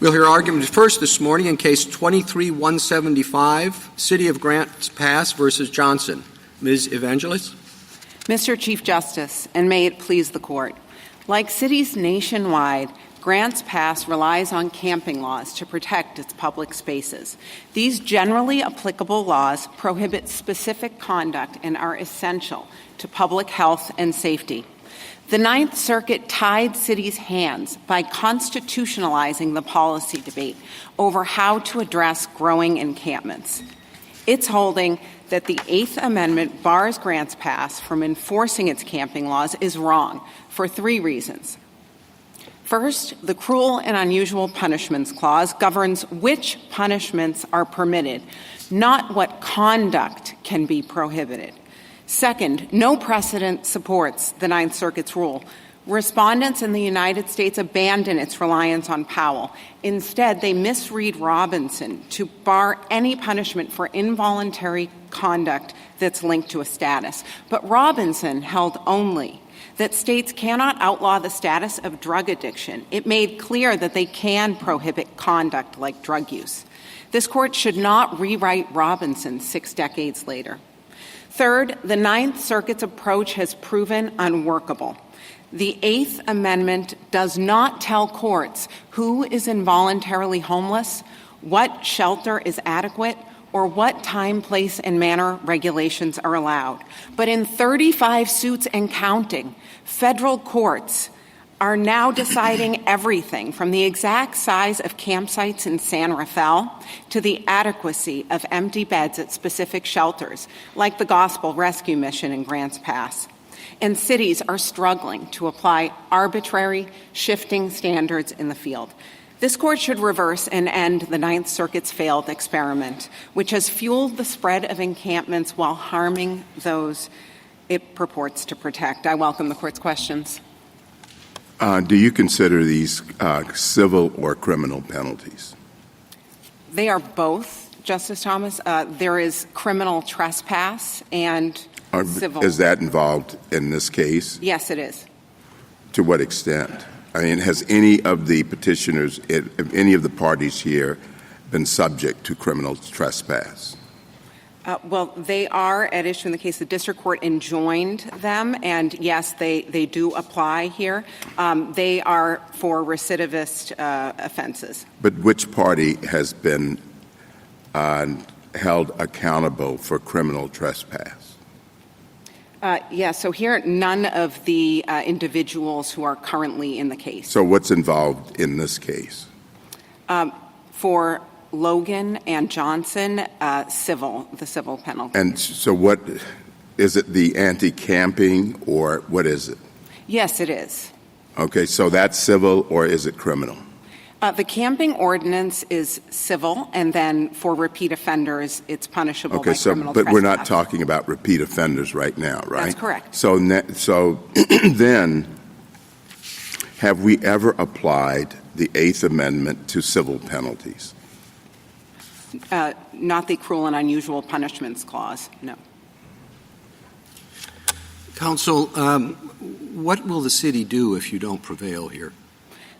We'll hear argument first this morning in Case 23-175, City of Grants Pass versus Johnson. Ms. Evangelos. Mr. Chief Justice, and may it please the Court, like cities nationwide, Grants Pass relies on camping laws to protect its public spaces. These generally applicable laws prohibit specific conduct and are essential to public health and safety. The Ninth Circuit tied cities' hands by constitutionalizing the policy debate over how to address growing encampments. It's holding that the Eighth Amendment bars Grants Pass from enforcing its camping laws is wrong for three reasons. First, the Cruel and Unusual Punishments Clause governs which punishments are permitted, not what conduct can be prohibited. Second, no precedent supports the Ninth Circuit's rule. Respondents in the United States abandon its reliance on Powell. Instead, they misread Robinson to bar any punishment for involuntary conduct that's linked to a status. But Robinson held only that states cannot outlaw the status of drug addiction. It made clear that they can prohibit conduct like drug use. This Court should not rewrite Robinson 6 decades later. Third, the Ninth Circuit's approach has proven unworkable. The Eighth Amendment does not tell courts who is involuntarily homeless, what shelter is adequate, or what time, place, and manner regulations are allowed. But in 35 suits and counting, federal courts are now deciding everything from the exact size of campsites in San Rafael to the adequacy of empty beds at specific shelters, like the Gospel Rescue Mission in Grants Pass. And cities are struggling to apply arbitrary, shifting standards in the field. This Court should reverse and end the Ninth Circuit's failed experiment, which has fueled the spread of encampments while harming those it purports to protect. I welcome the Court's questions. Do you consider these civil or criminal penalties? They are both, Justice Thomas. There is criminal trespass and civil. Is that involved in this case? Yes, it is. To what extent? I mean, has any of the petitioners, any of the parties here, been subject to criminal trespass? Well, they are at issue in the case. The district court enjoined them, and yes, they do apply here. They are for recidivist offenses. But which party has been held accountable for criminal trespass? So here, none of the individuals who are currently in the case. So what's involved in this case? For Logan and Johnson, the civil penalty. And so what, is it the anti-camping or what is it? Yes, it is. Okay, so that's civil or is it criminal? The camping ordinance is civil, and then for repeat offenders, it's punishable by criminal trespass. But we're not talking about repeat offenders right now, right? That's correct. So then, have we ever applied the Eighth Amendment to civil penalties? Not the Cruel and Unusual Punishments Clause, no. Counsel, what will the city do if you don't prevail here?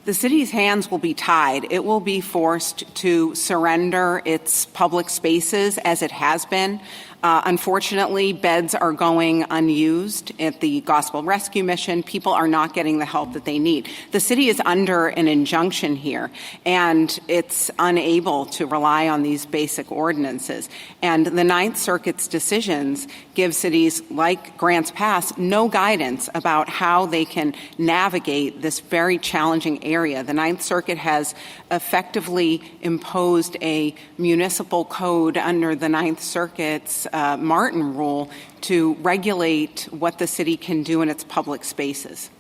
The city's hands will be tied. It will be forced to surrender its public spaces as it has been. Unfortunately, beds are going unused at the Gospel Rescue Mission. People are not getting the help that they need. The city is under an injunction here, and it's unable to rely on these basic ordinances. And the Ninth Circuit's decisions give cities like Grants Pass no guidance about how they can navigate this very challenging area. The Ninth Circuit has effectively imposed a municipal code under the Ninth Circuit's Martin rule to regulate what the city can do in its public spaces.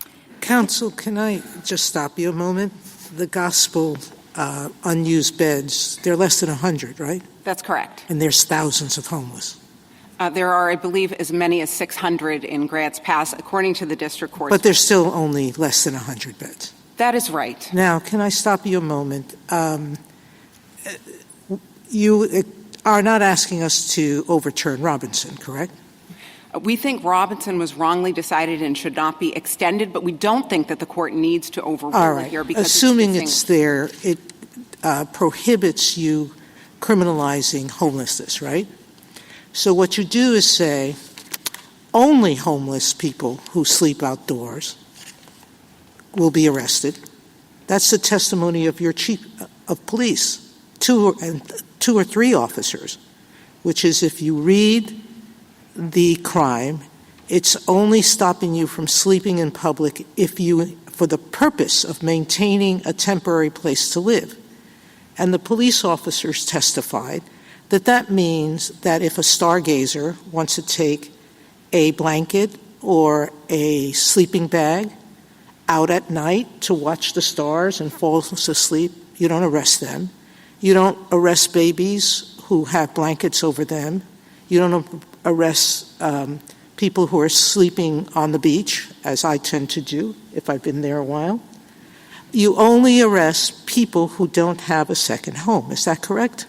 Counsel, can I just stop you a moment? The Gospel unused beds, they're less than 100, right? That's correct. And there's thousands of homeless. There are, I believe, as many as 600 in Grants Pass, according to the district court. But there's still only less than 100 beds. That is right. Now, can I stop you a moment? You are not asking us to overturn Robinson, correct? We think Robinson was wrongly decided and should not be extended, but we don't think that the court needs to overrule it here. Because assuming it's there, prohibits you criminalizing homelessness, right? So what you do is say only homeless people who sleep outdoors will be arrested. That's the testimony of your chief of police, two or three officers, which is if you read the crime, it's only stopping you from sleeping in public for the purpose of maintaining a temporary place to live. And the police officers testified that means that if a stargazer wants to take a blanket or a sleeping bag out at night to watch the stars and falls asleep, you don't arrest them. You don't arrest babies who have blankets over them. You don't arrest people who are sleeping on the beach, as I tend to do if I've been there a while. You only arrest people who don't have a second home. Is that correct?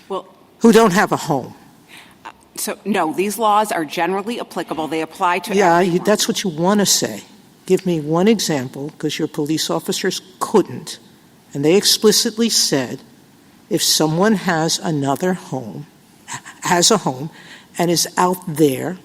Well, who don't have a home. So, no, these laws are generally applicable. They apply to everyone. That's what you want to say. Give me one example, because your police officers couldn't. And they explicitly said, if someone has a home, and is out there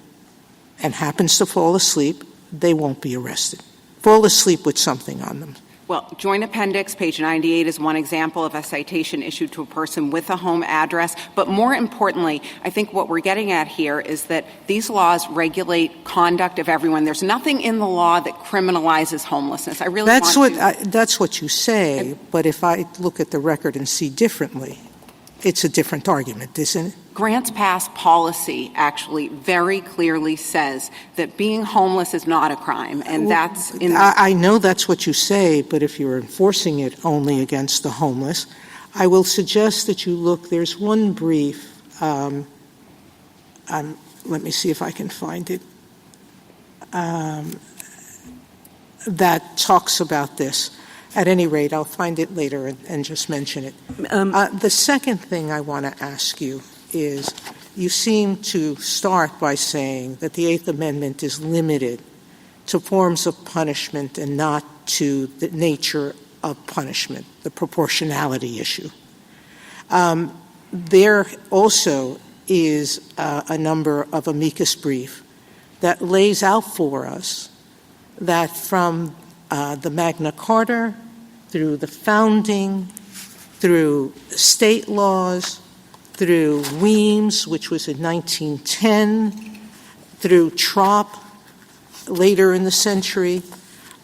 and happens to fall asleep, they won't be arrested. Fall asleep with something on them. Well, Joint Appendix, page 98, is one example of a citation issued to a person with a home address. But more importantly, I think what we're getting at here is that these laws regulate conduct of everyone. There's nothing in the law that criminalizes homelessness. I really That's what you say, but if I look at the record and see differently, it's a different argument, isn't it? Grants Pass policy actually very clearly says that being homeless is not a crime, and that's in I know that's what you say, but if you're enforcing it only against the homeless, I will suggest that you look. There's one brief. Let me see if I can find it. That talks about this. At any rate, I'll find it later and just mention it. The second thing I want to ask you is, you seem to start by saying that the Eighth Amendment is limited to forms of punishment and not to the nature of punishment, the proportionality issue. There also is a number of amicus brief that lays out for us that from the Magna Carta, through the founding, through state laws, through Weems, which was in 1910, through Trop later in the century,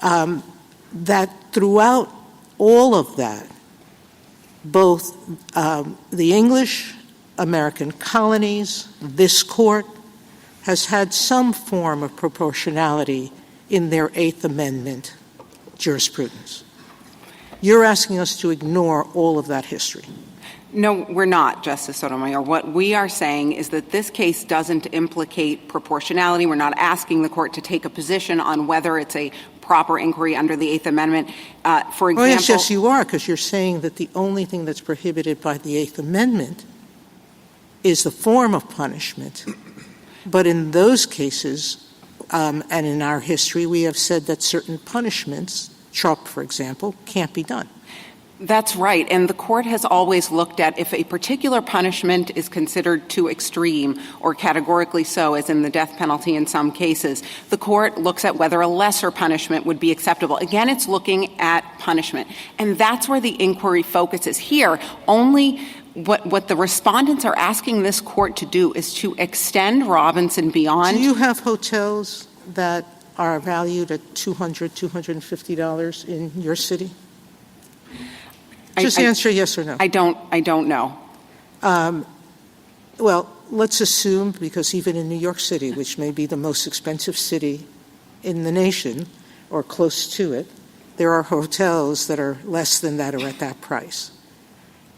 that throughout all of that, both the English, American colonies, this court, has had some form of proportionality in their Eighth Amendment jurisprudence. You're asking us to ignore all of that history. No, we're not, Justice Sotomayor. What we are saying is that this case doesn't implicate proportionality. We're not asking the court to take a position on whether it's a proper inquiry under the Eighth Amendment. For example— yes, you are, because you're saying that the only thing that's prohibited by the Eighth Amendment is the form of punishment. But in those cases, and in our history, we have said that certain punishments, Trop, for example, can't be done. That's right. And the court has always looked at if a particular punishment is considered too extreme or categorically so, as in the death penalty in some cases, the court looks at whether a lesser punishment would be acceptable. Again, it's looking at punishment. And that's where the inquiry focuses. Here, only what the respondents are asking this court to do is to extend Robinson beyond— Do you have hotels that are valued at $200, $250 in your city? Just answer yes or no. I don't know. Well, let's assume, because even in New York City, which may be the most expensive city in the nation or close to it, there are hotels that are less than that or at that price.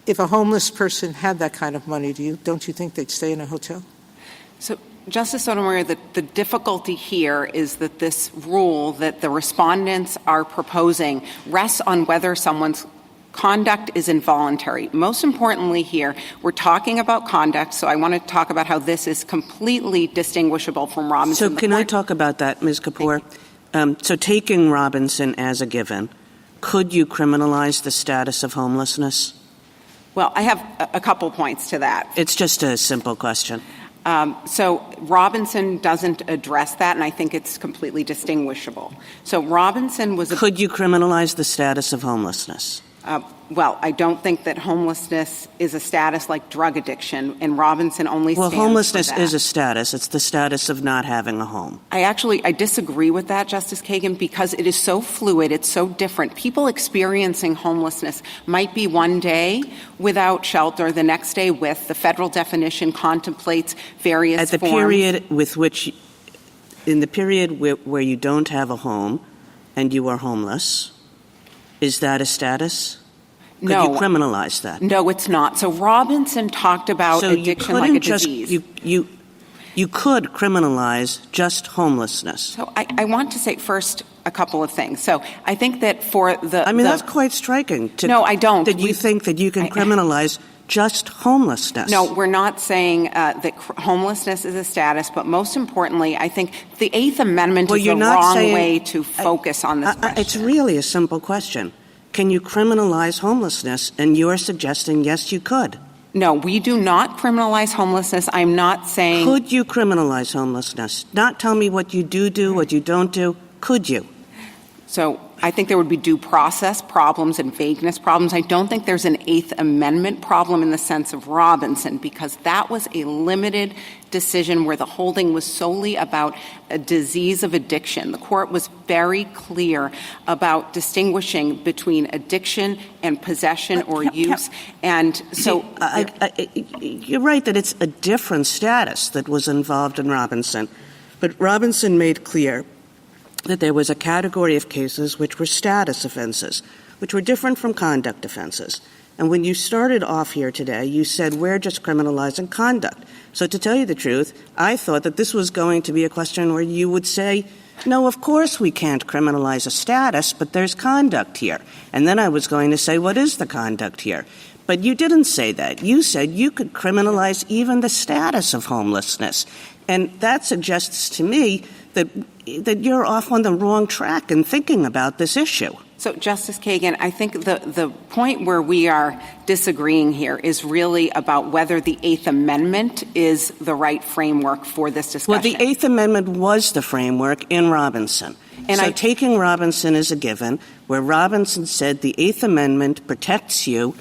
If a homeless person had that kind of money, don't you think they'd stay in a hotel? So, Justice Sotomayor, the difficulty here is that this rule that the respondents are proposing rests on whether someone's conduct is involuntary. Most importantly here, we're talking about conduct, so I want to talk about how this is completely distinguishable from Robinson. So can I talk about that, Ms. Kapoor? So taking Robinson as a given, could you criminalize the status of homelessness? Well, I have a couple points to that. It's just a simple question. So Robinson doesn't address that, and I think it's completely distinguishable. So Robinson was Could you criminalize the status of homelessness? Well, I don't think that homelessness is a status like drug addiction, and Robinson only stands homelessness for that. is a status. It's the status of not having a home. I disagree with that, Justice Kagan, because it is so fluid. It's so different. People experiencing homelessness might be one day without shelter, the next day with. The federal definition contemplates various At the forms. period with which, in the period where you don't have a home and you are homeless, is that a status? Could No. you criminalize that? No, it's not. So Robinson talked about addiction like a disease. You could criminalize just homelessness. So I want to say first a couple of things. So I think that for the... that's quite striking. No, I don't. That you think that you can criminalize just homelessness. No, we're not saying that homelessness is a status, but most importantly, I think the Eighth Amendment is the wrong way to focus on this question. It's really a simple question. Can you criminalize homelessness? And you're suggesting, yes, you could. No, we do not criminalize homelessness. I'm not saying... Could you criminalize homelessness? Not tell me what you do, what you don't do. Could you? So I think there would be due process problems and vagueness problems. I don't think there's an Eighth Amendment problem in the sense of Robinson, because that was a limited decision where the holding was solely about a disease of addiction. The court was very clear about distinguishing between addiction and possession or use. And so... you're right that it's a different status that was involved in Robinson. But Robinson made clear that there was a category of cases which were status offenses, which were different from conduct offenses. And when you started off here today, you said we're just criminalizing conduct. So to tell you the truth, I thought that this was going to be a question where you would say, no, of course we can't criminalize a status, but there's conduct here. And then I was going to say, what is the conduct here? But you didn't say that. You said you could criminalize even the status of homelessness. And that suggests to me that you're off on the wrong track in thinking about this issue. So, Justice Kagan, I think the point where we are disagreeing here is really about whether the Eighth Amendment is the right framework for this discussion. Well, the Eighth Amendment was the framework in Robinson. And so taking Robinson as a given, where Robinson said the Eighth Amendment protects you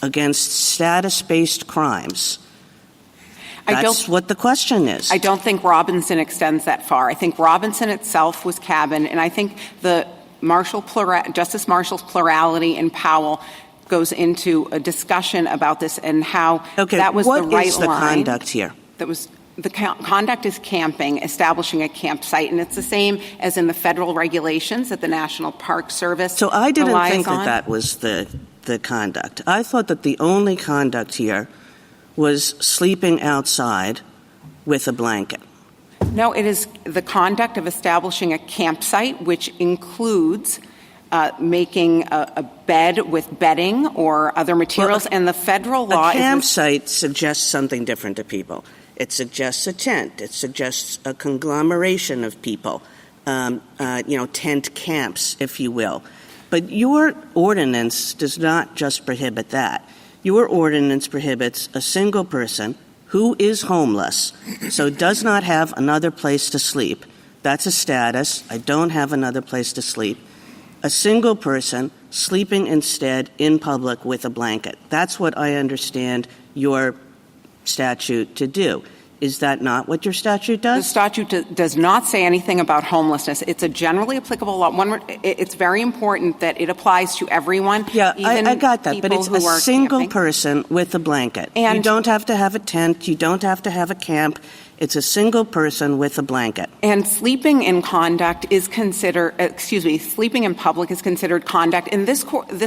against status-based crimes, that's what the question is. I don't think Robinson extends that far. I think Robinson itself was cabin, and I think the Justice Marshall's plurality in Powell goes into a discussion about this and how that was the right line. What is the conduct here? The conduct is camping, establishing a campsite, and it's the same as in the federal regulations that the National Park Service So I didn't relies think on. that was the conduct. I thought that the only conduct here was sleeping outside with a blanket. No, it is the conduct of establishing a campsite, which includes making a bed with bedding or other materials, and the federal law A campsite suggests something different to people. It suggests a tent. It suggests a conglomeration of people, tent camps, if you will. But your ordinance does not just prohibit that. Your ordinance prohibits a single person who is homeless, so does not have another place to sleep. That's a status. I don't have another place to sleep. A single person sleeping instead in public with a blanket. That's what I understand your statute to do. Is that not what your statute does? The statute does not say anything about homelessness. It's a generally applicable law. It's very important that it applies to everyone. Yeah, even I got that, but it's a single camping. person with a blanket. And you don't have to have a tent. You don't have to have a camp. It's a single person with a blanket. And sleeping in public is considered conduct. And this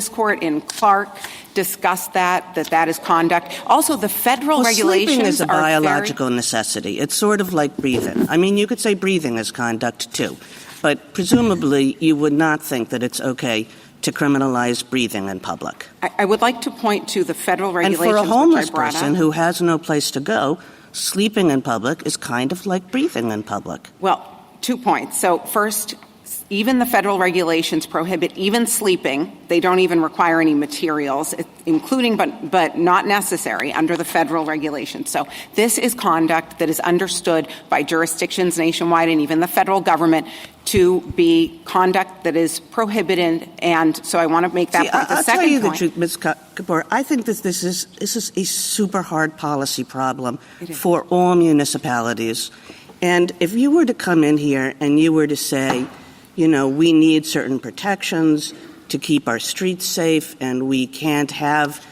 court in Clark discussed that is conduct. Also, the federal regulations sleeping is a are biological necessity. It's sort of like breathing. I mean, you could say breathing is conduct, too. But presumably, you would not think that it's okay to criminalize breathing in public. I would like to point to the federal regulations. And for a homeless person who has no place to go, sleeping in public is kind of like breathing in public. Well, 2 points. So first, even the federal regulations prohibit even sleeping. They don't even require any materials, including but not necessary under the federal regulations. So this is conduct that is understood by jurisdictions nationwide and even the federal government to be conduct that is prohibited. And so I want to make that point. The I'll second tell you point, the truth, Ms. Kapoor. I think that this is a super hard policy problem for all municipalities. And if you were to come in here and you were to say, we need certain protections to keep our streets safe, and we can't have,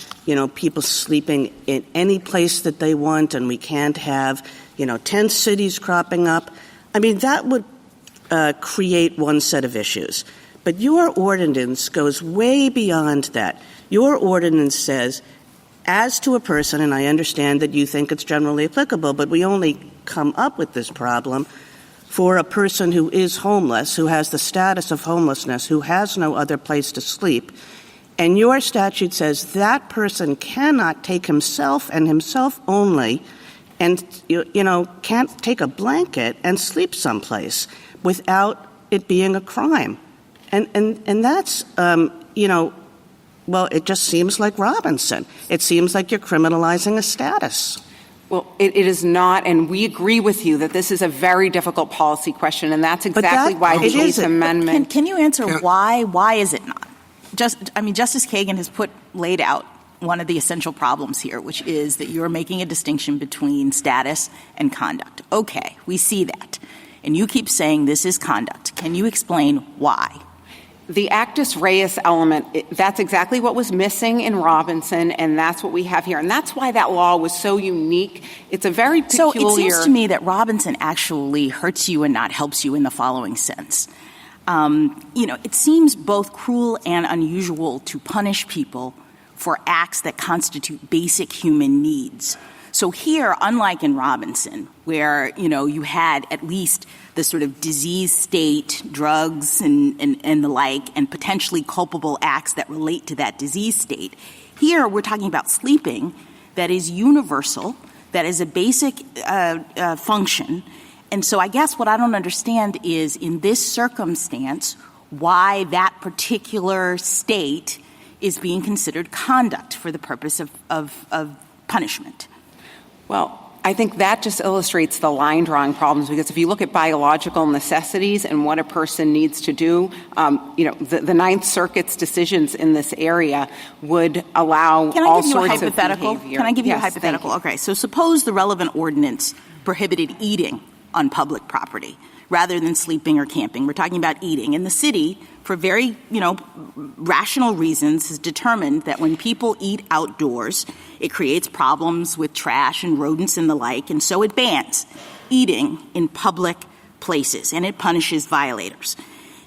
people sleeping in any place that they want, and we can't have, tent cities cropping up. I mean, that would create one set of issues. But your ordinance goes way beyond that. Your ordinance says, as to a person, and I understand that you think it's generally applicable, but we only come up with this problem for a person who is homeless, who has the status of homelessness, who has no other place to sleep. And your statute says that person cannot take himself and himself only and, can't take a blanket and sleep someplace without it being a crime. And that's, well, it just seems like Robinson. It seems like you're criminalizing a status. well, it is not, and we agree with you that this is a very difficult policy question, and that's exactly why the Eighth Amendment. Can you answer why? Why is it not? Justice Kagan has laid out one of the essential problems here, which is that you're making a distinction between status and conduct. Okay, we see that. And you keep saying this is conduct. Can you explain why? The actus reus element, that's exactly what was missing in Robinson, and that's what we have here. And that's why that law was so unique. It's a very peculiar... So it seems to me that Robinson actually hurts you and not helps you in the following sense. It seems both cruel and unusual to punish people for acts that constitute basic human needs. So here, unlike in Robinson, where, you had at least the sort of disease state, drugs and the like, and potentially culpable acts that relate to that disease state, here we're talking about sleeping that is universal, that is a basic function. And so I guess what I don't understand is, in this circumstance, why that particular state is being considered conduct for the purpose of punishment. Well, I think that just illustrates the line drawing problems, because if you look at biological necessities and what a person needs to do, the Ninth Circuit's decisions in this area would allow all sorts of behavior. Can I give you a Yes, hypothetical? thank you. Okay, so suppose the relevant ordinance prohibited eating on public property rather than sleeping or camping. We're talking about eating. And the city, for very, rational reasons, has determined that when people eat outdoors, it creates problems with trash and rodents and the like, and so it bans eating in public places, and it punishes violators.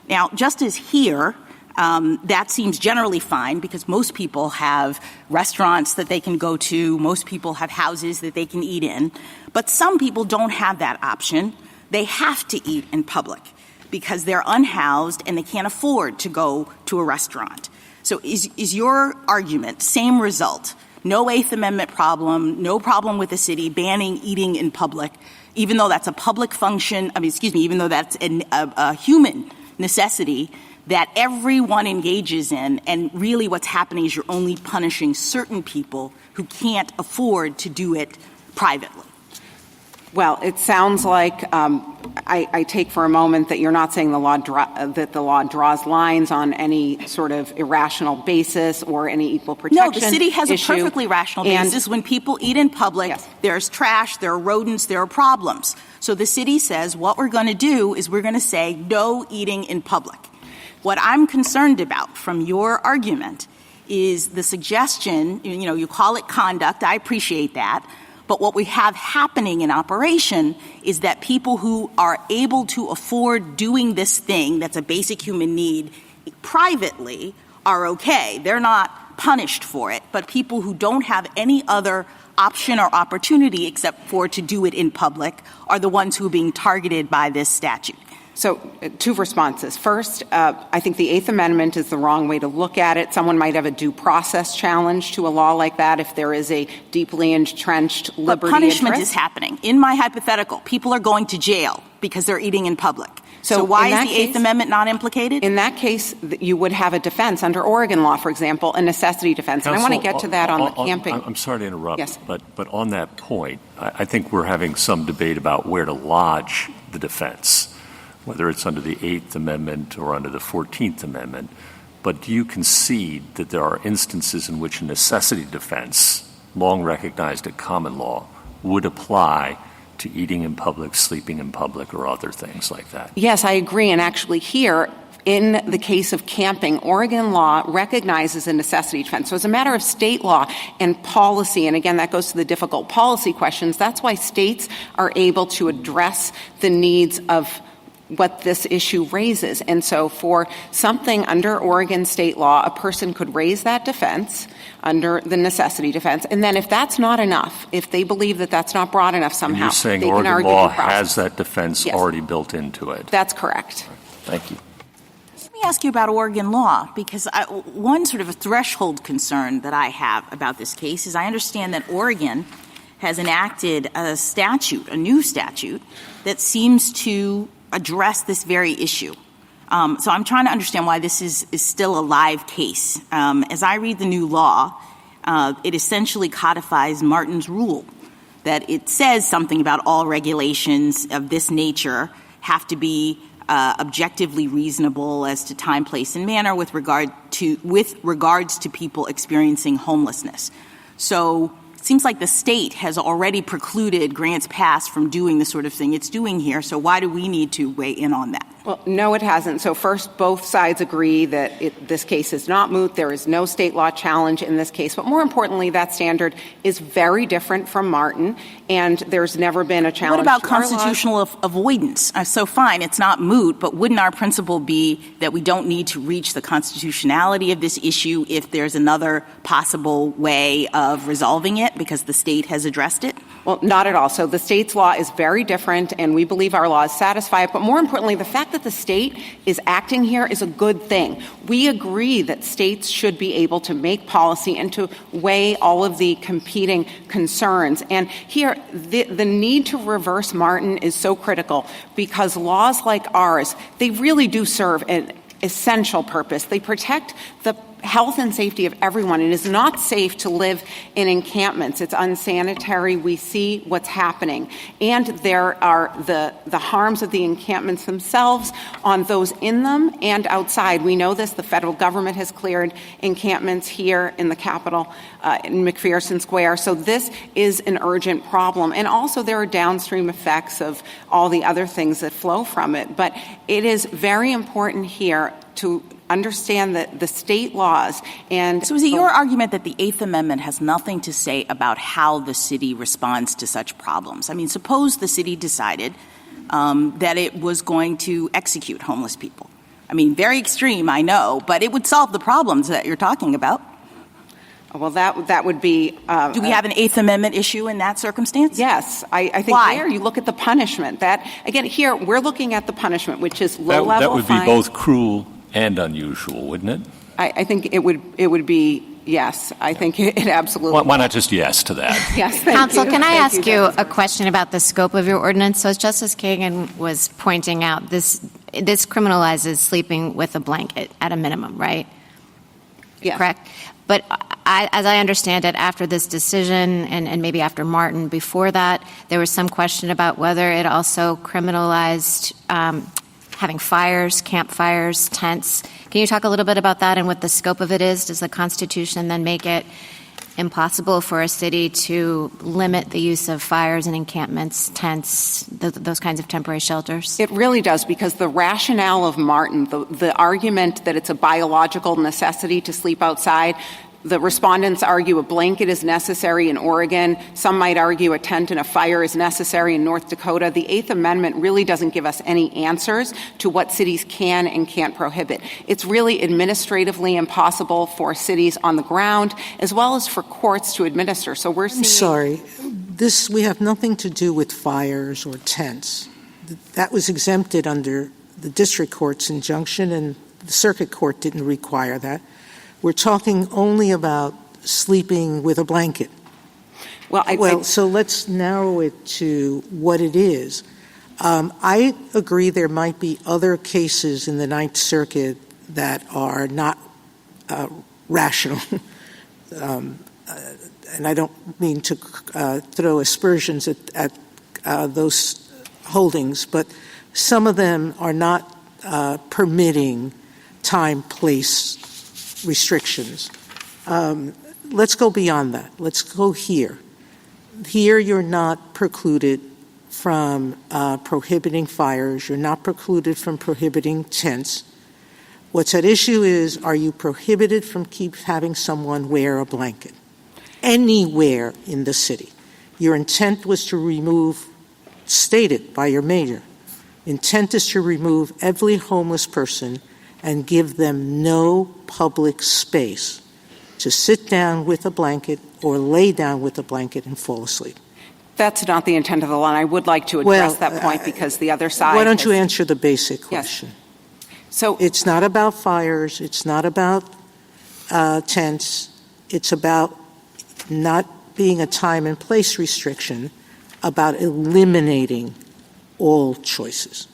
Now, just as here, that seems generally fine because most people have restaurants that they can go to, most people have houses that they can eat in, but some people don't have that option. They have to eat in public because they're unhoused and they can't afford to go to a restaurant. So is your argument, same result, no Eighth Amendment problem, no problem with the city banning eating in public, even though that's a public function, even though that's a human necessity that everyone engages in, and really what's happening is you're only punishing certain people who can't afford to do it privately? Well, it sounds like I take for a moment that you're not saying that the law draws lines on any sort of irrational basis or any equal protection. No, the city has issue. A perfectly rational basis. When people eat in public, yes, there's trash, there are rodents, there are problems. So the city says what we're going to do is we're going to say no eating in public. What I'm concerned about from your argument is the suggestion, you call it conduct, I appreciate that, but what we have happening in operation is that people who are able to afford doing this thing that's a basic human need privately are okay. They're not punished for it. But people who don't have any other option or opportunity except for to do it in public are the ones who are being targeted by this statute. So two responses. First, I think the Eighth Amendment is the wrong way to look at it. Someone might have a due process challenge to a law like that if there is a deeply entrenched liberty But punishment interest. is happening. In my hypothetical, people are going to jail because they're eating in public. So why is the Eighth Amendment not implicated? In that case, you would have a defense under Oregon law, for example, a necessity defense. Counsel, and I want to get to that on the camping. I'm sorry to interrupt, yes. but on that point, I think we're having some debate about where to lodge the defense, whether it's under the Eighth Amendment or under the 14th Amendment. But do you concede that there are instances in which a necessity defense, long recognized at common law, would apply to eating in public, sleeping in public, or other things like that? Yes, I agree. And actually here, in the case of camping, Oregon law recognizes a necessity defense. So as a matter of state law and policy, and again, that goes to the difficult policy questions, that's why states are able to address the needs of what this issue raises. And so for something under Oregon state law, a person could raise that defense under the necessity defense. And then if that's not enough, if they believe that that's not broad enough somehow, you're saying they can Oregon argue law due process. has that defense already built into it? That's correct. Thank you. Let me ask you about Oregon law, because one sort of a threshold concern that I have about this case is I understand that Oregon has enacted a statute, a new statute, that seems to address this very issue. So I'm trying to understand why this is still a live case. As I read the new law, it essentially codifies Martin's rule, that it says something about all regulations of this nature have to be objectively reasonable as to time, place, and manner with regards to people experiencing homelessness. So it seems like the state has already precluded Grants Pass from doing the sort of thing it's doing here. So why do we need to weigh in on that? Well, no, it hasn't. So first, both sides agree that this case is not moot. There is no state law challenge in this case. But more importantly, that standard is very different from Martin, and there's never been a challenge. What about to our constitutional avoidance? So fine, it's not moot, but wouldn't our principle be that we don't need to reach the constitutionality of this issue if there's another possible way of resolving it because the state has addressed it? Well, not at all. So the state's law is very different, and we believe our laws satisfy it. But more importantly, the fact that the state is acting here is a good thing. We agree that states should be able to make policy and to weigh all of the competing concerns. And here, the need to reverse Martin is so critical because laws like ours, they really do serve an essential purpose. They protect the health and safety of everyone. It is not safe to live in encampments. It's unsanitary. We see what's happening. And there are the harms of the encampments themselves on those in them and outside. We know this. The federal government has cleared encampments here in the Capitol, in McPherson Square. So this is an urgent problem. And also there are downstream effects of all the other things that flow from it. But it is very important here to understand that the state laws and— So is it your argument that the Eighth Amendment has nothing to say about how the city responds to such problems? I mean, suppose the city decided that it was going to execute homeless people. I mean, very extreme, I know, but it would solve the problems that you're talking about. Well, that would be— Do we have an Eighth Amendment issue in that circumstance? Yes. I think Why? there you look at the punishment. That, again, here we're looking at the punishment, which is low-level That would be fine. both cruel and unusual, wouldn't it? I think it would be, yes. I think it absolutely— Why not just yes to that? Yes, thank Counsel, you. can I Thank ask you a question about the scope of your ordinance? So as Justice Kagan was pointing out, this criminalizes sleeping with a blanket at a minimum, right? Yes. Correct? But as I understand it, after this decision and maybe after Martin, before that, there was some question about whether it also criminalized having fires, campfires, tents. Can you talk a little bit about that and what the scope of it is? Does the Constitution then make it impossible for a city to limit the use of fires and encampments, tents, those kinds of temporary shelters? It really does, because the rationale of Martin, the argument that it's a biological necessity to sleep outside, the respondents argue a blanket is necessary in Oregon. Some might argue a tent and a fire is necessary in North Dakota. The Eighth Amendment really doesn't give us any answers to what cities can and can't prohibit. It's really administratively impossible for cities on the ground as well as for courts to administer. So we're seeing— I'm sorry. We have nothing to do with fires or tents. That was exempted under the district court's injunction, and the circuit court didn't require that. We're talking only about sleeping with a blanket. Well, so let's narrow it to what it is. I agree there might be other cases in the Ninth Circuit that are not rational. And I don't mean to throw aspersions at those holdings, but some of them are not permitting time, place restrictions. Let's go beyond that. Let's go here. Here you're not precluded from prohibiting fires. You're not precluded from prohibiting tents. What's at issue is, are you prohibited from having someone wear a blanket anywhere in the city? Your intent was to remove, stated by your mayor, intent is to remove every homeless person and give them no public space to sit down with a blanket or lay down with a blanket and fall asleep. That's not the intent of the law, and I would like to address that point because the other side. Why don't you answer the basic question? Yes. So it's not about fires. It's not about tents. It's about not being a time and place restriction, about eliminating all choices.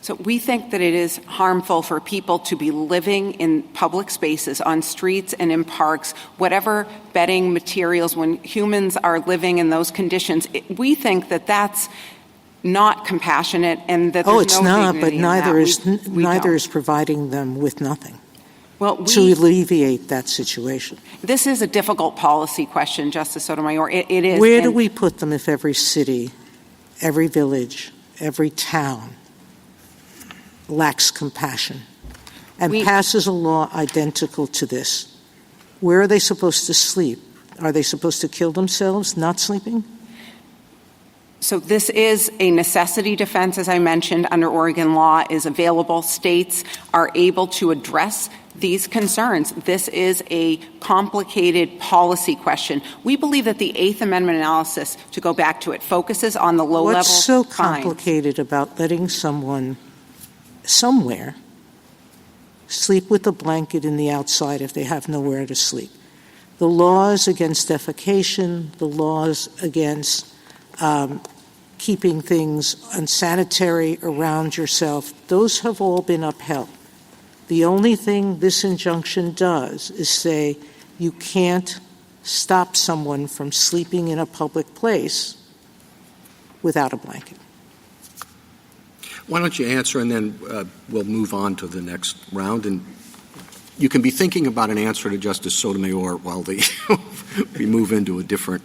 So we think that it is harmful for people to be living in public spaces, on streets and in parks, whatever bedding materials, when humans are living in those conditions. We think that that's not compassionate and that there's it's no not, dignity but neither in that. is providing them with nothing to alleviate that situation. This is a difficult policy question, Justice Sotomayor. It is. Where do we put them if every city, every village, every town lacks compassion and passes a law identical to this? Where are they supposed to sleep? Are they supposed to kill themselves not sleeping? So this is a necessity defense, as I mentioned, under Oregon law is available. States are able to address these concerns. This is a complicated policy question. We believe that the Eighth Amendment analysis, to go back to it, focuses on the low-level What's so fines. complicated about letting someone somewhere sleep with a blanket in the outside if they have nowhere to sleep? The laws against defecation, the laws against keeping things unsanitary around yourself, those have all been upheld. The only thing this injunction does is say you can't stop someone from sleeping in a public place without a blanket. Why don't you answer, and then we'll move on to the next round. And you can be thinking about an answer to Justice Sotomayor while we move into a different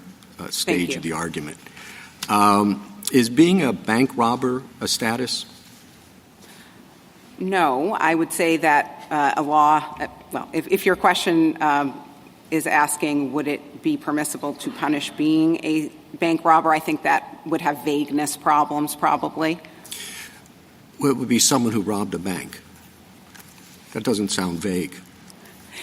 stage of the argument. Is being a bank robber a status? No, I would say that a law, if your question is asking would it be permissible to punish being a bank robber, I think that would have vagueness problems probably. Well, it would be someone who robbed a bank. That doesn't sound vague.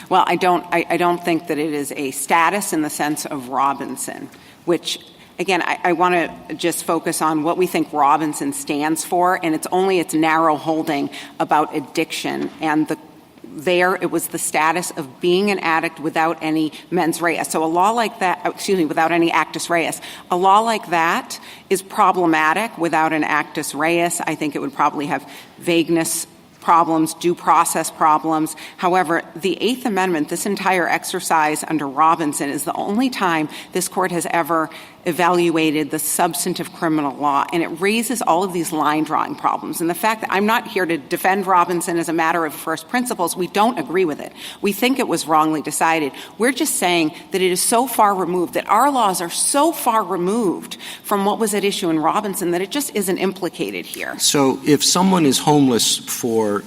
Well, I don't think that it is a status in the sense of Robinson, which, again, I want to just focus on what we think Robinson stands for, and it's only its narrow holding about addiction. And there it was the status of being an addict without any mens rea. So a law like that, without any actus reus. A law like that is problematic without an actus reus. I think it would probably have vagueness problems, due process problems. However, the Eighth Amendment, this entire exercise under Robinson, is the only time this court has ever evaluated the substantive criminal law, and it raises all of these line-drawing problems. And the fact that I'm not here to defend Robinson as a matter of first principles, we don't agree with it. We think it was wrongly decided. We're just saying that it is so far removed, that our laws are so far removed from what was at issue in Robinson that it just isn't implicated here. So if someone is homeless for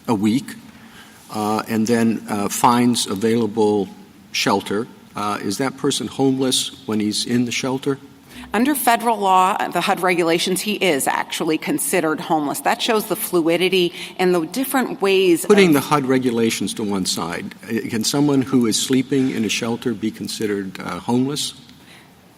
a week and then finds available shelter, is that person homeless when he's in the shelter? Under federal law, the HUD regulations, he is actually considered homeless. That shows the fluidity and the different ways. Putting the HUD regulations to one side, can someone who is sleeping in a shelter be considered homeless?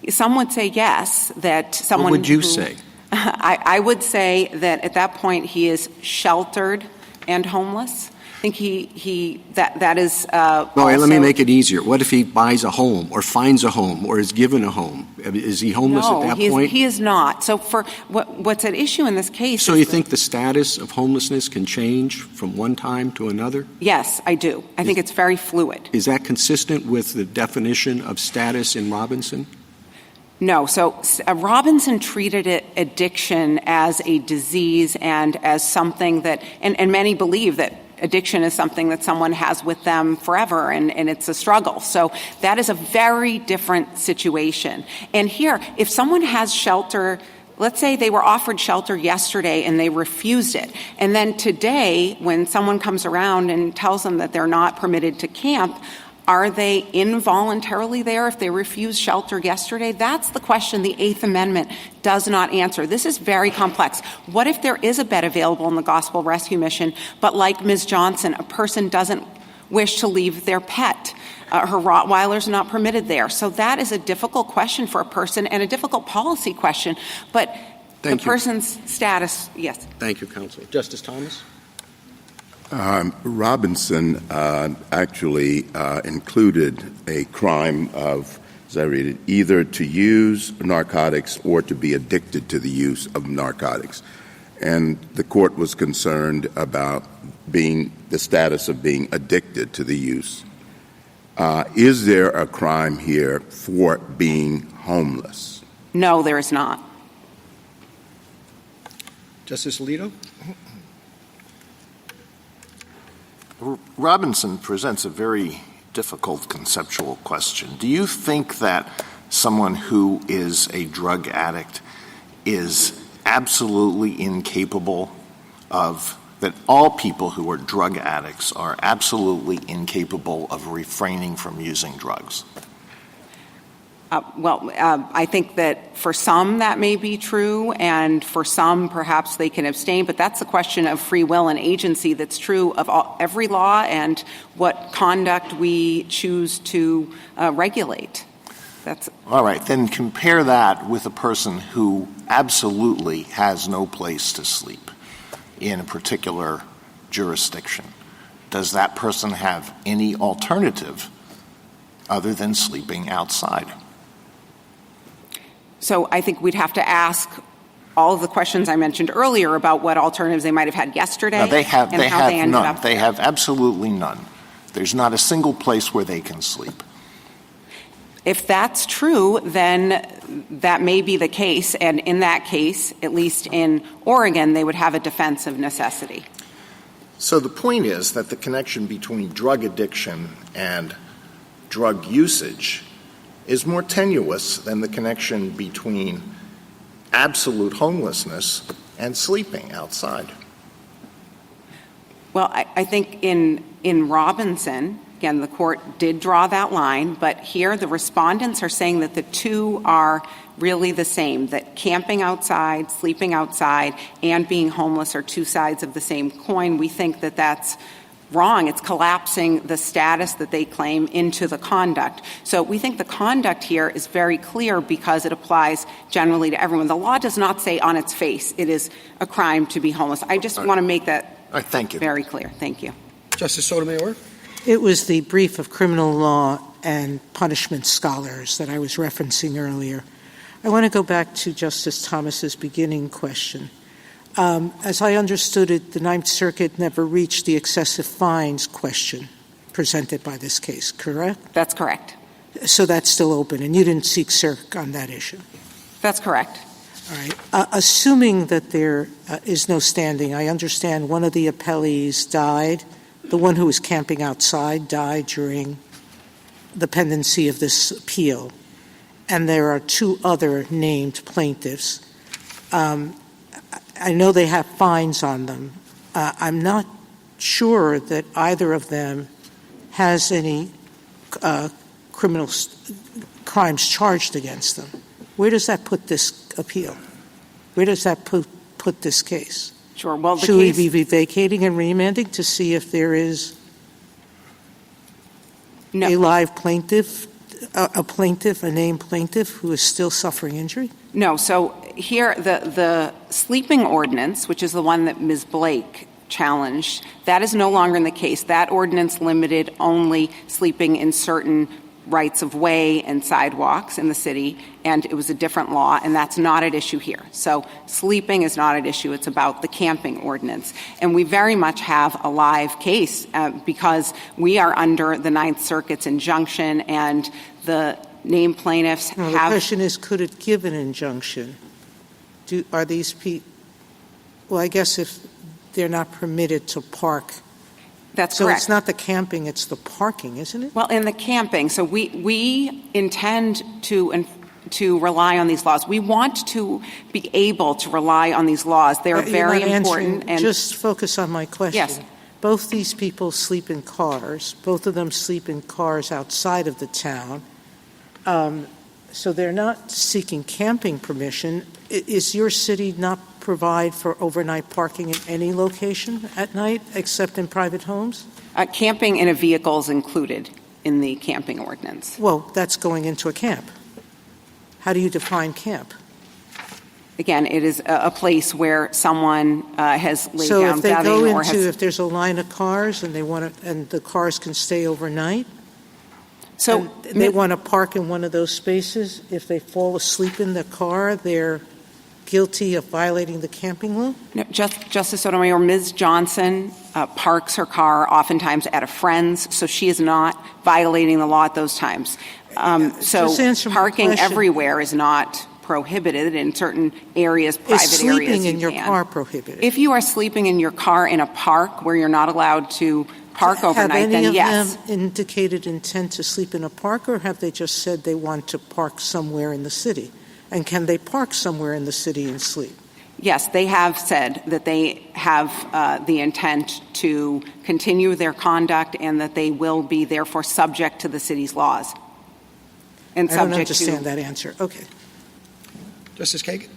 Some would say yes. That someone. What would you say? I would say that at that point he is sheltered and homeless. think that is No, let me make it easier. What if he buys a home or finds a home or is given a home? Is he homeless at that point? He is not. So for what's at issue in this case So you think the status of homelessness can change from one time to another? Yes, I do. I think it's very fluid. Is that consistent with the definition of status in Robinson? No. So Robinson treated addiction as a disease and as something that, and many believe that addiction is something that someone has with them forever, and it's a struggle. So that is a very different situation. And here, if someone has shelter, let's say they were offered shelter yesterday and they refused it, and then today, when someone comes around and tells them that they're not permitted to camp, are they involuntarily there if they refused shelter yesterday? That's the question the Eighth Amendment does not answer. This is very complex. What if there is a bed available in the Gospel Rescue Mission, but like Ms. Johnson, a person doesn't wish to leave their pet? Her Rottweiler's not permitted there. So that is a difficult question for a person and a difficult policy question. But the person's status, yes. Thank you, Counsel. Justice Thomas? Robinson actually included a crime of, as I read it, either to use narcotics or to be addicted to the use of narcotics. And the court was concerned about the status of being addicted to the use. Is there a crime here for being homeless? No, there is not. Justice Alito? Robinson presents a very difficult conceptual question. Do you think that someone who is a drug addict is absolutely incapable of, that all people who are drug addicts are absolutely incapable of refraining from using drugs? I think that for some that may be true, and for some perhaps they can abstain, but that's a question of free will and agency that's true of every law and what conduct we choose to regulate. All right, then compare that with a person who absolutely has no place to sleep in a particular jurisdiction. Does that person have any alternative other than sleeping outside? So I think we'd have to ask all of the questions I mentioned earlier about what alternatives they might have had yesterday. No, they have ended none. up They there. have absolutely none. There's not a single place where they can sleep. If that's true, then that may be the case. And in that case, at least in Oregon, they would have a defense of necessity. So the point is that the connection between drug addiction and drug usage is more tenuous than the connection between absolute homelessness and sleeping outside. Well, I think in Robinson, again, the court did draw that line, but here the respondents are saying that the two are really the same, that camping outside, sleeping outside, and being homeless are two sides of the same coin. We think that that's wrong. It's collapsing the status that they claim into the conduct. So we think the conduct here is very clear because it applies generally to everyone. The law does not say on its face it is a crime to be homeless. I just want to make that very clear. Thank you. Justice Sotomayor? It was the brief of criminal law and punishment scholars that I was referencing earlier. I want to go back to Justice Thomas's beginning question. As I understood it, the Ninth Circuit never reached the excessive fines question presented by this case, correct? That's correct. So that's still open, and you didn't seek cert on that issue? That's correct. All right. Assuming that there is no standing, I understand one of the appellees died. The one who was camping outside died during the pendency of this appeal, and there are two other named plaintiffs. I know they have fines on them. I'm not sure that either of them has any criminal crimes charged against them. Where does that put this appeal? Where does that put this case? Sure. Well, should we be vacating and remanding to see if there is a live plaintiff, a named plaintiff who is still suffering injury? No. So here, the sleeping ordinance, which is the one that Ms. Blake challenged. That is no longer in the case. That ordinance limited only sleeping in certain rights of way and sidewalks in the city, and it was a different law, and that's not at issue here. So sleeping is not at issue. It's about the camping ordinance. And we very much have a live case because we are under the Ninth Circuit's injunction, and the named plaintiffs have... The question is, could it give an injunction? Are these people... Well, I guess if they're not permitted to park... That's so correct. So it's not the camping, it's the parking, isn't it? Well, in the camping, so we intend to rely on these laws. We want to be able to rely on these laws. They're very important. And just focus on my question. Yes. Both these people sleep in cars. Both of them sleep in cars outside of the town. So they're not seeking camping permission. Is your city not provide for overnight parking in any location at night except in private homes? Camping in a vehicle is included in the camping ordinance. Well, that's going into a camp. How do you define camp? Again, it is a place where someone has laid so down if they bedding go or into, has... if there's a line of cars and they want to, and the cars can stay overnight, so they want to park in one of those spaces. If they fall asleep in the car, they're guilty of violating the camping law? No, Justice Sotomayor, Ms. Johnson parks her car oftentimes at a friend's, so she is not violating the law at those times. So parking everywhere is not prohibited in certain areas, private areas. Is sleeping in your car prohibited? If you are sleeping in your car in a park where you're not allowed to park overnight, then yes. Have any of them indicated intent to sleep in a park, or have they just said they want to park somewhere in the city? And can they park somewhere in the city and sleep? Yes, they have said that they have the intent to continue their conduct and that they will be therefore subject to the city's laws. And I don't understand that answer. Okay. Justice Kagan?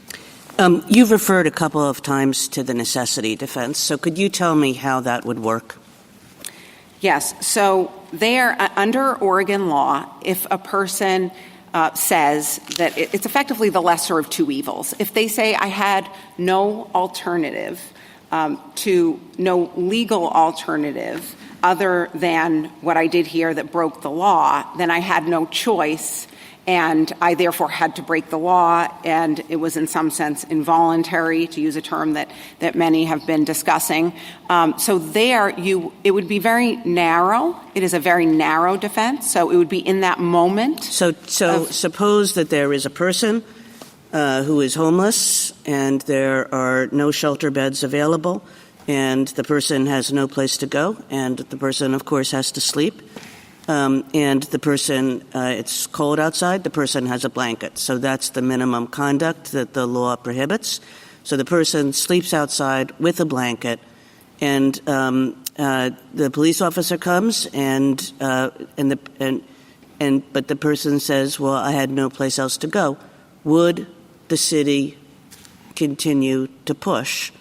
You've referred a couple of times to the necessity defense, so could you tell me how that would work? Yes. So there, under Oregon law, if a person says that it's effectively the lesser of two evils. If they say, I had no alternative, no legal alternative other than what I did here that broke the law, then I had no choice, and I therefore had to break the law, and it was in some sense involuntary, to use a term that many have been discussing. So there, it would be very narrow. It is a very narrow defense, so it would be in that moment. So suppose that there is a person who is homeless, and there are no shelter beds available, and the person has no place to go, and the person, of course, has to sleep. And the person, it's cold outside, the person has a blanket. So that's the minimum conduct that the law prohibits. So the person sleeps outside with a blanket, and the police officer comes, but the person says, well, I had no place else to go. Would the city continue to push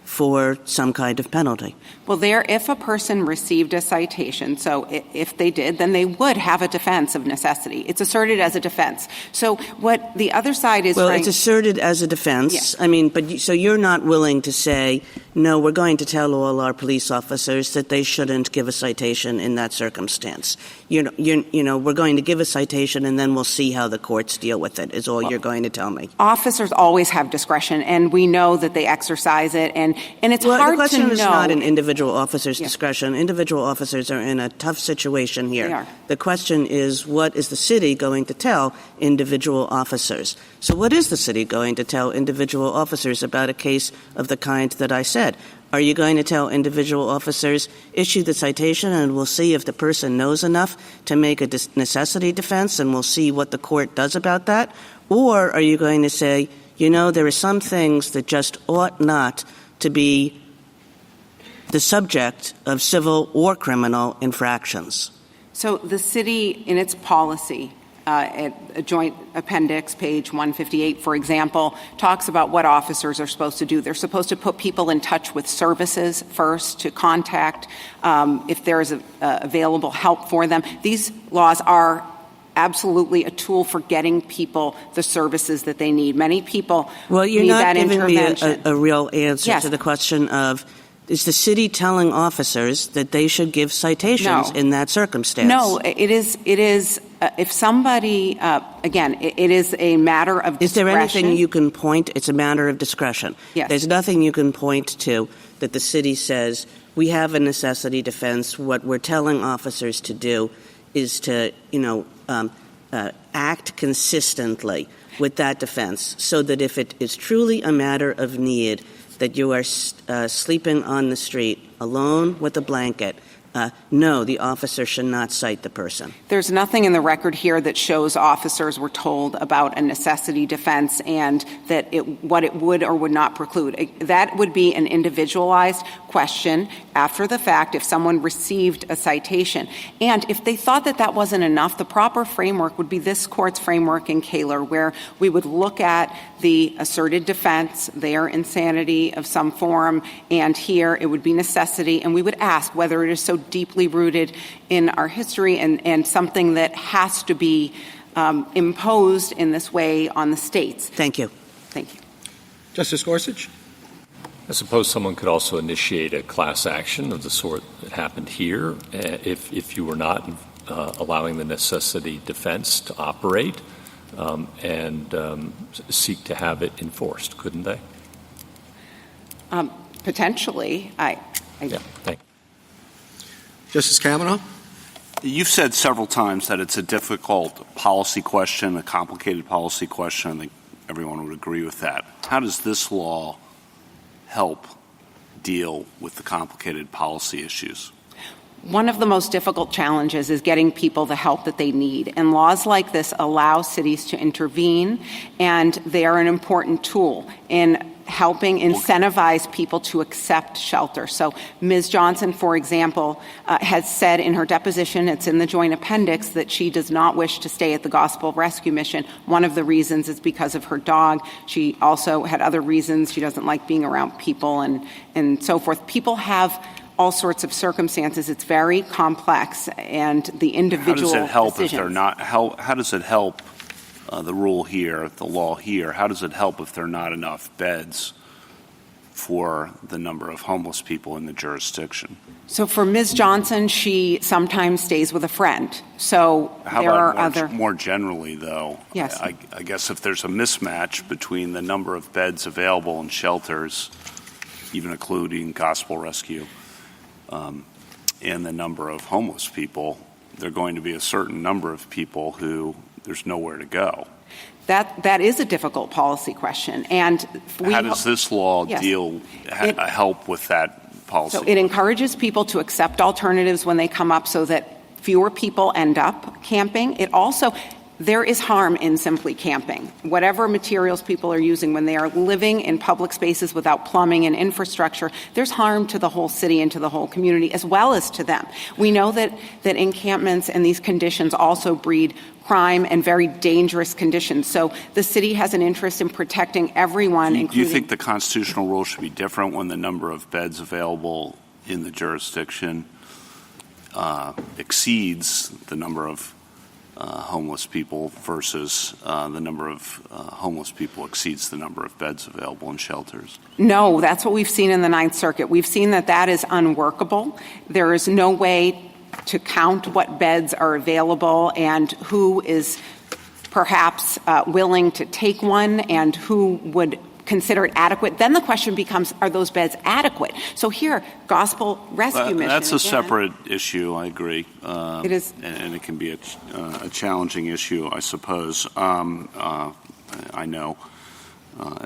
for some kind of penalty? Well, if a person received a citation, so if they did, then they would have a defense of necessity. It's asserted as a defense. So what the other side is... Well, it's asserted as a defense. Yes. I mean, so you're not willing to say, no, we're going to tell all our police officers that they shouldn't give a citation in that circumstance. We're going to give a citation and then we'll see how the courts deal with it, is all you're going to tell me. Officers always have discretion, and we know that they exercise it, and it's hard to know. The question is not an individual officer's discretion. Individual officers are in a tough situation here. They are. The question is, what is the city going to tell individual officers? So what is the city going to tell individual officers about a case of the kind that I said? Are you going to tell individual officers, issue the citation and we'll see if the person knows enough to make a necessity defense and we'll see what the court does about that? Or are you going to say, there are some things that just ought not to be the subject of civil or criminal infractions? So the city, in its policy, at a joint appendix, page 158, for example, talks about what officers are supposed to do. They're supposed to put people in touch with services first, to contact if there is available help for them. These laws are absolutely a tool for getting people the services that they need. Many people Well, you're need not that giving me intervention. a real answer Yes. to the question of Is the city telling officers that they should give citations No. in that circumstance? No, it is if somebody, again, it is a matter of discretion. Is there anything you can point? It's a matter of discretion. Yes. There's nothing you can point to that the city says, we have a necessity defense. What we're telling officers to do is to, act consistently with that defense so that if it is truly a matter of need that you are sleeping on the street alone with a blanket, no, the officer should not cite the person. There's nothing in the record here that shows officers were told about a necessity defense and that what it would or would not preclude. That would be an individualized question after the fact if someone received a citation. And if they thought that that wasn't enough, the proper framework would be this court's framework in Kaler, where we would look at the asserted defense, their insanity of some form, and here it would be necessity, and we would ask whether it is so deeply rooted in our history and something that has to be imposed in this way on the states. Thank you. Thank you. Justice Gorsuch? I suppose someone could also initiate a class action of the sort that happened here if you were not allowing the necessity defense to operate and seek to have it enforced, couldn't they? Potentially. Yeah, thank you. Justice Kavanaugh? You've said several times that it's a difficult policy question, a complicated policy question. I think everyone would agree with that. How does this law help deal with the complicated policy issues? One of the most difficult challenges is getting people the help that they need. And laws like this allow cities to intervene, and they are an important tool in helping incentivize people to accept shelter. So Ms. Johnson, for example, has said in her deposition, it's in the joint appendix, that she does not wish to stay at the Gospel Rescue Mission. One of the reasons is because of her dog. She also had other reasons. She doesn't like being around people and so forth. People have all sorts of circumstances. It's very complex, and the individual How does it help decisions. if they're not? How does it help the rule here, the law here? How does it help if there are not enough beds for the number of homeless people in the jurisdiction? So for Ms. Johnson, she sometimes stays with a friend. So How there are about other. more generally, though? Yes. I guess if there's a mismatch between the number of beds available in shelters, even including Gospel Rescue, and the number of homeless people, there are going to be a certain number of people who there's nowhere to go. That is a difficult policy question. And how does this law Yes. help with that policy? So it encourages people to accept alternatives when they come up so that fewer people end up camping. It also, there is harm in simply camping. Whatever materials people are using when they are living in public spaces without plumbing and infrastructure, there's harm to the whole city and to the whole community as well as to them. We know that encampments and these conditions also breed crime and very dangerous conditions. So the city has an interest in protecting everyone, Do you including... think the constitutional rule should be different when the number of beds available in the jurisdiction exceeds the number of homeless people versus the number of homeless people exceeds the number of beds available in shelters? No, that's what we've seen in the Ninth Circuit. We've seen that is unworkable. There is no way to count what beds are available and who is perhaps willing to take one and who would consider it adequate. Then the question becomes, are those beds adequate? So here, Gospel Rescue Mission. That's a separate issue, I agree. It is. And it can be a challenging issue, I suppose. I know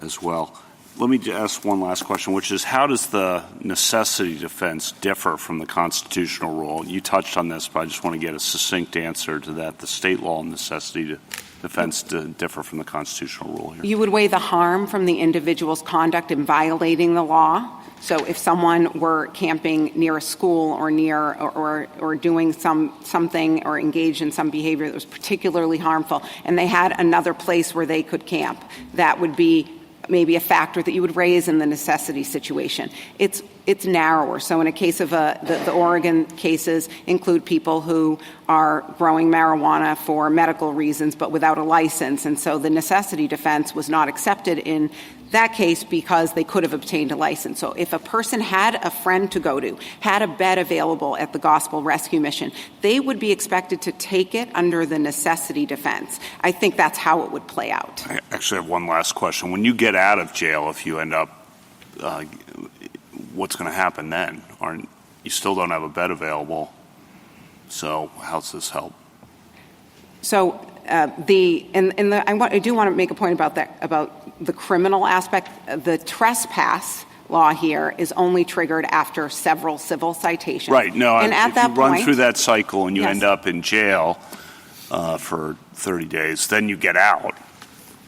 as well. Let me ask one last question, which is, how does the necessity defense differ from the constitutional rule? You touched on this, but I just want to get a succinct answer to that. The state law necessity defense differ from the constitutional rule here. You would weigh the harm from the individual's conduct in violating the law. So if someone were camping near a school or near or doing something or engaged in some behavior that was particularly harmful, and they had another place where they could camp, that would be maybe a factor that you would raise in the necessity situation. It's it's narrower. So in a case of the Oregon cases include people who are growing marijuana for medical reasons but without a license. And so the necessity defense was not accepted in that case because they could have obtained a license. So if a person had a friend to go to, had a bed available at the Gospel Rescue Mission, they would be expected to take it under the necessity defense. I think that's how it would play out. I actually have one last question. When you get out of jail, if you end up, what's going to happen then? You still don't have a bed available. So how's this help? So I do want to make a point about that, about the criminal aspect. The trespass law here is only triggered after several civil citations. Right. No, and at if that you run point, through that cycle and you yes. end up in jail for 30 days, then you get out.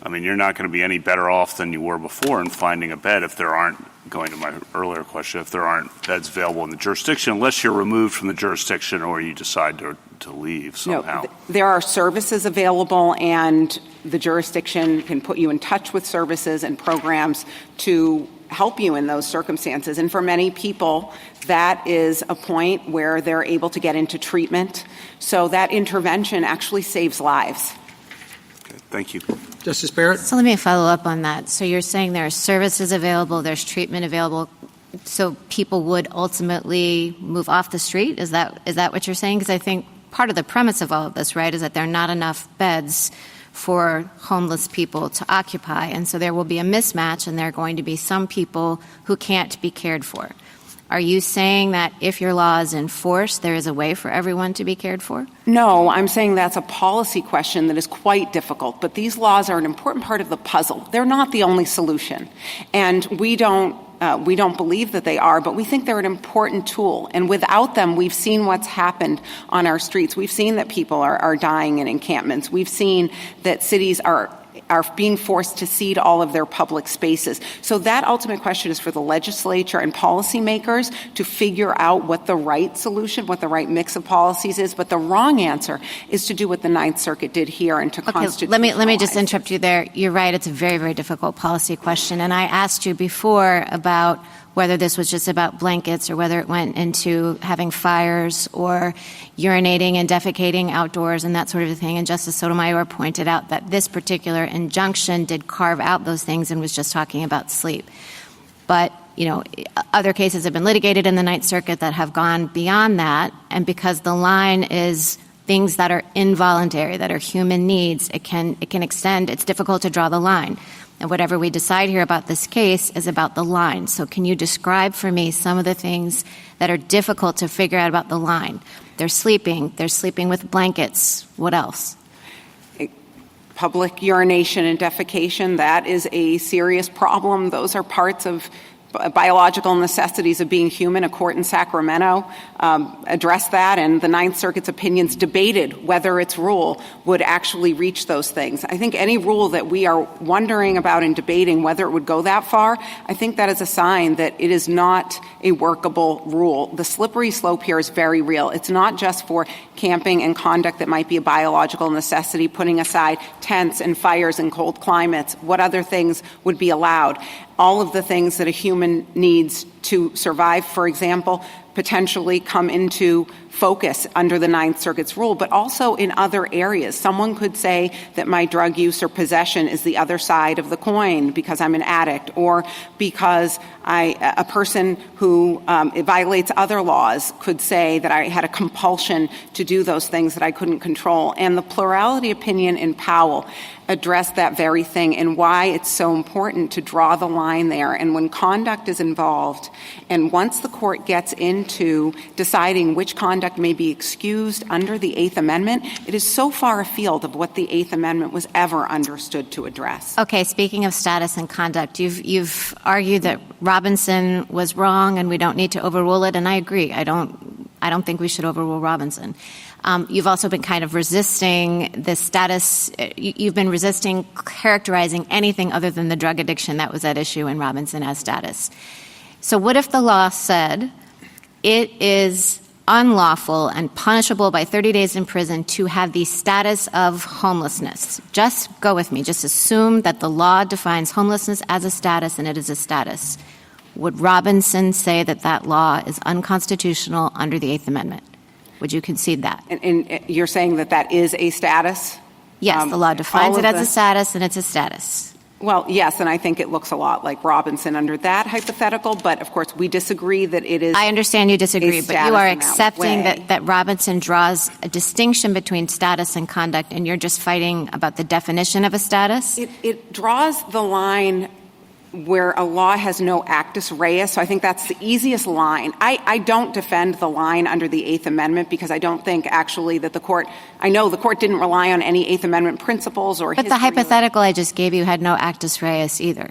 I mean, you're not going to be any better off than you were before in finding a bed if there aren't, going to my earlier question, if there aren't beds available in the jurisdiction, unless you're removed from the jurisdiction or you decide to leave somehow. No, there are services available, and the jurisdiction can put you in touch with services and programs to help you in those circumstances. And for many people, that is a point where they're able to get into treatment. So that intervention actually saves lives. Okay, thank you. Justice Barrett? So let me follow up on that. So you're saying there are services available, there's treatment available, so people would ultimately move off the street? Is that what you're saying? Because I think part of the premise of all of this, right, is that there are not enough beds for homeless people to occupy. And so there will be a mismatch, and there are going to be some people who can't be cared for. Are you saying that if your law is enforced, there is a way for everyone to be cared for? No, I'm saying that's a policy question that is quite difficult. But these laws are an important part of the puzzle. They're not the only solution. And we don't believe that they are, but we think they're an important tool. And without them, we've seen what's happened on our streets. We've seen that people are dying in encampments. We've seen that cities are being forced to cede all of their public spaces. So that ultimate question is for the legislature and policymakers to figure out what the right solution, what the right mix of policies is. But the wrong answer is to do what the Ninth Circuit did here and to constitute. Let me just interrupt you there. You're right. It's a very, very difficult policy question. And I asked you before about whether this was just about blankets or whether it went into having fires or urinating and defecating outdoors and that sort of thing. And Justice Sotomayor pointed out that this particular injunction did carve out those things and was just talking about sleep. But, other cases have been litigated in the Ninth Circuit that have gone beyond that. And because the line is things that are involuntary, that are human needs, it can extend. It's difficult to draw the line. And whatever we decide here about this case is about the line. So can you describe for me some of the things that are difficult to figure out about the line? They're sleeping with blankets. What else? Public urination and defecation, that is a serious problem. Those are parts of biological necessities of being human. A court in Sacramento addressed that, and the Ninth Circuit's opinions debated whether its rule would actually reach those things. I think any rule that we are wondering about and debating whether it would go that far, I think that is a sign that it is not a workable rule. The slippery slope here is very real. It's not just for camping and conduct that might be a biological necessity, putting aside tents and fires in cold climates. What other things would be allowed? All of the things that a human needs to survive, for example, potentially come into focus under the Ninth Circuit's rule, but also in other areas. Someone could say that my drug use or possession is the other side of the coin because I'm an addict, or because a person who violates other laws could say that I had a compulsion to do those things that I couldn't control. And the plurality opinion in Powell addressed that very thing and why it's so important to draw the line there. And when conduct is involved, and once the court gets into deciding which conduct may be excused under the Eighth Amendment, it is so far afield of what the Eighth Amendment was ever understood to address. Okay, speaking of status and conduct, you've argued that Robinson was wrong and we don't need to overrule it, and I agree. I don't think we should overrule Robinson. You've also been kind of resisting the status. You've been resisting characterizing anything other than the drug addiction that was at issue in Robinson as status. So what if the law said it is unlawful and punishable by 30 days in prison to have the status of homelessness? Just go with me. Just assume that the law defines homelessness as a status and it is a status. would Robinson say that that law is unconstitutional under the Eighth Amendment? Would you concede that? And you're saying that that is a status? Yes, the law defines it as a status, and it's a status. Well, yes, and I think it looks a lot like Robinson under that hypothetical, but of course we disagree that it is. I understand you disagree, but you are accepting that that Robinson draws a distinction between status and conduct, and you're just fighting about the definition of a status? It draws the line where a law has no actus reus, so I think that's the easiest line. I don't defend the line under the Eighth Amendment because I don't think actually that I know the court didn't rely on any Eighth Amendment principles or But the hypothetical I just gave you had no actus reus either.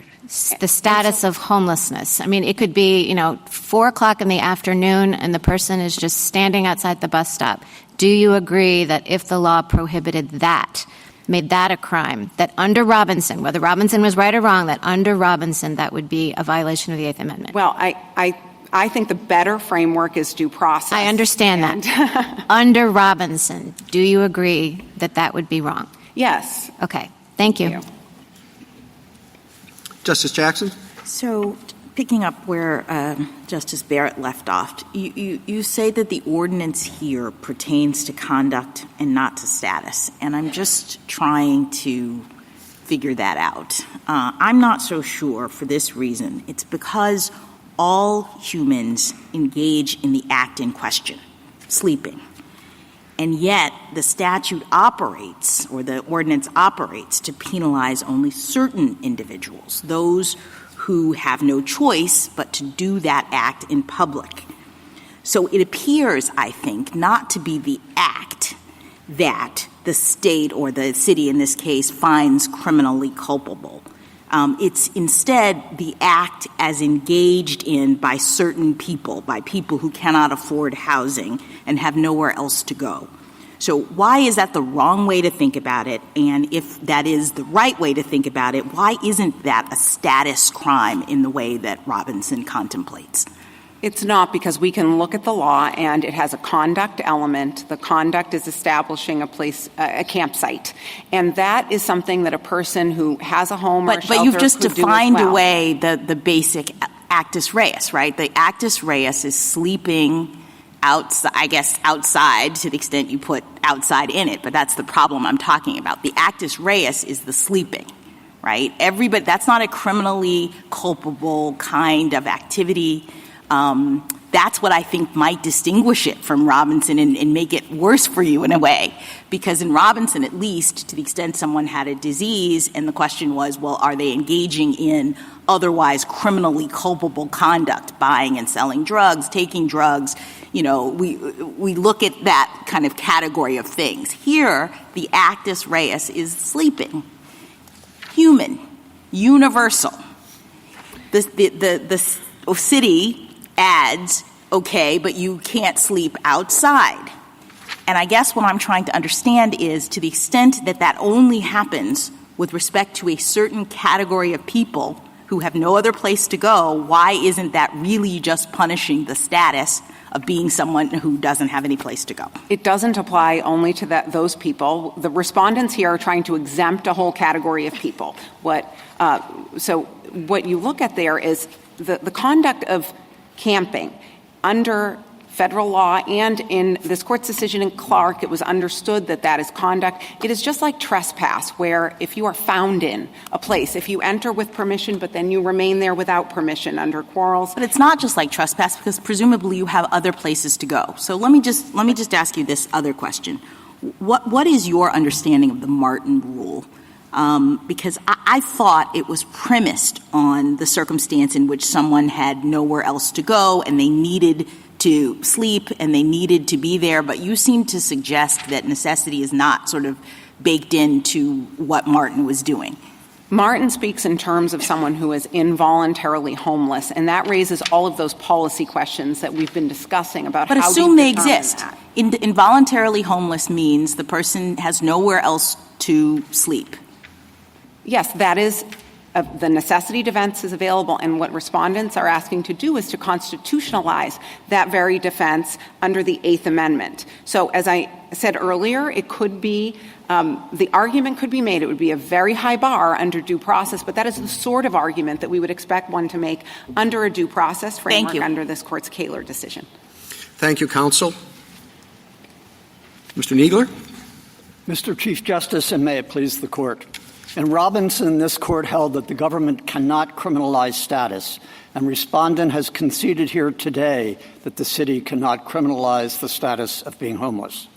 The status of homelessness. I mean, it could be, 4 o'clock in the afternoon and the person is just standing outside the bus stop. Do you agree that if the law prohibited that, made that a crime, that under Robinson, whether Robinson was right or wrong, that under Robinson that would be a violation of the Eighth Amendment? Well, I think the better framework is due process. I understand that. Under Robinson, do you agree that that would be wrong? Yes. Okay. Thank you. Justice Jackson? So picking up where Justice Barrett left off, you say that the ordinance here pertains to conduct and not to status, and I'm just trying to figure that out. I'm not so sure for this reason. It's because all humans engage in the act in question, sleeping. And yet the statute operates, or the ordinance operates, to penalize only certain individuals, those who have no choice but to do that act in public. So it appears, I think, not to be the act that the state or the city in this case finds criminally culpable. It's instead the act as engaged in by certain people, by people who cannot afford housing and have nowhere else to go. So why is that the wrong way to think about it? And if that is the right way to think about it, why isn't that a status crime in the way that Robinson contemplates? It's not, because we can look at the law and it has a conduct element. The conduct is establishing a campsite. And that is something that a person who has a home or a shelter But you've just could defined do as well. away the basic actus reus, right? The actus reus is sleeping outside to the extent you put outside in it, but that's the problem I'm talking about. The actus reus is the sleeping, right? That's not a criminally culpable kind of activity. That's what I think might distinguish it from Robinson and make it worse for you in a way. Because in Robinson, at least, to the extent someone had a disease, and the question was, well, are they engaging in otherwise criminally culpable conduct, buying and selling drugs, taking drugs? We look at that kind of category of things. Here, the actus reus is sleeping. Human, universal. The city adds, okay, but you can't sleep outside. And I guess what I'm trying to understand is, to the extent that that only happens with respect to a certain category of people who have no other place to go, why isn't that really just punishing the status of being someone who doesn't have any place to go? It doesn't apply only to those people. The respondents here are trying to exempt a whole category of people. So what you look at there is the conduct of camping under federal law, and in this court's decision in Clark, it was understood that that is conduct. It is just like trespass, where if you are found in a place, if you enter with permission, but then you remain there without permission under quarrels. But it's not just like trespass, because presumably you have other places to go. So let me just ask you this other question. What is your understanding of the Martin rule? Because I thought it was premised on the circumstance in which someone had nowhere else to go and they needed to sleep and they needed to be there, but you seem to suggest that necessity is not sort of baked into what Martin was doing. Martin speaks in terms of someone who is involuntarily homeless, and that raises all of those policy questions that we've been discussing about how do you assume they determine exist. that. Involuntarily homeless means the person has nowhere else to sleep. Yes, that is the necessity defense is available, and what respondents are asking to do is to constitutionalize that very defense under the Eighth Amendment. So as I said earlier, it could be the argument could be made. It would be a very high bar under due process, but that is the sort of argument that we would expect one to make under a due process framework under this Court's Kaler decision. Thank you, counsel. Mr. Kneedler? Mr. Chief Justice, and may it please the Court. In Robinson, this Court held that the government cannot criminalize status, and respondent has conceded here today that the city cannot criminalize the status of being homeless.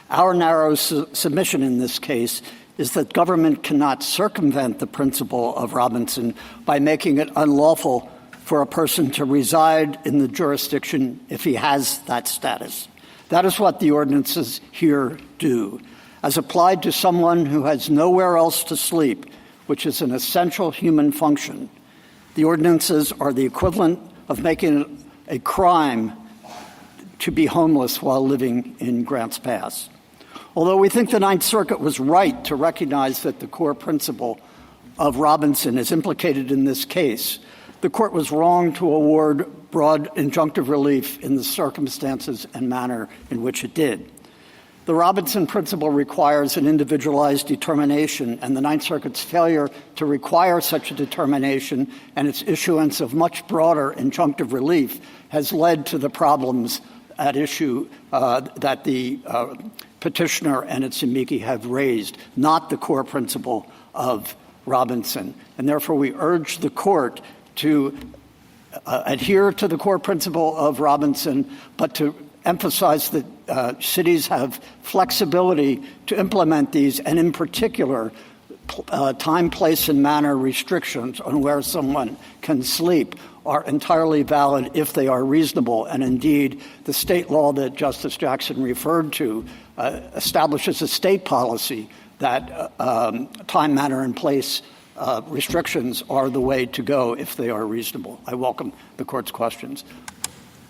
Our narrow submission in this case is that government cannot circumvent the principle of Robinson by making it unlawful for a person to reside in the jurisdiction if he has that status. That is what the ordinances here do. As applied to someone who has nowhere else to sleep, which is an essential human function, the ordinances are the equivalent of making it a crime to be homeless while living in Grants Pass. Although we think the Ninth Circuit was right to recognize that the core principle of Robinson is implicated in this case, the Court was wrong to award broad injunctive relief in the circumstances and manner in which it did. The Robinson principle requires an individualized determination, and the Ninth Circuit's failure to require such a determination and its issuance of much broader injunctive relief has led to the problems at issue that the petitioner and its amici have raised, not the core principle of Robinson. And therefore, we urge the Court to adhere to the core principle of Robinson, but to emphasize that cities have flexibility to implement these, and in particular, time, place, and manner restrictions on where someone can sleep are entirely valid if they are reasonable. And indeed, the state law that Justice Jackson referred to establishes a state policy that time, manner, and place restrictions are the way to go if they are reasonable. I welcome the Court's questions.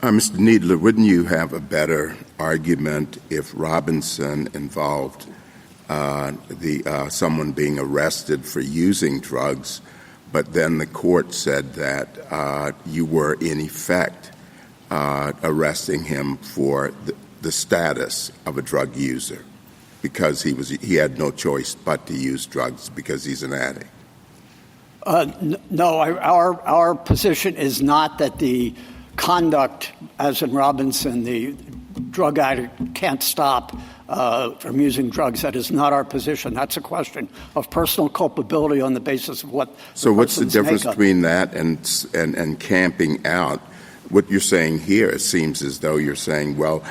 Mr. Kneedler, wouldn't you have a better argument if Robinson involved someone being arrested for using drugs, but then the Court said that you were in effect arresting him for the status of a drug user because he had no choice but to use drugs because he's an addict? No, our position is not that the conduct, as in Robinson, the drug addict can't stop from using drugs. That is not our position. That's a question of personal culpability on the basis of what. So what's the difference between that and camping out? What you're saying here, it seems as though you're saying, well,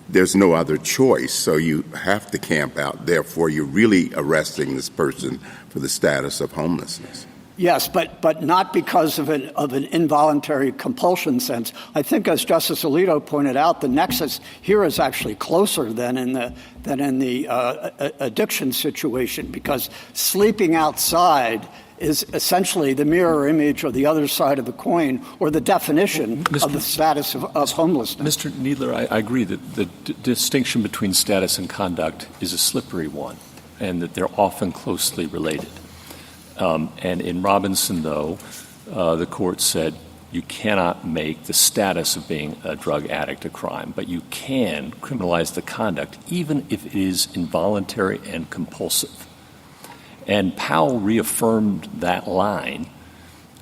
there's no other choice, so you have to camp out. Therefore, you're really arresting this person for the status of homelessness. Yes, but not because of an involuntary compulsion sense. I think, as Justice Alito pointed out, the nexus here is actually closer than in the addiction situation, because sleeping outside is essentially the mirror image or the other side of the coin, or the definition of the status of homelessness. Mr. Kneedler, I agree that the distinction between status and conduct is a slippery one, and that they're often closely related. And in Robinson, though, the Court said you cannot make the status of being a drug addict a crime, but you can criminalize the conduct, even if it is involuntary and compulsive. And Powell reaffirmed that line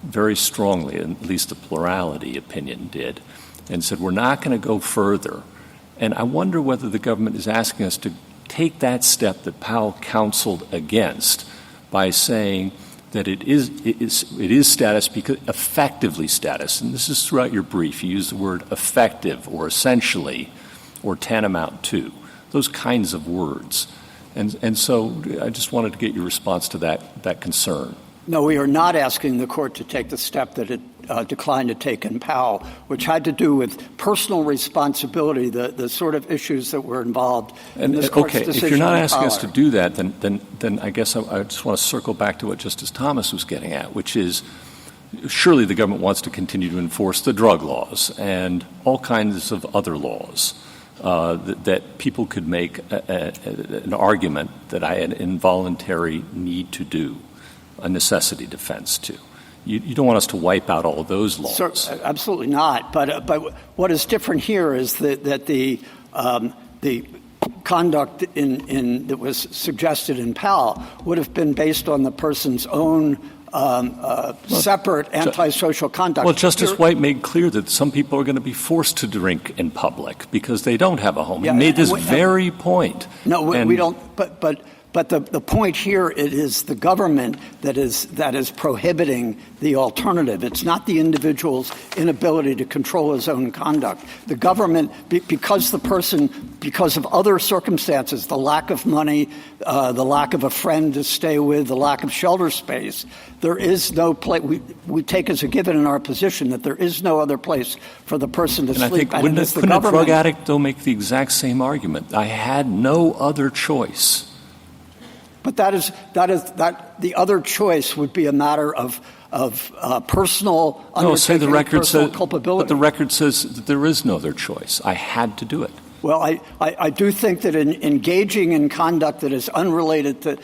very strongly, at least the plurality opinion did, and said we're not going to go further. And I wonder whether the government is asking us to take that step that Powell counseled against by saying that it is status because effectively status, and this is throughout your brief. You use the word effective or essentially or tantamount to, those kinds of words. And so I just wanted to get your response to that concern. No, we are not asking the Court to take the step that it declined to take in Powell, which had to do with personal responsibility, the sort of issues that were involved in this Court's decision. If you're not asking us to do that, then I guess I just want to circle back to what Justice Thomas was getting at, which is surely the government wants to continue to enforce the drug laws and all kinds of other laws. That people could make an argument that I had an involuntary need to do. a necessity defense to. You don't want us to wipe out all of those laws. Sir, absolutely not. But what is different here is that the conduct that was suggested in Powell would have been based on the person's own separate antisocial conduct. Well, Justice White made clear that some people are going to be forced to drink in public because they don't have a home. He made this very point. No, we don't. But the point here, it is the government that is prohibiting the alternative. It's not the individual's inability to control his own conduct. The government, because of other circumstances, the lack of money, the lack of a friend to stay with, the lack of shelter space, there is no place. We take as a given in our position that there is no other place for the person to sleep. I think couldn't a drug addict, though, make the exact same argument? I had no other choice. But that the other choice would be a matter of personal personal culpability. But the record says that there is no other choice. I had to do it. Well, I do think that in engaging in conduct that is unrelated to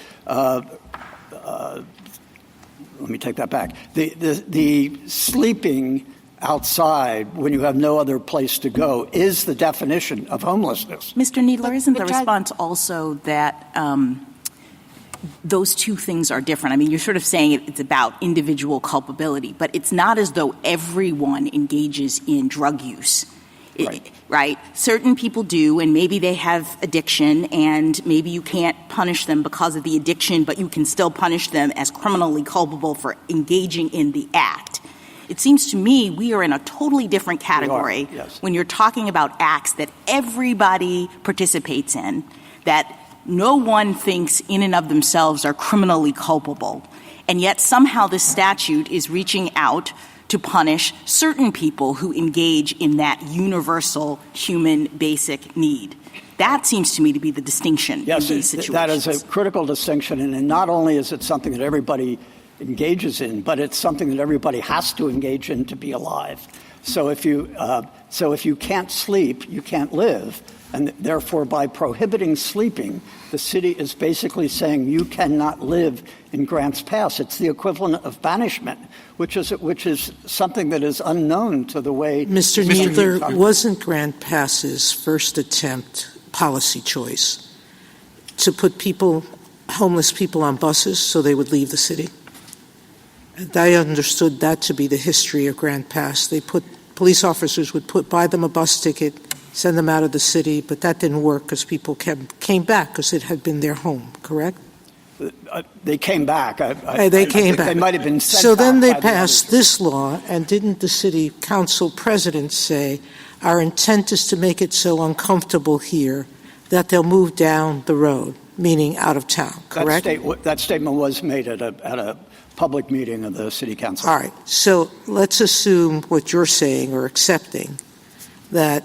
let me take that back. The sleeping outside when you have no other place to go is the definition of homelessness. Mr. Needler, isn't the response also that those two things are different? I mean, you're sort of saying it's about individual culpability, but it's not as though everyone engages in drug use, right? Certain people do, and maybe they have addiction, and maybe you can't punish them because of the addiction, but you can still punish them as criminally culpable for engaging in the act. It seems to me we are in a totally different category when you're talking about acts that everybody participates in, that no one thinks in and of themselves are criminally culpable, and yet somehow this statute is reaching out to punish certain people who engage in that universal human basic need. That seems to me to be the distinction in these situations. That is a critical distinction, and not only is it something that everybody engages in, but it's something that everybody has to engage in to be alive. So if you can't sleep, you can't live. And therefore, by prohibiting sleeping, the city is basically saying you cannot live in Grants Pass. It's the equivalent of banishment, which is something that is unknown to the way Mr. Needler, wasn't Grant Pass's first attempt policy choice to put homeless people on buses so they would leave the city? And I understood that to be the history of Grant Pass. Police officers would buy them a bus ticket, send them out of the city, but that didn't work because people came back because it had been their home, correct? They came back. They came back. They might have been sent So then they back passed this law, and didn't the city council president say, our intent is to make it so uncomfortable here that they'll move down the road, meaning out of town, correct? That statement was made at a public meeting of the city council. All right. So let's assume what you're saying or accepting, that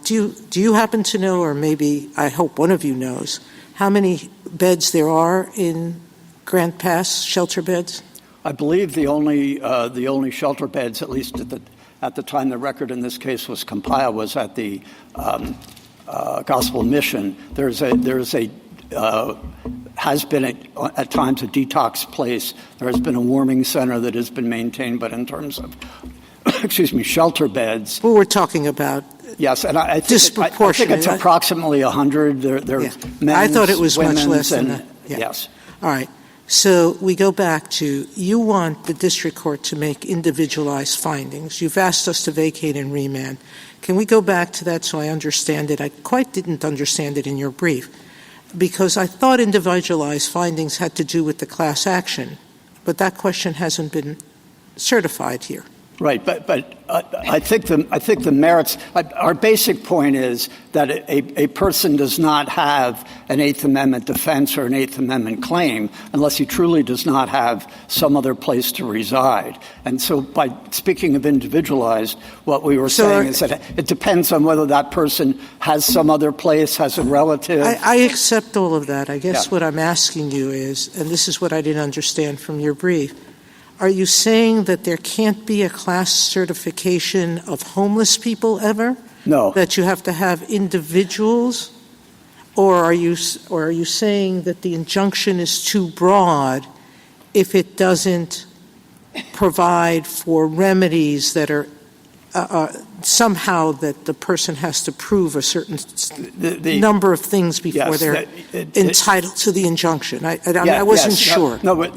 do you happen to know, or maybe I hope one of you knows, how many beds there are in Grant Pass, shelter beds? I believe the only shelter beds, at least at the time the record in this case was compiled, was at the Gospel Mission. Has been at times a detox place. There has been a warming center that has been maintained, but in terms of shelter beds. Well, we're talking about yes, and I think disproportionate. it's approximately 100. There's men's, I thought it was much less than that. Yeah. Yes. All right. So we go back to, you want the district court to make individualized findings. You've asked us to vacate and remand. Can we go back to that so I understand it? I quite didn't understand it in your brief, because I thought individualized findings had to do with the class action, but that question hasn't been certified here. Right, but I think the merits. Our basic point is that a person does not have an Eighth Amendment defense or an Eighth Amendment claim unless he truly does not have some other place to reside. And so, by speaking of individualized, what we were saying is that it depends on whether that person has some other place, has a relative. I accept all of that. I guess what I'm asking you is, and this is what I didn't understand from your brief. Are you saying that there can't be a class certification of homeless people ever? No. That you have to have individuals? Or are you saying that the injunction is too broad if it doesn't provide for remedies that are somehow that the person has to prove a certain number of things before they're entitled to the injunction. I wasn't sure. No, but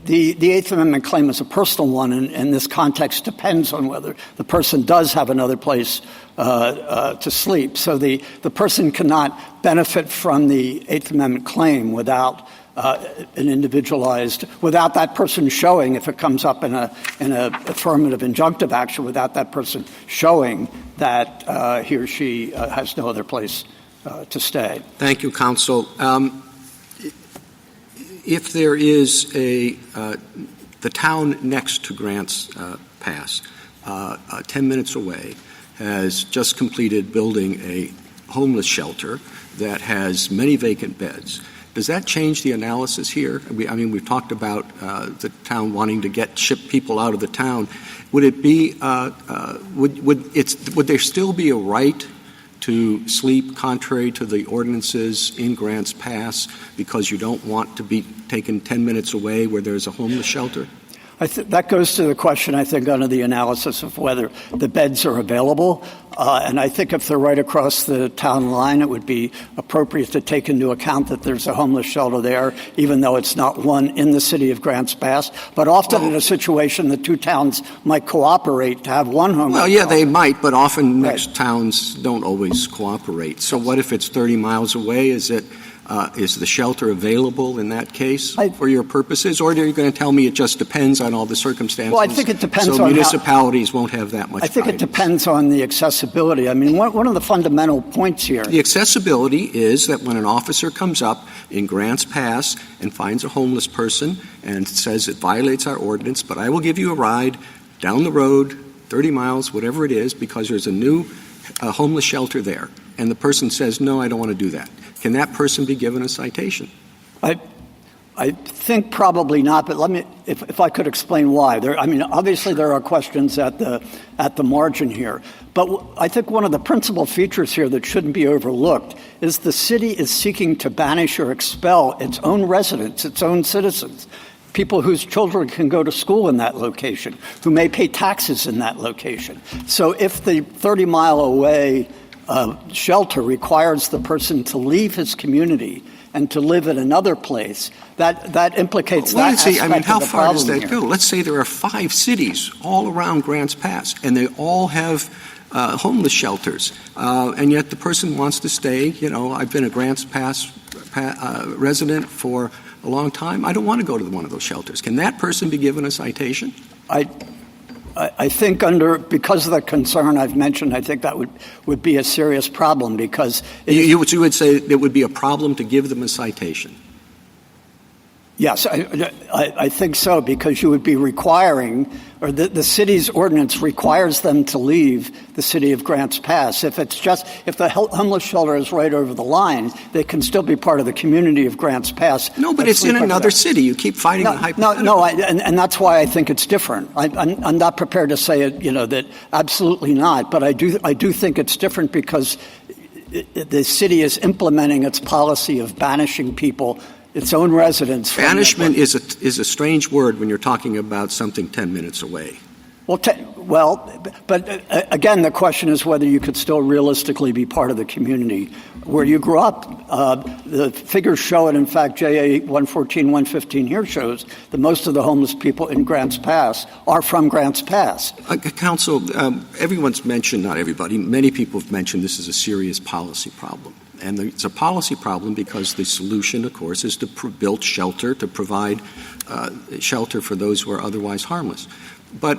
the Eighth Amendment claim is a personal one, and this context depends on whether the person does have another place to sleep. So the person cannot benefit from the Eighth Amendment claim without an individualized, without that person showing, if it comes up in a affirmative injunctive action, without that person showing that he or she has no other place to stay. Thank you, counsel. If there is the town next to Grants Pass, 10 minutes away, has just completed building a homeless shelter that has many vacant beds. Does that change the analysis here? We've talked about the town wanting to ship people out of the town. Would it be would there still be a right to sleep contrary to the ordinances in Grants Pass because you don't want to be taken 10 minutes away where there's a homeless shelter? That goes to the question, I think, under the analysis of whether the beds are available. And I think if they're right across the town line, it would be appropriate to take into account that there's a homeless shelter there, even though it's not one in the city of Grants Pass. But often in a situation, the two towns might cooperate to have one homeless shelter. Well, yeah, they might, but often mixed towns don't always cooperate. So what if it's 30 miles away? Is the shelter available in that case for your purposes? Or are you going to tell me it just depends on all the circumstances? Well, I think it depends on municipalities won't have that much I think guidance. It depends on the accessibility. I mean, one of the fundamental points here. The accessibility is that when an officer comes up in Grants Pass and finds a homeless person and says it violates our ordinance, but I will give you a ride down the road, 30 miles, whatever it is, because there's a new homeless shelter there. And the person says, no, I don't want to do that. Can that person be given a citation? I think probably not, but let me, if I could explain why. Obviously there are questions at the margin here, but I think one of the principal features here that shouldn't be overlooked is the city is seeking to banish or expel its own residents, its own citizens, people whose children can go to school in that location, who may pay taxes in that location. So if the 30-mile away shelter requires the person to leave his community and to live in another place, that implicates that aspect of the problem. How far does that here. go? Let's say there are 5 cities all around Grants Pass, and they all have homeless shelters, and yet the person wants to stay. I've been a Grants Pass resident for a long time. I don't want to go to one of those shelters. Can that person be given a citation? I think because of the concern I've mentioned, I think that would be a serious problem because you would say it would be a problem to give them a citation. Yes, I think so, because you would be requiring, or the city's ordinance requires them to leave the city of Grants Pass. If the homeless shelter is right over the line, they can still be part of the community of Grants Pass. No, but it's in another city. You keep fighting the hypothetical. No, and that's why I think it's different. I'm not prepared to say it, that absolutely not, but I do think it's different because the city is implementing its policy of banishing people, its own residents. Banishment is a strange word when you're talking about something 10 minutes away. But again, the question is whether you could still realistically be part of the community where you grew up. The figures show it. In fact, JA 114, 115 here shows that most of the homeless people in Grants Pass are from Grants Pass. Counsel, everyone's mentioned, not everybody, many people have mentioned this is a serious policy problem. And it's a policy problem because the solution, of course, is to build shelter, to provide shelter for those who are otherwise harmless. But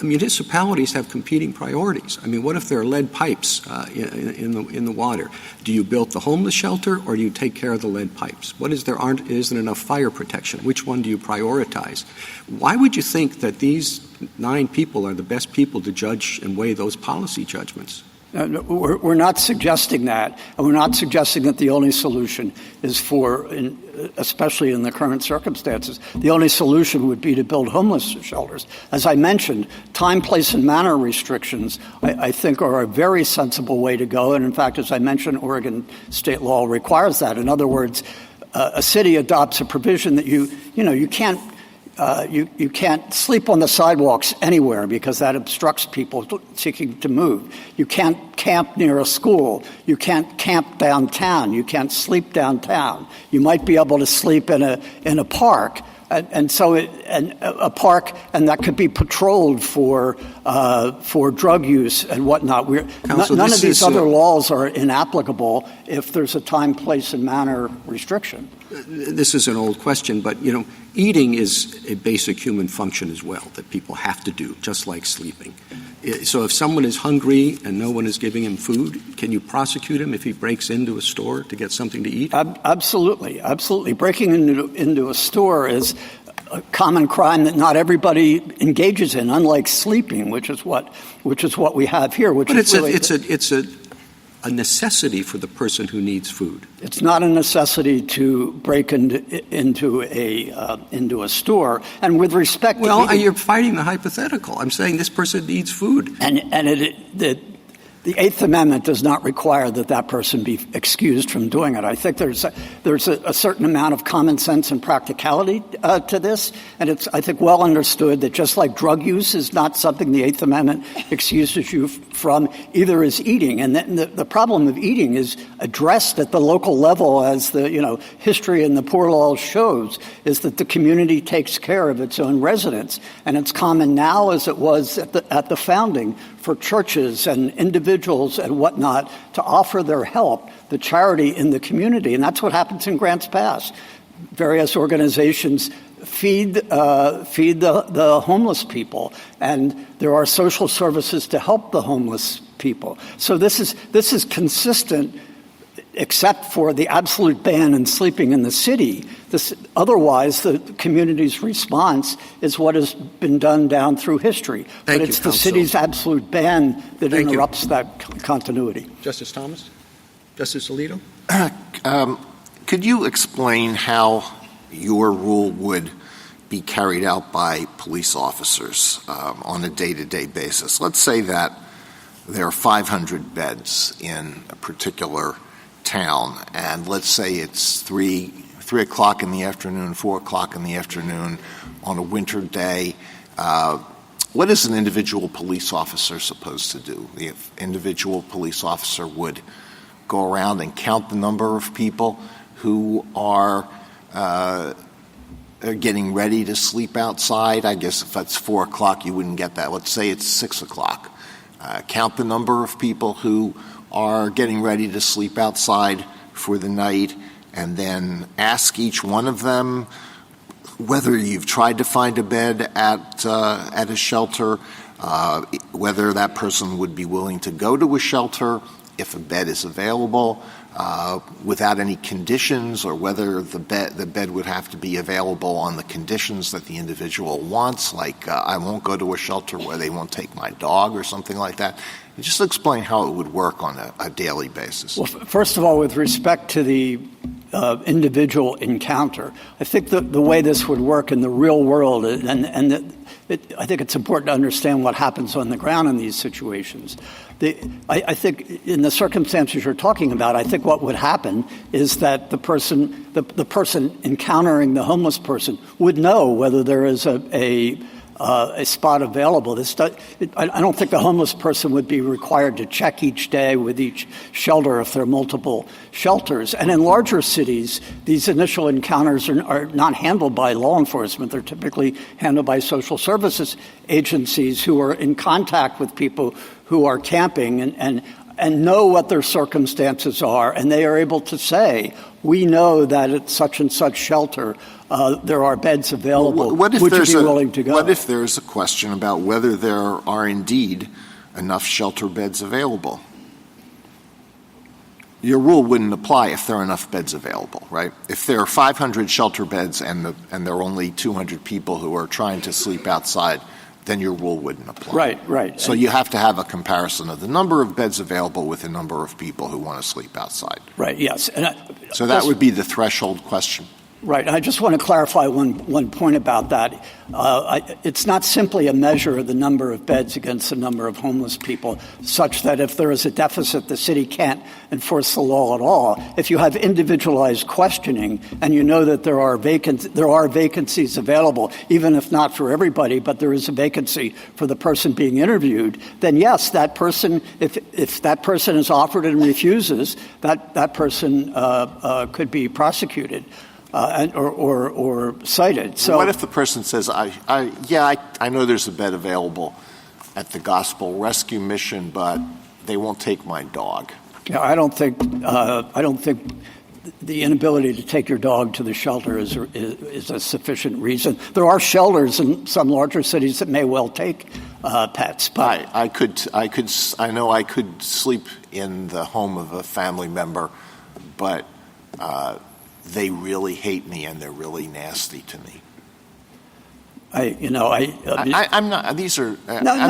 municipalities have competing priorities. What if there are lead pipes in the water? Do you build the homeless shelter or do you take care of the lead pipes? What is isn't enough fire protection? Which one do you prioritize? Why would you think that these 9 people are the best people to judge and weigh those policy judgments? We're not suggesting that, and we're not suggesting that the only solution is especially in the current circumstances, the only solution would be to build homeless shelters. As I mentioned, time, place, and manner restrictions, I think, are a very sensible way to go. And in fact, as I mentioned, Oregon state law requires that. In other words, a city adopts a provision that you can't You can't sleep on the sidewalks anywhere because that obstructs people seeking to move. You can't camp near a school. You can't camp downtown. You can't sleep downtown. You might be able to sleep in a park. And so a park, and that could be patrolled for drug use and whatnot. None of these other laws are inapplicable if there's a time, place, and manner restriction. This is an old question, but, eating is a basic human function as well that people have to do, just like sleeping. So if someone is hungry and no one is giving him food, can you prosecute him if he breaks into a store to get something to eat? Absolutely. Absolutely. Breaking into a store is a common crime that not everybody engages in, unlike sleeping, which is what we have here. It's a necessity for the person who needs food. It's not a necessity to break into a store. And with respect to you're fighting the hypothetical. I'm saying this person needs food. The Eighth Amendment does not require that person be excused from doing it. I think there's a certain amount of common sense and practicality to this, and it's, I think, well understood that just like drug use is not something the Eighth Amendment excuses you from, either is eating. And the problem of eating is addressed at the local level, as the history in the Poor Law shows, is that the community takes care of its own residents, and it's common now as it was at the founding for churches and individuals and whatnot to offer their help, the charity in the community. And that's what happens in Grants Pass. Various organizations feed the homeless people, and there are social services to help the homeless people. So this is consistent, except for the absolute ban on sleeping in the city. Otherwise, the community's response is what has been done down through history. But it's the city's absolute ban that interrupts that continuity. Justice Thomas? Justice Alito? Could you explain how your rule would be carried out by police officers on a day-to-day basis? Let's say that there are 500 beds in a particular town, and let's say it's 3 o'clock in the afternoon, 4 o'clock in the afternoon on a winter day. What is an individual police officer supposed to do? The individual police officer would go around and count the number of people who are getting ready to sleep outside. I guess if that's 4 o'clock, you wouldn't get that. Let's say it's 6 o'clock. Count the number of people who are getting ready to sleep outside for the night, and then ask each one of them whether you've tried to find a bed at a shelter, whether that person would be willing to go to a shelter if a bed is available, without any conditions, or whether the bed would have to be available on the conditions that the individual wants, like I won't go to a shelter where they won't take my dog or something like that. Just explain how it would work on a daily basis. Well, first of all, with respect to the individual encounter, I think the way this would work in the real world, I think it's important to understand what happens on the ground in these situations. I think in the circumstances you're talking about, I think what would happen is that the person encountering the homeless person would know whether there is a spot available. I don't think the homeless person would be required to check each day with each shelter if there are multiple shelters. And in larger cities, these initial encounters are not handled by law enforcement. They're typically handled by social services agencies who are in contact with people who are camping and know what their circumstances are, and they are able to say, we know that at such and such shelter there are beds available. Would you be willing to go? What if there's a question about whether there are indeed enough shelter beds available? Your rule wouldn't apply if there are enough beds available, right? If there are 500 shelter beds and there are only 200 people who are trying to sleep outside, then your rule wouldn't apply. Right. So you have to have a comparison of the number of beds available with the number of people who want to sleep outside. Right, yes. So that would be the threshold question. Right. I just want to clarify one point about that. It's not simply a measure of the number of beds against the number of homeless people, such that if there is a deficit, the city can't enforce the law at all. If you have individualized questioning and you know that there are vacancies available, even if not for everybody, but there is a vacancy for the person being interviewed, then yes, that person, if that person is offered and refuses, that person could be prosecuted. Or cited. So what if the person says, I know there's a bed available at the Gospel Rescue Mission, but they won't take my dog? Yeah, I don't think the inability to take your dog to the shelter is a sufficient reason. There are shelters in some larger cities that may well take pets, but I know I could sleep in the home of a family member, but they really hate me and they're really nasty to me. I'm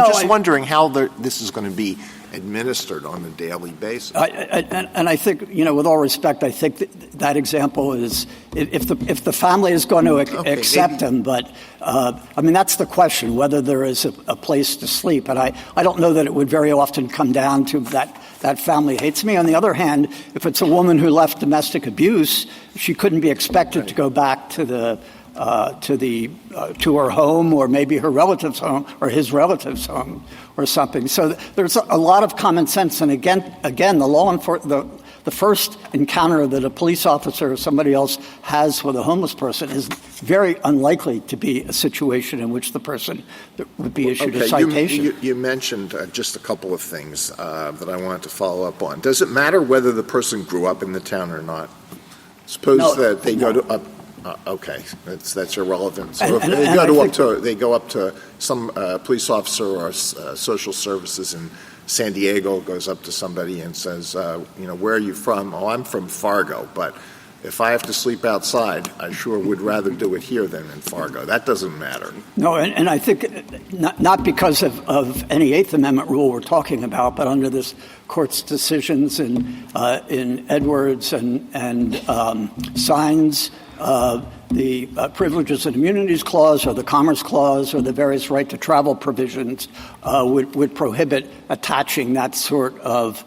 just wondering how this is going to be administered on a daily basis. And I think, with all respect, I think that example is if the family is going to accept him, but that's the question, whether there is a place to sleep. And I don't know that it would very often come down to that family hates me. On the other hand, if it's a woman who left domestic abuse, she couldn't be expected to go back to her home, or maybe her relative's home, or his relative's home, or something. So there's a lot of common sense. And again, the first encounter that a police officer or somebody else has with a homeless person is very unlikely to be a situation in which the person would be issued a citation. You mentioned just a couple of things that I wanted to follow up on. Does it matter whether the person grew up in the town or not? Suppose that they go to okay, that's irrelevant. So if they go up to some police officer or social services in San Diego, goes up to somebody and says, where are you from? Oh, I'm from Fargo, but if I have to sleep outside, I sure would rather do it here than in Fargo. That doesn't matter. No, and I think not because of any Eighth Amendment rule we're talking about, but under this Court's decisions in Edwards and Sines, the Privileges and Immunities Clause or the Commerce Clause or the various right to travel provisions would prohibit attaching that sort of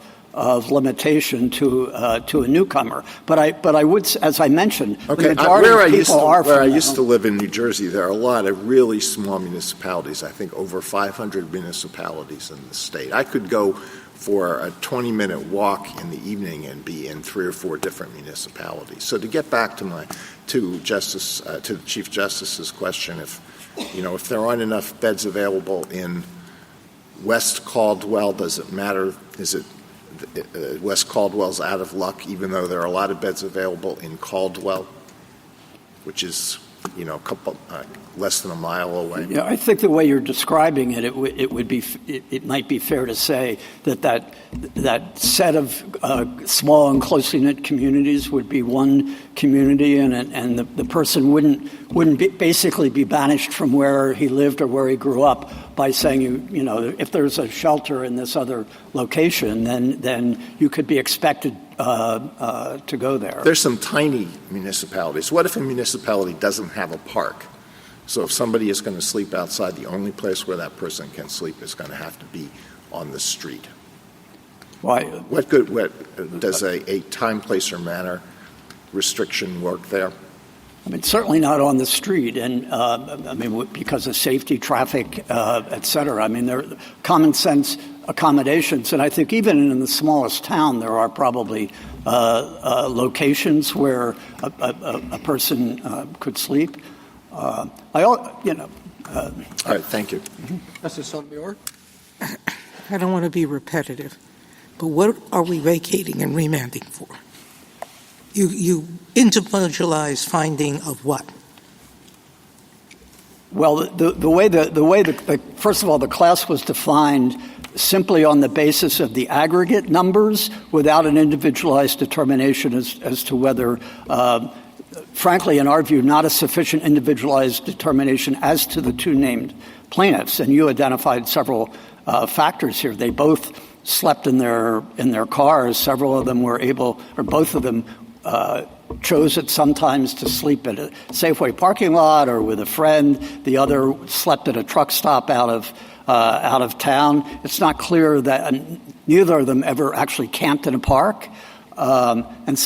limitation to a newcomer. But I would, as I mentioned, the majority of people are from where I used to live in New Jersey, there are a lot of really small municipalities, I think over 500 municipalities in the state. I could go for a 20-minute walk in the evening and be in 3 or 4 different municipalities. So to get back to the Chief Justice's question, if there aren't enough beds available in West Caldwell, does it matter? Is it West Caldwell's out of luck, even though there are a lot of beds available in Caldwell, which is a couple less than a mile away? Yeah, I think the way you're describing it, it might be fair to say that set of small and closely knit communities would be one community, and the person wouldn't basically be banished from where he lived or where he grew up by saying if there's a shelter in this other location, then you could be expected to go there. There's some tiny municipalities. What if a municipality doesn't have a park? So if somebody is going to sleep outside, the only place where that person can sleep is going to have to be on the street. Why? Does a time, place, or manner restriction work there? Certainly not on the street, and because of safety, traffic, et cetera. There are common sense accommodations, and I think even in the smallest town, there are probably locations where a person could sleep. All right, thank you. Justice Sotomayor? I don't want to be repetitive, but what are we vacating and remanding for? You individualize finding of what? Well, the way first of all, the class was defined simply on the basis of the aggregate numbers without an individualized determination as to whether, frankly, in our view, not a sufficient individualized determination as to the 2 named plaintiffs. And you identified several factors here. They both slept in their cars. Several of them were able, or both of them chose it sometimes to sleep at a Safeway parking lot or with a friend. The other slept at a truck stop out of town. It's not clear that neither of them ever actually camped in a park. In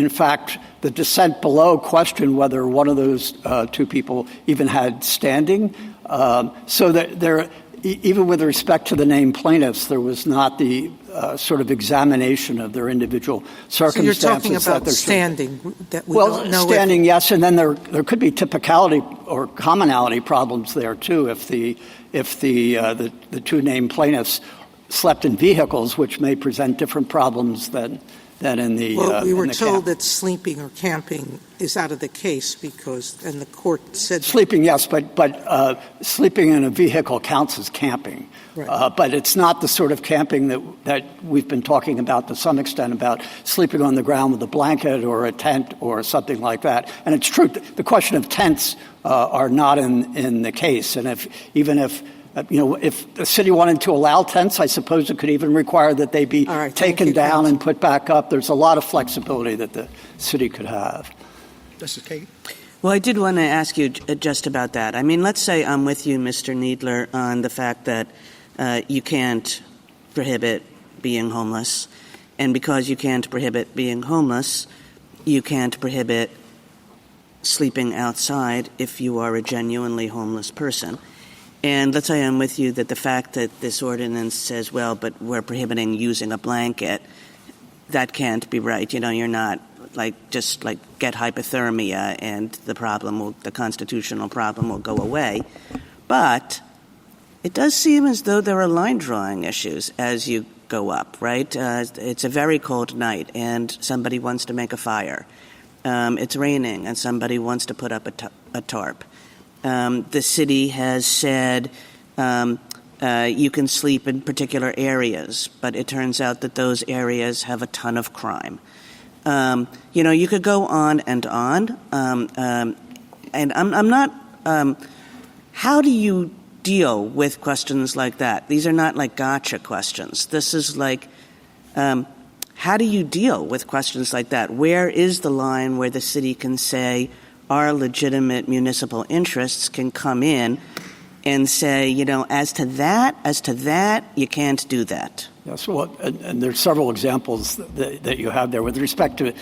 fact, the dissent below questioned whether one of those two people even had standing. So that there, even with respect to the named plaintiffs, there was not the sort of examination of their individual circumstances. So you're talking about standing. That we don't know standing, yes, and then there could be typicality or commonality problems there too if the two named plaintiffs slept in vehicles, which may present different problems than in the we were told camp. that sleeping or camping is out of the case and the court said sleeping, yes, but sleeping in a vehicle counts as camping. Right. But it's not the sort of camping that we've been talking about to some extent, about sleeping on the ground with a blanket or a tent or something like that. And it's true, the question of tents are not in the case. And if the city wanted to allow tents, I suppose it could even require that they be taken down and put back up. There's a lot of flexibility that the city could have. Justice Kagan? Well, I did want to ask you just about that. I mean, let's say I'm with you, Mr. Needler, on the fact that you can't prohibit being homeless. And because you can't prohibit being homeless, you can't prohibit sleeping outside if you are a genuinely homeless person. And let's say I'm with you that the fact that this ordinance says, well, but we're prohibiting using a blanket, that can't be right. You're not just get hypothermia and the constitutional problem will go away. But it does seem as though there are line drawing issues as you go up, right? It's a very cold night and somebody wants to make a fire. It's raining and somebody wants to put up a tarp. The city has said you can sleep in particular areas, but it turns out that those areas have a ton of crime. You could go on. And I'm not how do you deal with questions like that? These are not like gotcha questions. This is how do you deal with questions like that? Where is the line where the city can say our legitimate municipal interests can come in and say, as to that, you can't do that? Yes, well, and there's several examples that you have there with respect to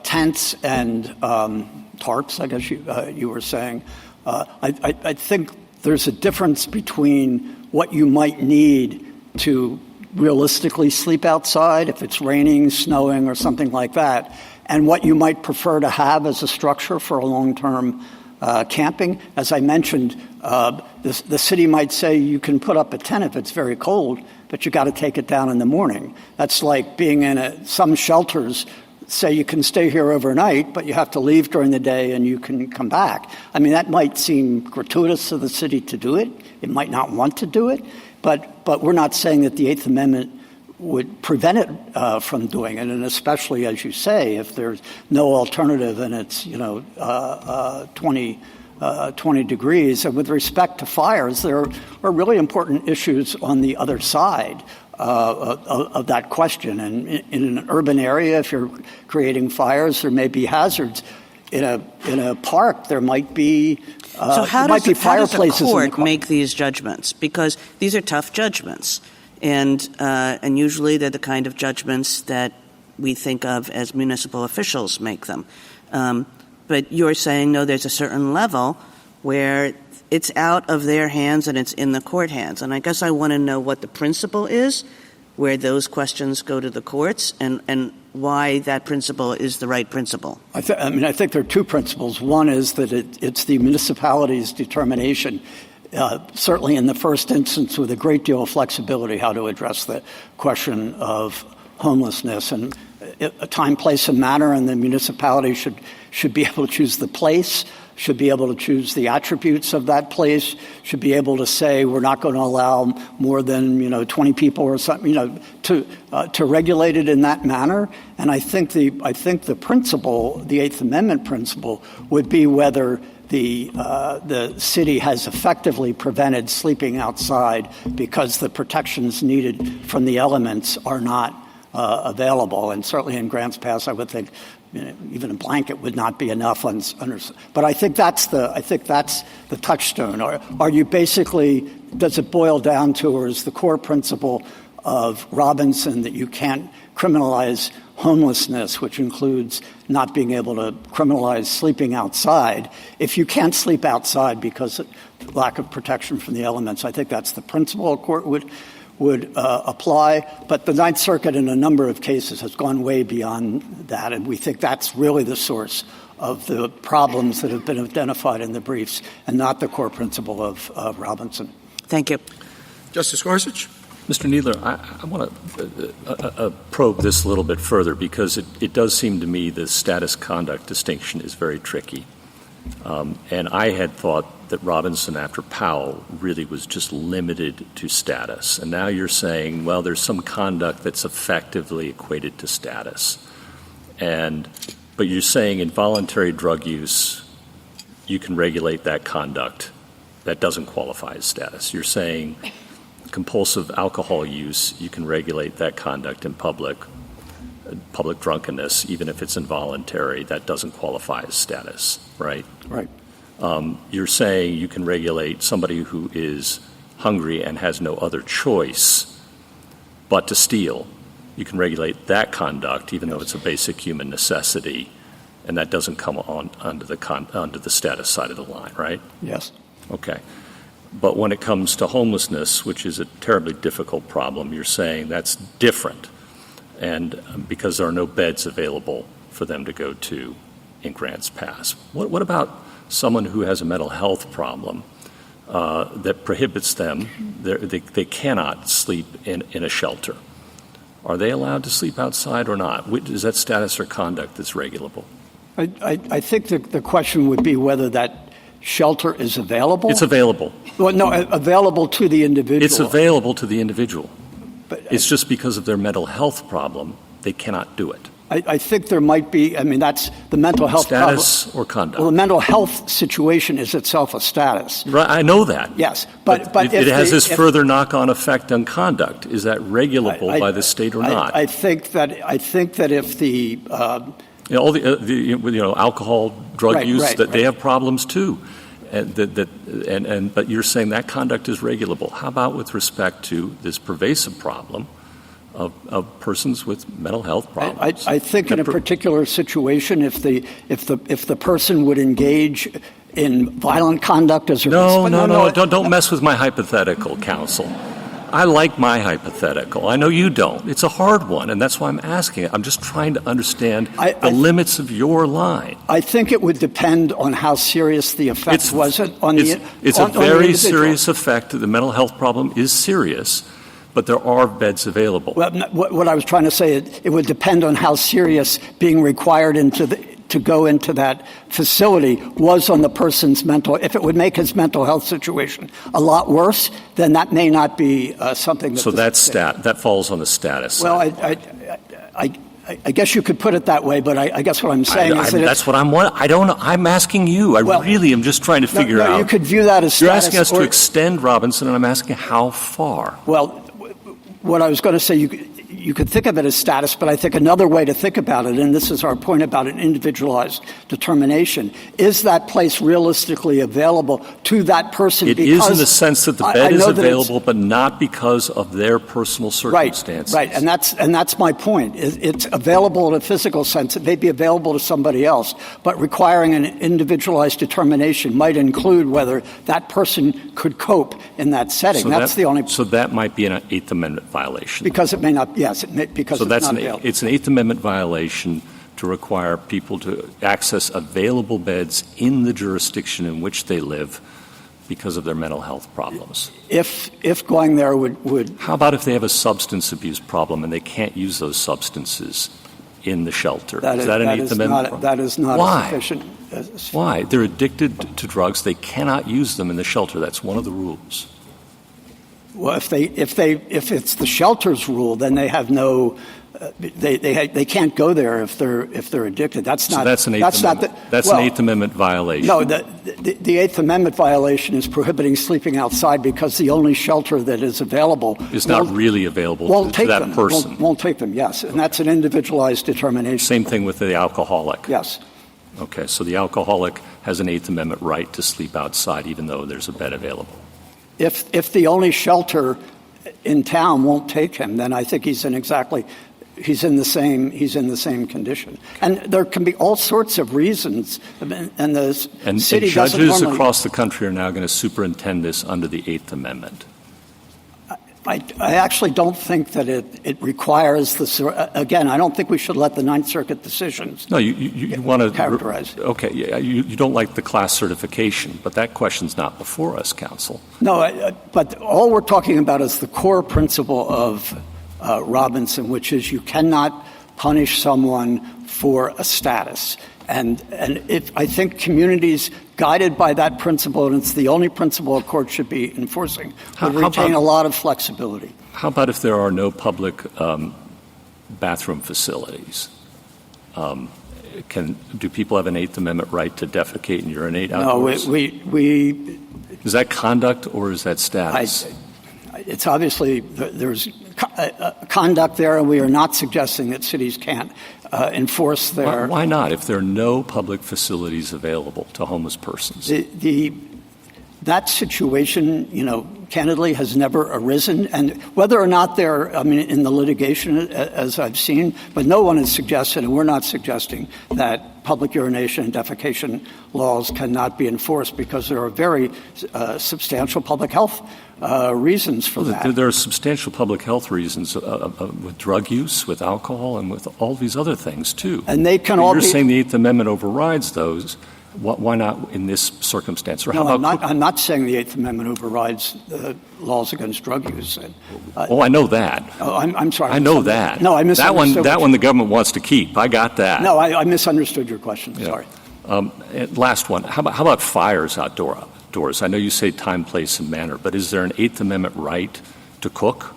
tents and tarps, I guess you were saying. I think there's a difference between what you might need to realistically sleep outside, if it's raining, snowing, or something like that, and what you might prefer to have as a structure for a long-term camping. As I mentioned, the city might say you can put up a tent if it's very cold, but you got to take it down in the morning. That's like being in some shelters say you can stay here overnight, but you have to leave during the day and you can come back. I mean, that might seem gratuitous of the city to do it. It might not want to do it, but we're not saying that the Eighth Amendment would prevent it from doing it, and especially, as you say, if there's no alternative and it's 20 degrees. And with respect to fires, there are really important issues on the other side of that question. And in an urban area, if you're creating fires, there may be hazards. In a park, there might be so how does the court in make these judgments? Because these are tough judgments. And usually they're the kind of judgments that we think of as municipal officials make them. But you're saying, no, there's a certain level where it's out of their hands and it's in the court hands. And I guess I want to know what the principle is, where those questions go to the courts, and why that principle is the right principle. I think there are two principles. One is that it's the municipality's determination, certainly in the first instance with a great deal of flexibility, how to address the question of homelessness. And a time, place, and manner, and the municipality should be able to choose the place, should be able to choose the attributes of that place, should be able to say we're not going to allow more than 20 people or something, to regulate it in that manner. And I think the principle, the Eighth Amendment principle, would be whether the city has effectively prevented sleeping outside because the protections needed from the elements are not available. And certainly in Grants Pass, I would think even a blanket would not be enough. But I think that's the touchstone. Are you basically, does it boil down to, or is the core principle of Robinson that you can't criminalize homelessness, which includes not being able to criminalize sleeping outside? If you can't sleep outside because of lack of protection from the elements, I think that's the principle a court would apply. But the Ninth Circuit in a number of cases has gone way beyond that, and we think that's really the source of the problems that have been identified in the briefs and not the core principle of Robinson. Thank you. Justice Gorsuch? Mr. Kneedler, I want to probe this a little bit further because it does seem to me the status conduct distinction is very tricky. And I had thought that Robinson after Powell really was just limited to status. And now you're saying, well, there's some conduct that's effectively equated to status. But you're saying involuntary drug use, you can regulate that conduct. That doesn't qualify as status. You're saying compulsive alcohol use, you can regulate that conduct in public drunkenness, even if it's involuntary. That doesn't qualify as status, right? Right. You're saying you can regulate somebody who is hungry and has no other choice but to steal. You can regulate that conduct, even though it's a basic human necessity, and that doesn't come on under the status side of the line, right? Yes. Okay. But when it comes to homelessness, which is a terribly difficult problem, you're saying that's different, and because there are no beds available for them to go to in Grants Pass. What about someone who has a mental health problem that prohibits them? They cannot sleep in a shelter. Are they allowed to sleep outside or not? Is that status or conduct that's regulable? I think the question would be whether that shelter is available. It's available. Well, no, available to the individual. It's available to the individual. But it's just because of their mental health problem, they cannot do it. I think there might be, that's the mental health status problem. Or conduct? Well, the mental health situation is itself a status. Right, I know that. Yes. But it has this further knock-on effect on conduct. Is that regulable by the state or not? I think that if the all the alcohol, drug use, they have problems too. But you're saying that conduct is regulable. How about with respect to this pervasive problem of persons with mental health problems? I think in a particular situation, if the person would engage in violent conduct as a No, don't mess with my hypothetical, counsel. I like my hypothetical. I know you don't. It's a hard one, and that's why I'm asking it. I'm just trying to understand the limits of your line. I think it would depend on how serious the effect was on the It's a very serious effect. The mental health problem is serious, but there are beds available. Well, what I was trying to say, it would depend on how serious being required to go into that facility was on the person's if it would make his mental health situation a lot worse, then that may not be something that... So that falls on the status well, side. I guess you could put it that way, but I guess what I'm saying is that... That's what I don't know. I'm asking you. I really am just trying to figure out... you could view that as You're status... asking us to extend Robinson, and I'm asking how far. Well, what I was going to say, you could think of it as status, but I think another way to think about it, and this is our point about an individualized determination, is that place realistically available to that person? It is in the sense that the bed is available, but not because of their personal circumstances. Right, and that's my point. It's available in a physical sense. It may be available to somebody else, but requiring an individualized determination might include whether that person could cope in that setting. So that might be an Eighth Amendment violation. Because it may not, yes, because it's not available. It's an Eighth Amendment violation to require people to access available beds in the jurisdiction in which they live because of their mental health problems. If going there would... How about if they have a substance abuse problem and they can't use those substances in the shelter? Is that an Eighth Amendment problem? That is not sufficient. Why? They're addicted to drugs. They cannot use them in the shelter. That's one of the rules. Well, if it's the shelter's rule, then they have no they can't go there if they're addicted. That's not. So that's an Eighth Amendment. An Eighth Amendment violation. No, the Eighth Amendment violation is prohibiting sleeping outside because the only shelter that is available is not really available to that person. Won't take them. Yes, and that's an individualized determination. Same thing with the alcoholic. Yes. Okay, so the alcoholic has an Eighth Amendment right to sleep outside, even though there's a bed available. If the only shelter in town won't take him, then I think he's in the same condition. And there can be all sorts of reasons, and the city doesn't judges normally, across the country are now going to superintend this under the Eighth Amendment. I actually don't think that it requires again, I don't think we should let the Ninth Circuit decisions. No, you want to characterize. Okay, yeah, you don't like the class certification, but that question's not before us, counsel. No, but all we're talking about is the core principle of Robinson, which is you cannot punish someone for a status. And if I think communities guided by that principle, and it's the only principle a court should be enforcing, would retain a lot of flexibility. How about if there are no public bathroom facilities? Do people have an Eighth Amendment right to defecate and urinate outdoors? No, we is that conduct or is that status? It's obviously there's conduct there, and we are not suggesting that cities can't enforce their. Why not? If there are no public facilities available to homeless persons, that situation, candidly, has never arisen, and whether or not they're, in the litigation, as I've seen, but no one has suggested, and we're not suggesting that public urination and defecation laws cannot be enforced because there are very substantial public health reasons for that. There are substantial public health reasons with drug use, with alcohol, and with all these other things, too. And they can You're saying the Eighth Amendment overrides those. Why not in this circumstance? Or how about I'm not saying the Eighth Amendment overrides the laws against drug use. I know that. I'm sorry. I know that. No, I misunderstood. That one the government wants to keep. I got that. No, I misunderstood your question. Yeah. Sorry. Last one. How about fires outdoors? I know you say time, place, and manner, but is there an Eighth Amendment right to cook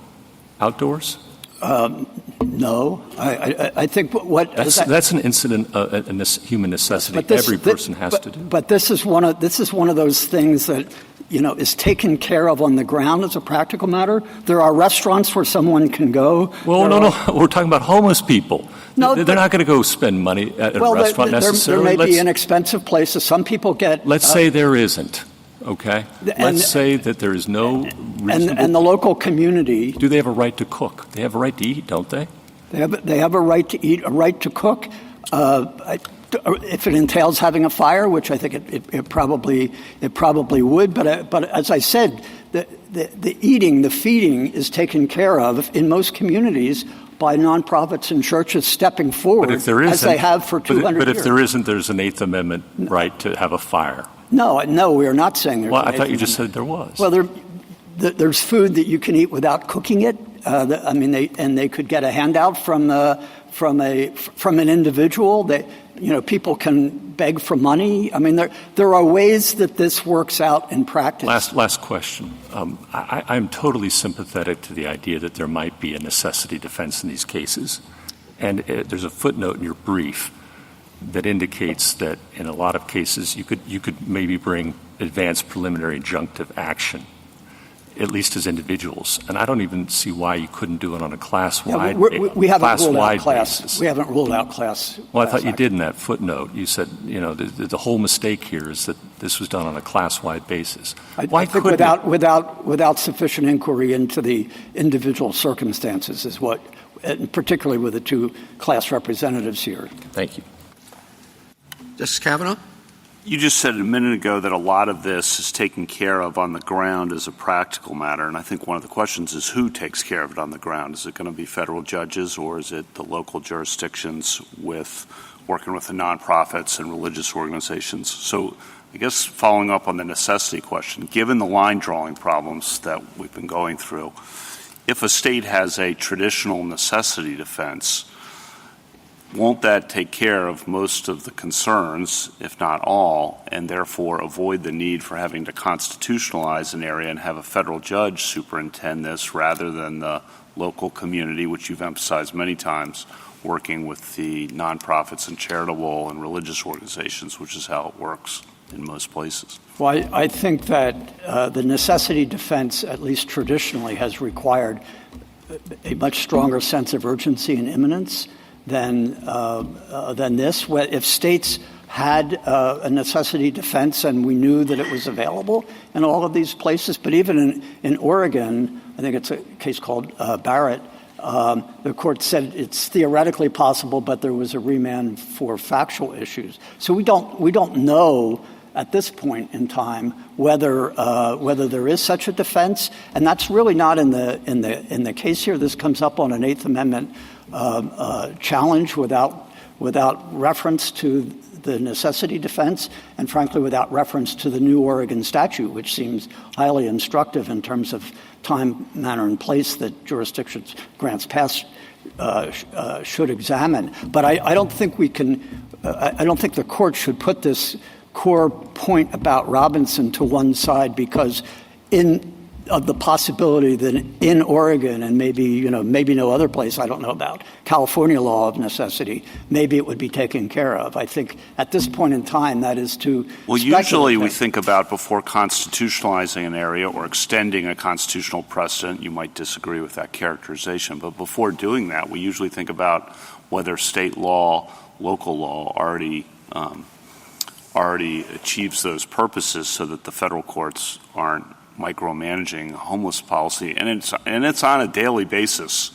outdoors? No, I think that's an incident, a human necessity. Every person has to do. But this is one of those things that is taken care of on the ground as a practical matter. There are restaurants where someone can go. Well, no, we're talking about homeless people. No, they're not going to go spend money at a restaurant necessarily. There may be inexpensive places. Some people get. Let's say there isn't. Okay. Let's say that there is no reasonable. And the local community. Do they have a right to cook? They have a right to eat, don't they? They have a right to eat, a right to cook. If it entails having a fire, which I think it probably would. But as I said, the eating, the feeding is taken care of in most communities by nonprofits and churches stepping forward, as they have for 200 years. But if there isn't, there's an Eighth Amendment right to have a fire. No, we are not saying there's. Well, I thought you just said there was. Well, there's food that you can eat without cooking it. They could get a handout from an individual. People can beg for money. There are ways that this works out in practice. Last question. I'm totally sympathetic to the idea that there might be a necessity defense in these cases, and there's a footnote in your brief that indicates that in a lot of cases you could maybe bring advanced preliminary injunctive action, at least as individuals. And I don't even see why you couldn't do it on a class-wide basis. We haven't ruled out class. Well, I thought you did in that footnote. You said, the whole mistake here is that this was done on a class-wide basis. I think without sufficient inquiry into the individual circumstances is what, particularly with the two class representatives here. Thank you. Justice Kavanaugh? You just said a minute ago that a lot of this is taken care of on the ground as a practical matter, and I think one of the questions is who takes care of it on the ground? Is it going to be federal judges, or is it the local jurisdictions working with the nonprofits and religious organizations? So I guess following up on the necessity question, given the line drawing problems that we've been going through, if a state has a traditional necessity defense, won't that take care of most of the concerns, if not all, and therefore avoid the need for having to constitutionalize an area and have a federal judge superintend this rather than the local community, which you've emphasized many times, working with the nonprofits and charitable and religious organizations, which is how it works in most places. Well, I think that the necessity defense, at least traditionally, has required a much stronger sense of urgency and imminence than this. If states had a necessity defense and we knew that it was available in all of these places, but even in Oregon, I think it's a case called Barrett, the court said it's theoretically possible, but there was a remand for factual issues. So we don't know at this point in time whether there is such a defense, and that's really not in the case here. This comes up on an Eighth Amendment challenge without reference to the necessity defense, and frankly without reference to the new Oregon statute, which seems highly instructive in terms of time, manner, and place that jurisdictions grants passed should examine. But I don't think we can. I don't think the court should put this core point about Robinson to one side because of the possibility that in Oregon and maybe no other place, I don't know about, California law of necessity, maybe it would be taken care of. I think at this point in time that is too usually we think about before constitutionalizing an area or extending a constitutional precedent, you might disagree with that characterization, but before doing that, we usually think about whether state law, local law already achieves those purposes so that the federal courts aren't micromanaging homeless policy, and it's on a daily basis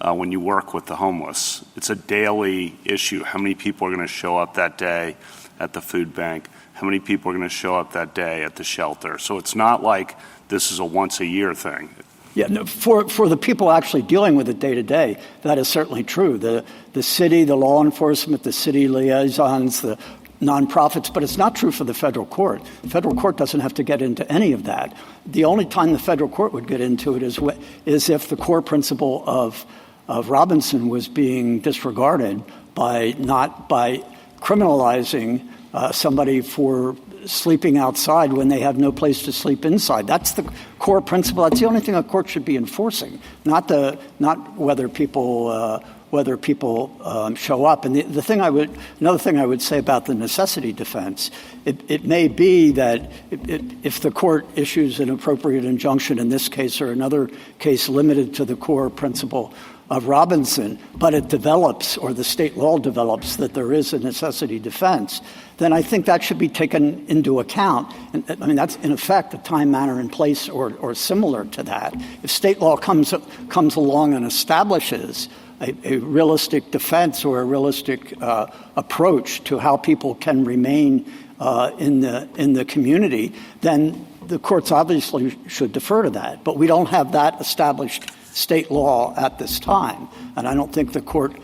when you work with the homeless. It's a daily issue. How many people are going to show up that day at the food bank? How many people are going to show up that day at the shelter? So it's not like this is a once-a-year thing. Yeah, no, for the people actually dealing with it day to day, that is certainly true. The city, the law enforcement, the city liaisons, the nonprofits, but it's not true for the federal court. The federal court doesn't have to get into any of that. The only time the federal court would get into it is if the core principle of Robinson was being disregarded by criminalizing somebody for sleeping outside when they have no place to sleep inside. That's the core principle. That's the only thing a court should be enforcing, not whether people show up. And another thing I would say about the necessity defense, it may be that if the court issues an appropriate injunction in this case or another case limited to the core principle of Robinson, but it develops or the state law develops that there is a necessity defense, then I think that should be taken into account. And, I mean, that's in effect a time, manner, and place or similar to that. If state law comes along and establishes a realistic defense or a realistic approach to how people can remain in the community, then the courts obviously should defer to that. But we don't have that established state law at this time. And I don't think the court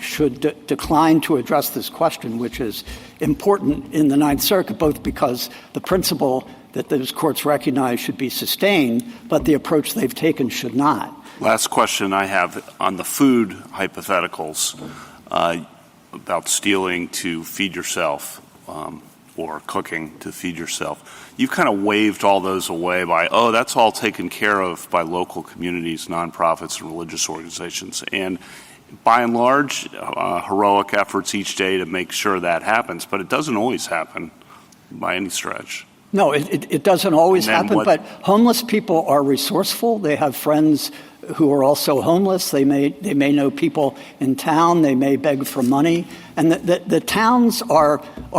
should decline to address this question, which is important in the Ninth Circuit, both because the principle that those courts recognize should be sustained, but the approach they've taken should not. Last question I have on the food hypotheticals about stealing to feed yourself or cooking to feed yourself. You've kind of waved all those away by, that's all taken care of by local communities, nonprofits, and religious organizations. And by and large, heroic efforts each day to make sure that happens, but it doesn't always happen by any stretch. No, it doesn't always happen, but homeless people are resourceful. They have friends who are also homeless. They may know people in town. They may beg for money. And the towns are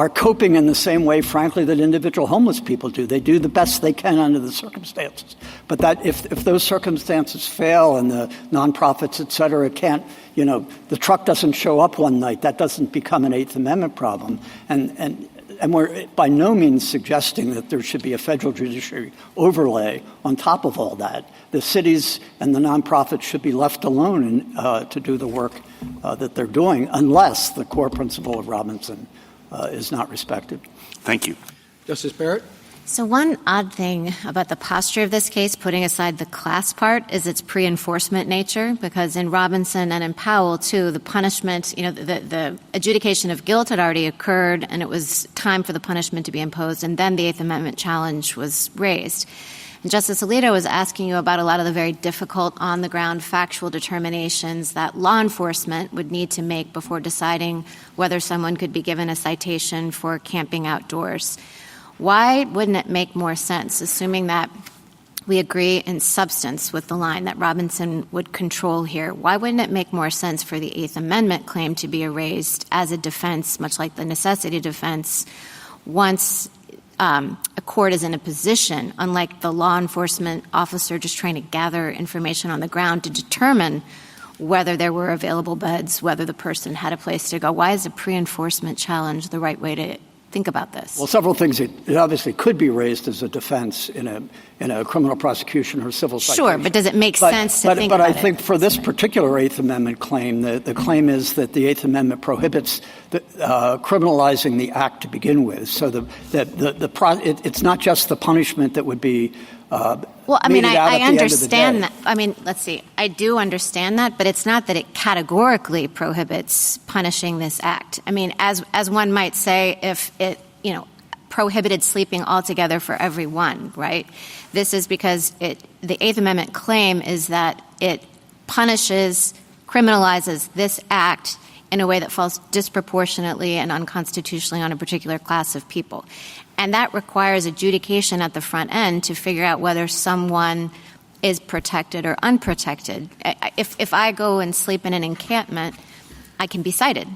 coping in the same way, frankly, that individual homeless people do. They do the best they can under the circumstances. But that if those circumstances fail and the nonprofits, et cetera, can't, the truck doesn't show up one night, that doesn't become an Eighth Amendment problem. And we're by no means suggesting that there should be a federal judiciary overlay on top of all that. The cities and the nonprofits should be left alone to do the work that they're doing unless the core principle of Robinson is not respected. Thank you. Justice Barrett? So one odd thing about the posture of this case, putting aside the class part, is its pre-enforcement nature, because in Robinson and in Powell, too, the punishment, the adjudication of guilt had already occurred, and it was time for the punishment to be imposed, and then the Eighth Amendment challenge was raised. And Justice Alito was asking you about a lot of the very difficult on-the-ground factual determinations that law enforcement would need to make before deciding whether someone could be given a citation for camping outdoors. Why wouldn't it make more sense, assuming that we agree in substance with the line that Robinson would control here? Why wouldn't it make more sense for the Eighth Amendment claim to be erased as a defense, much like the necessity defense, once a court is in a position, unlike the law enforcement officer just trying to gather information on the ground to determine whether there were available beds, whether the person had a place to go? Why is a pre-enforcement challenge the right way to think about this? Well, several things. It obviously could be raised as a defense in a criminal prosecution or civil citation. Sure, but does it make sense to think about it? But I think for this particular Eighth Amendment claim, the claim is that the Eighth Amendment prohibits criminalizing the act to begin with. So it's not just the punishment that would be well, I mean, I understand that. I mean, let's see. I do understand that, but it's not that it categorically prohibits punishing this act. I mean, as one might say, if it, prohibited sleeping altogether for everyone, right? This is because the Eighth Amendment claim is that it criminalizes this act in a way that falls disproportionately and unconstitutionally on a particular class of people. And that requires adjudication at the front end to figure out whether someone is protected or unprotected. If I go and sleep in an encampment, I can be cited.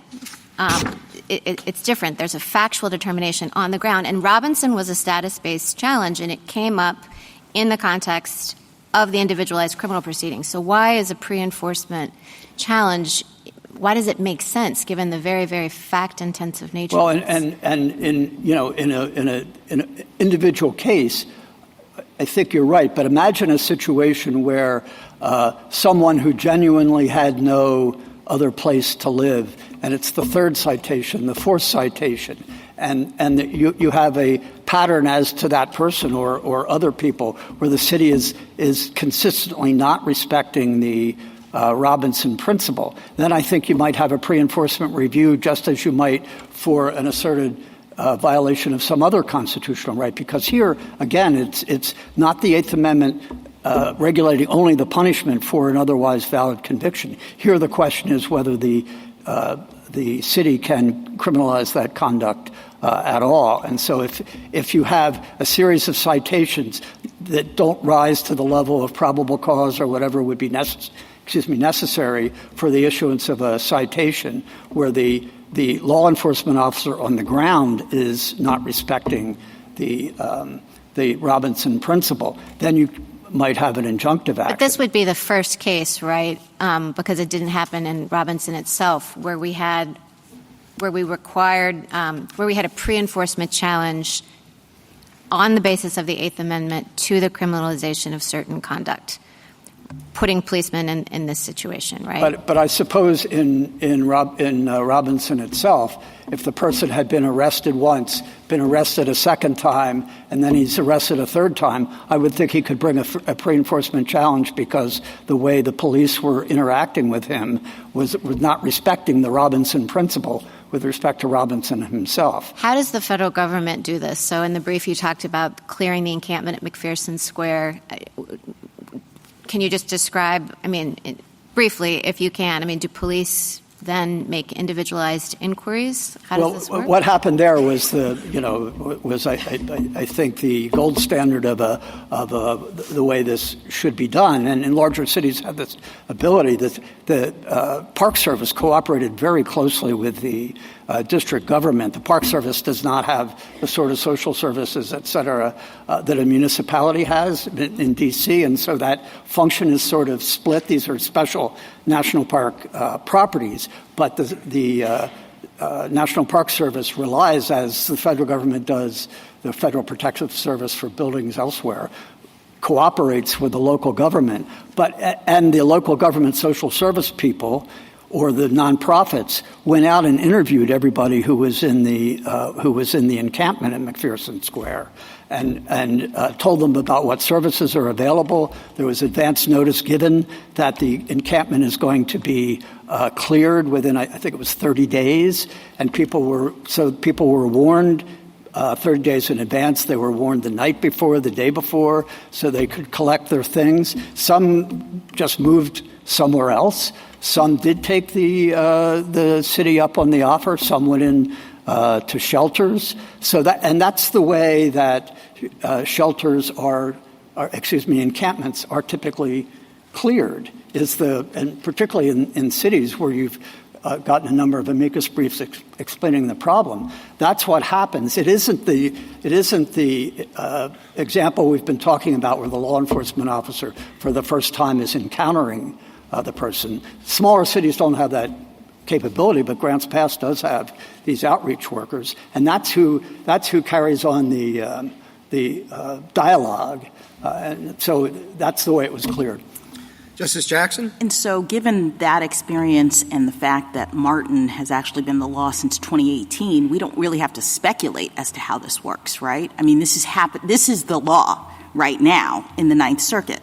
It's different. There's a factual determination on the ground. And Robinson was a status-based challenge, and it came up in the context of the individualized criminal proceedings. So why is a pre-enforcement challenge — why does it make sense given the very, very fact-intensive nature? Well, of this? and in an individual case, I think you're right. But imagine a situation where someone who genuinely had no other place to live, and it's the third citation, the fourth citation, and you have a pattern as to that person or other people where the city is consistently not respecting the Robinson principle, then I think you might have a pre-enforcement review just as you might for an asserted violation of some other constitutional right. Because here, again, it's not the Eighth Amendment regulating only the punishment for an otherwise valid conviction. Here the question is whether the city can criminalize that conduct at all. And so if you have a series of citations that don't rise to the level of probable cause or whatever would be necessary for the issuance of a citation, where the law enforcement officer on the ground is not respecting the Robinson principle, then you might have an injunctive action. But this would be the first case, right? Because it didn't happen in Robinson itself, where we had a pre-enforcement challenge on the basis of the Eighth Amendment to the criminalization of certain conduct, putting policemen in this situation, right? But I suppose in Robinson itself, if the person had been arrested once, been arrested a second time, and then he's arrested a third time, I would think he could bring a pre-enforcement challenge because the way the police were interacting with him was not respecting the Robinson principle with respect to Robinson himself. How does the federal government do this? So in the brief you talked about clearing the encampment at McPherson Square. Can you just describe, briefly, if you can, do police then make individualized inquiries? How does this work? What happened there was I think the gold standard of the way this should be done. And in larger cities have this ability that the Park Service cooperated very closely with the district government. The Park Service does not have the sort of social services, et cetera, that a municipality has in D.C., and so that function is sort of split. These are special national park properties, but the National Park Service relies, as the federal government does, the Federal Protective Service for buildings elsewhere, cooperates with the local government, and the local government social service people or the nonprofits went out and interviewed everybody who was in the encampment at McPherson Square and told them about what services are available. There was advance notice given that the encampment is going to be cleared within, I think it was 30 days, and people were warned 30 days in advance. They were warned the night before, the day before, so they could collect their things. Some just moved somewhere else. Some did take the city up on the offer. Some went in to shelters. That's the way that shelters encampments are typically cleared. And particularly in cities where you've gotten a number of amicus briefs explaining the problem. That's what happens. It isn't the example we've been talking about where the law enforcement officer for the first time is encountering the person. Smaller cities don't have that capability, but Grants Pass does have these outreach workers, and that's who carries on the dialogue. And so that's the way it was cleared. Justice Jackson? And so given that experience and the fact that Martin has actually been the law since 2018, we don't really have to speculate as to how this works, right? I mean, this is the law right now in the Ninth Circuit.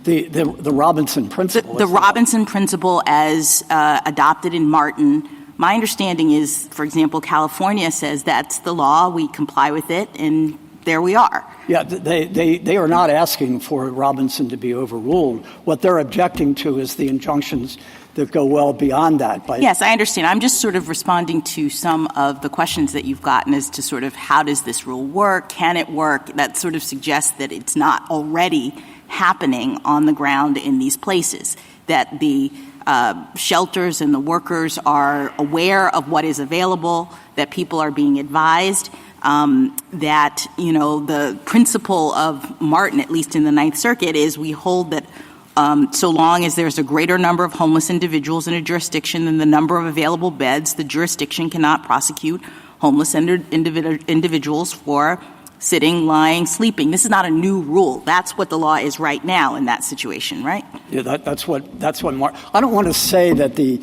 The Robinson principle. The Robinson principle as adopted in Martin. My understanding is, for example, California says that's the law, we comply with it, and there we are. Yeah, they are not asking for Robinson to be overruled. What they're objecting to is the injunctions that go well beyond that. Yes, I understand. I'm just sort of responding to some of the questions that you've gotten as to sort of how does this rule work? Can it work? That sort of suggests that it's not already happening on the ground in these places, that the shelters and the workers are aware of what is available, that people are being advised, that, the principle of Martin, at least in the Ninth Circuit, is we hold that so long as there's a greater number of homeless individuals in a jurisdiction than the number of available beds, the jurisdiction cannot prosecute homeless individuals for sitting, lying, sleeping. This is not a new rule. That's what the law is right now in that situation, right? Yeah, that's what I don't want to say that the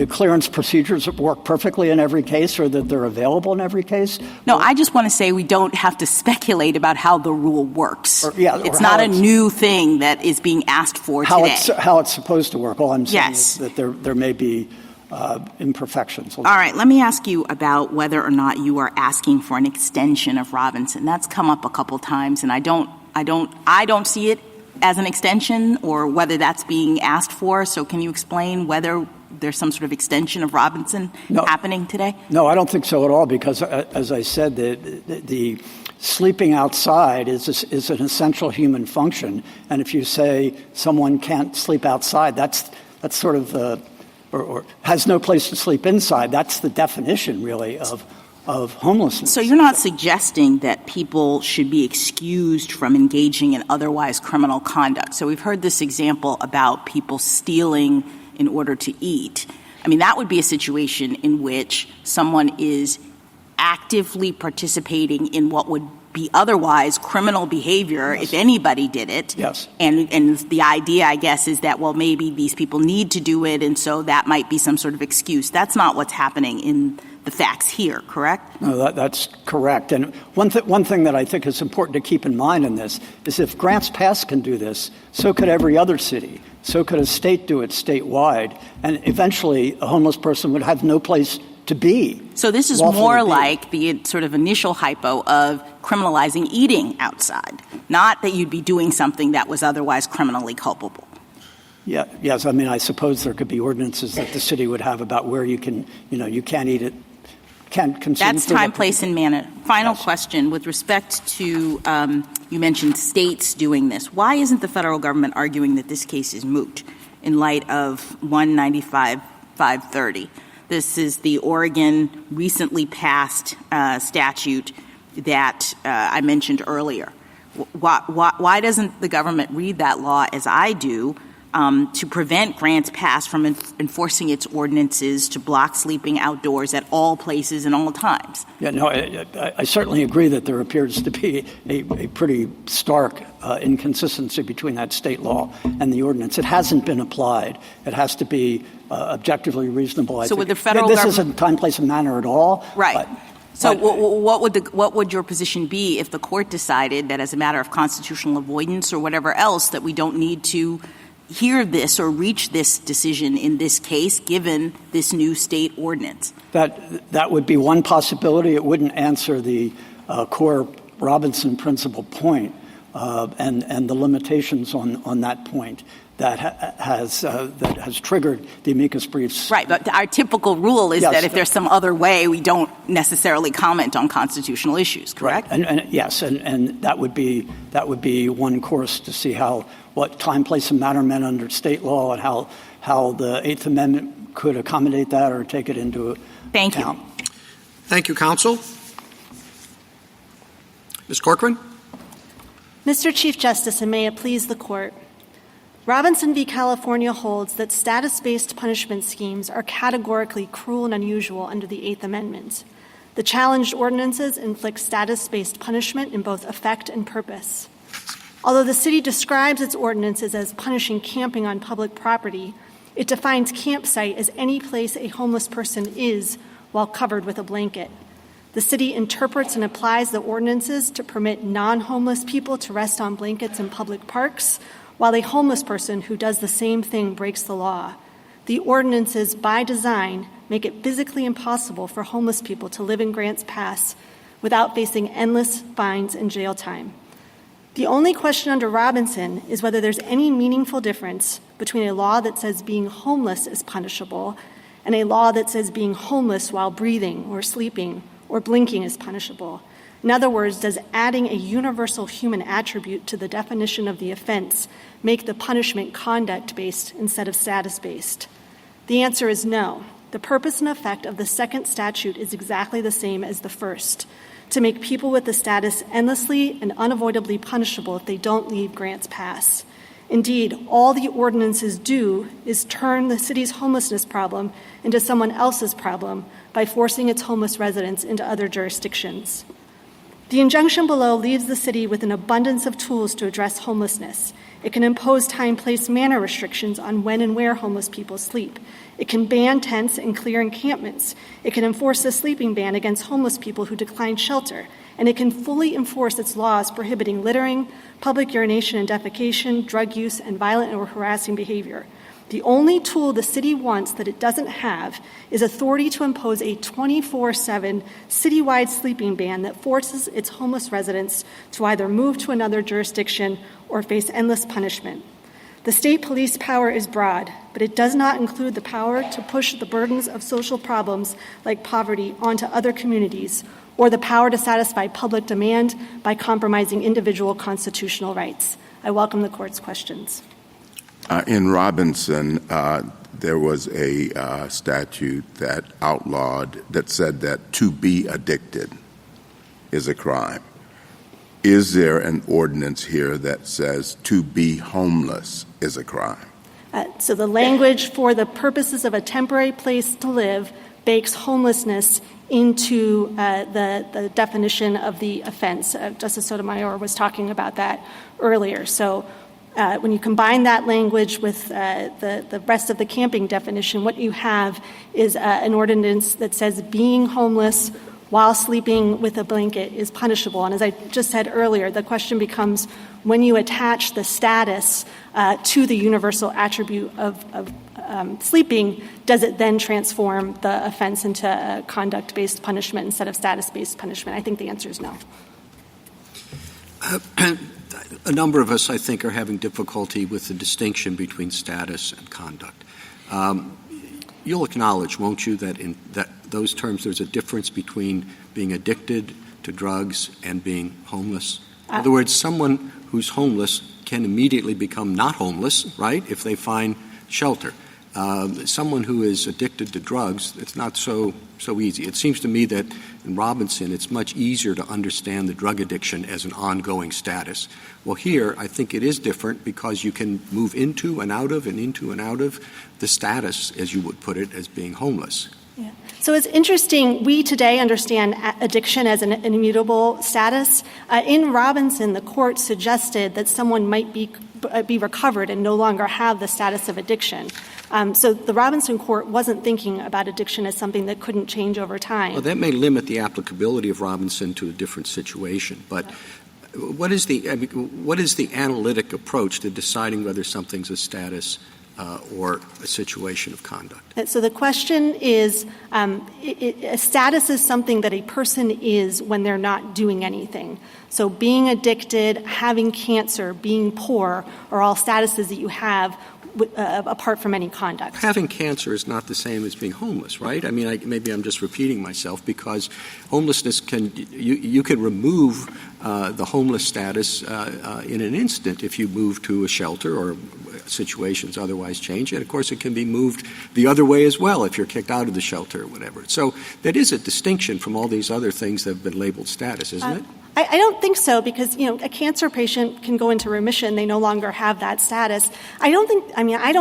clearance procedures work perfectly in every case or that they're available in every case. No, I just want to say we don't have to speculate about how the rule works. It's not a new thing that is being asked for today. How it's supposed to work. All I'm saying is that there may be imperfections. All right, let me ask you about whether or not you are asking for an extension of Robinson. That's come up a couple times, and I don't see it as an extension or whether that's being asked for. So can you explain whether there's some sort of extension of Robinson happening today? No, I don't think so at all, because as I said, the sleeping outside is an essential human function, and if you say someone can't sleep outside, that's sort of or has no place to sleep inside. That's the definition, really, of homelessness. So you're not suggesting that people should be excused from engaging in otherwise criminal conduct. So we've heard this example about people stealing in order to eat. I mean, that would be a situation in which someone is actively participating in what would be otherwise criminal behavior if anybody did it. Yes. And the idea, I guess, is that, well, maybe these people need to do it, and so that might be some sort of excuse. That's not what's happening in the facts here, correct? No, that's correct. And one thing that I think is important to keep in mind in this is if Grants Pass can do this, so could every other city. So could a state do it statewide. And eventually a homeless person would have no place to be. So this is more like the sort of initial hypo of criminalizing eating outside, not that you'd be doing something that was otherwise criminally culpable. Yeah. Yes. I mean, I suppose there could be ordinances that the city would have about where you can, you can't eat it, can't consume. That's time, place, and manner. Final question with respect to, you mentioned states doing this. Why isn't the federal government arguing that this case is moot in light of 195-530? This is the Oregon recently passed statute that I mentioned earlier. Why doesn't the government read that law as I do to prevent Grants Pass from enforcing its ordinances to block sleeping outdoors at all places and all times? Yeah, no, I certainly agree that there appears to be a pretty stark inconsistency between that state law and the ordinance. It hasn't been applied. It has to be objectively reasonable. So with the federal this government, isn't time, place, and manner at all. Right. What would your position be if the court decided that as a matter of constitutional avoidance or whatever else that we don't need to hear this or reach this decision in this case given this new state ordinance? That would be one possibility. It wouldn't answer the core Robinson principle point and the limitations on that point that has triggered the amicus briefs. Right, but our typical rule is Yes. that if there's some other way, we don't necessarily comment on constitutional issues, correct? Right. And yes, and that would be one course to see what time, place, and matter meant under state law, and how the Eighth Amendment could accommodate that or take it into Thank account. you. Thank you, counsel. Ms. Corcoran? Mr. Chief Justice, and may it please the Court, Robinson v. California holds that status-based punishment schemes are categorically cruel and unusual under the Eighth Amendment. The challenged ordinances inflict status-based punishment in both effect and purpose. Although the city describes its ordinances as punishing camping on public property, it defines campsite as any place a homeless person is while covered with a blanket. The city interprets and applies the ordinances to permit non-homeless people to rest on blankets in public parks, while a homeless person who does the same thing breaks the law. The ordinances, by design, make it physically impossible for homeless people to live in Grants Pass without facing endless fines and jail time. The only question under Robinson is whether there's any meaningful difference between a law that says being homeless is punishable and a law that says being homeless while breathing or sleeping or blinking is punishable. In other words, does adding a universal human attribute to the definition of the offense make the punishment conduct-based instead of status-based? The answer is no. The purpose and effect of the second statute is exactly the same as the first, to make people with the status endlessly and unavoidably punishable if they don't leave Grants Pass. Indeed, all the ordinances do is turn the city's homelessness problem into someone else's problem by forcing its homeless residents into other jurisdictions. The injunction below leaves the city with an abundance of tools to address homelessness. It can impose time, place, manner restrictions on when and where homeless people sleep. It can ban tents and clear encampments. It can enforce a sleeping ban against homeless people who decline shelter. And it can fully enforce its laws prohibiting littering, public urination and defecation, drug use, and violent or harassing behavior. The only tool the city wants that it doesn't have is authority to impose a 24/7 citywide sleeping ban that forces its homeless residents to either move to another jurisdiction or face endless punishment. The state police power is broad, but it does not include the power to push the burdens of social problems like poverty onto other communities or the power to satisfy public demand by compromising individual constitutional rights. I welcome the Court's questions. In Robinson, there was a statute that said that to be addicted is a crime. Is there an ordinance here that says to be homeless is a crime? So the language for the purposes of a temporary place to live bakes homelessness into the definition of the offense. Justice Sotomayor was talking about that earlier. So when you combine that language with the rest of the camping definition, what you have is an ordinance that says being homeless while sleeping with a blanket is punishable. And as I just said earlier, the question becomes when you attach the status to the universal attribute of sleeping, does it then transform the offense into a conduct-based punishment instead of status-based punishment? I think the answer is no. A number of us, I think, are having difficulty with the distinction between status and conduct. You'll acknowledge, won't you, that in those terms there's a difference between being addicted to drugs and being homeless? In other words, someone who's homeless can immediately become not homeless, right, if they find shelter. Someone who is addicted to drugs, it's not so easy. It seems to me that in Robinson, it's much easier to understand the drug addiction as an ongoing status. Well, here, I think it is different because you can move into and out of the status, as you would put it, as being homeless. Yeah. So it's interesting. We today understand addiction as an immutable status. In Robinson, the court suggested that someone might be recovered and no longer have the status of addiction. So the Robinson court wasn't thinking about addiction as something that couldn't change over time. Well, that may limit the applicability of Robinson to a different situation. But what is the analytic approach to deciding whether something's a status or a situation of conduct. So the question is, a status is something that a person is when they're not doing anything. So being addicted, having cancer, being poor are all statuses that you have apart from any conduct. Having cancer is not the same as being homeless, right? I mean, maybe I'm just repeating myself because homelessness you can remove the homeless status in an instant if you move to a shelter or situations otherwise change. And, of course, it can be moved the other way as well if you're kicked out of the shelter or whatever. So that is a distinction from all these other things that have been labeled status, isn't it? I don't think so because, a cancer patient can go into remission. They no longer have that status. I don't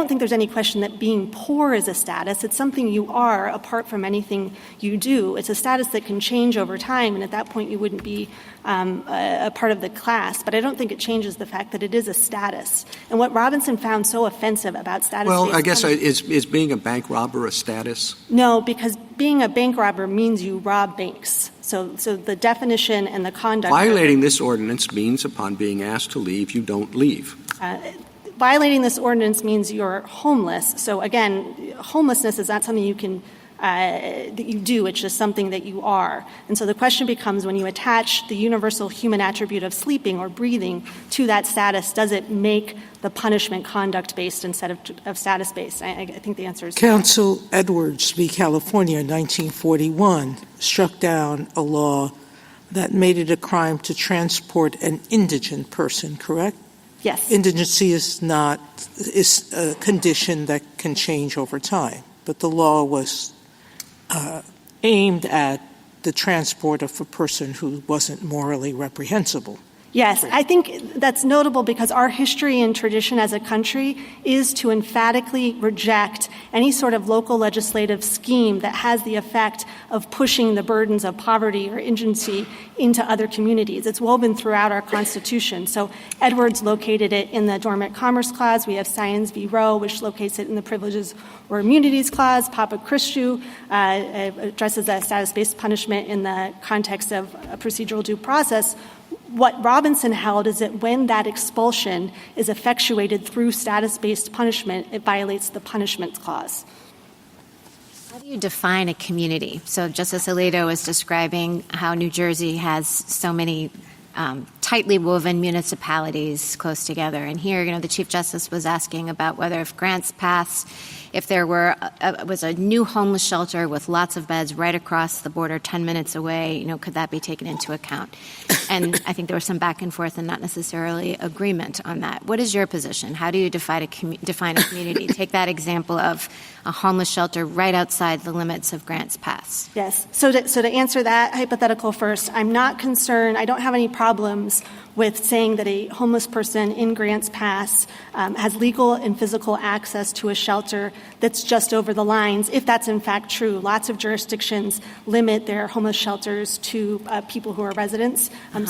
think there's any question that being poor is a status. It's something you are apart from anything you do. It's a status that can change over time, and at that point you wouldn't be a part of the class. But I don't think it changes the fact that it is a status. And what Robinson found so offensive about status. Well, I guess is being a bank robber a status? No, because being a bank robber means you rob banks. So the definition and the conduct. Violating this ordinance means upon being asked to leave, you don't leave. Violating this ordinance means you're homeless. So again, homelessness is not something you can that you do. It's just something that you are. And so the question becomes, when you attach the universal human attribute of sleeping or breathing to that status, does it make the punishment conduct-based instead of status-based? I think the answer is Counsel Edwards v. California in 1941 struck down a law that made it a crime to transport an indigent person, correct? Yes. Indigency is a condition that can change over time, but the law was aimed at the transport of a person who wasn't morally reprehensible. Yes, I think that's notable because our history and tradition as a country is to emphatically reject any sort of local legislative scheme that has the effect of pushing the burdens of poverty or indigency into other communities. It's woven throughout our Constitution. So Edwards located it in the Dormant Commerce Clause. We have Science v. Roe, which locates it in the Privileges or Immunities Clause. Papa Christou addresses that status-based punishment in the context of a procedural due process. What Robinson held is that when that expulsion is effectuated through status-based punishment, it violates the punishment clause. How do you define a community? So Justice Alito was describing how New Jersey has so many tightly woven municipalities close together. And here, the Chief Justice was asking about whether if grants pass, if there was a new homeless shelter with lots of beds right across the border 10 minutes away, could that be taken into account? And I think there was some back and forth and not necessarily agreement on that. What is your position? How do you define a community? Take that example of a homeless shelter right outside the limits of Grants Pass. Yes. So to answer that hypothetical first, I'm not concerned. I don't have any problems with saying that a homeless person in Grants Pass has legal and physical access to a shelter that's just over the lines, if that's in fact true. Lots of jurisdictions limit their homeless shelters to people who are residents. And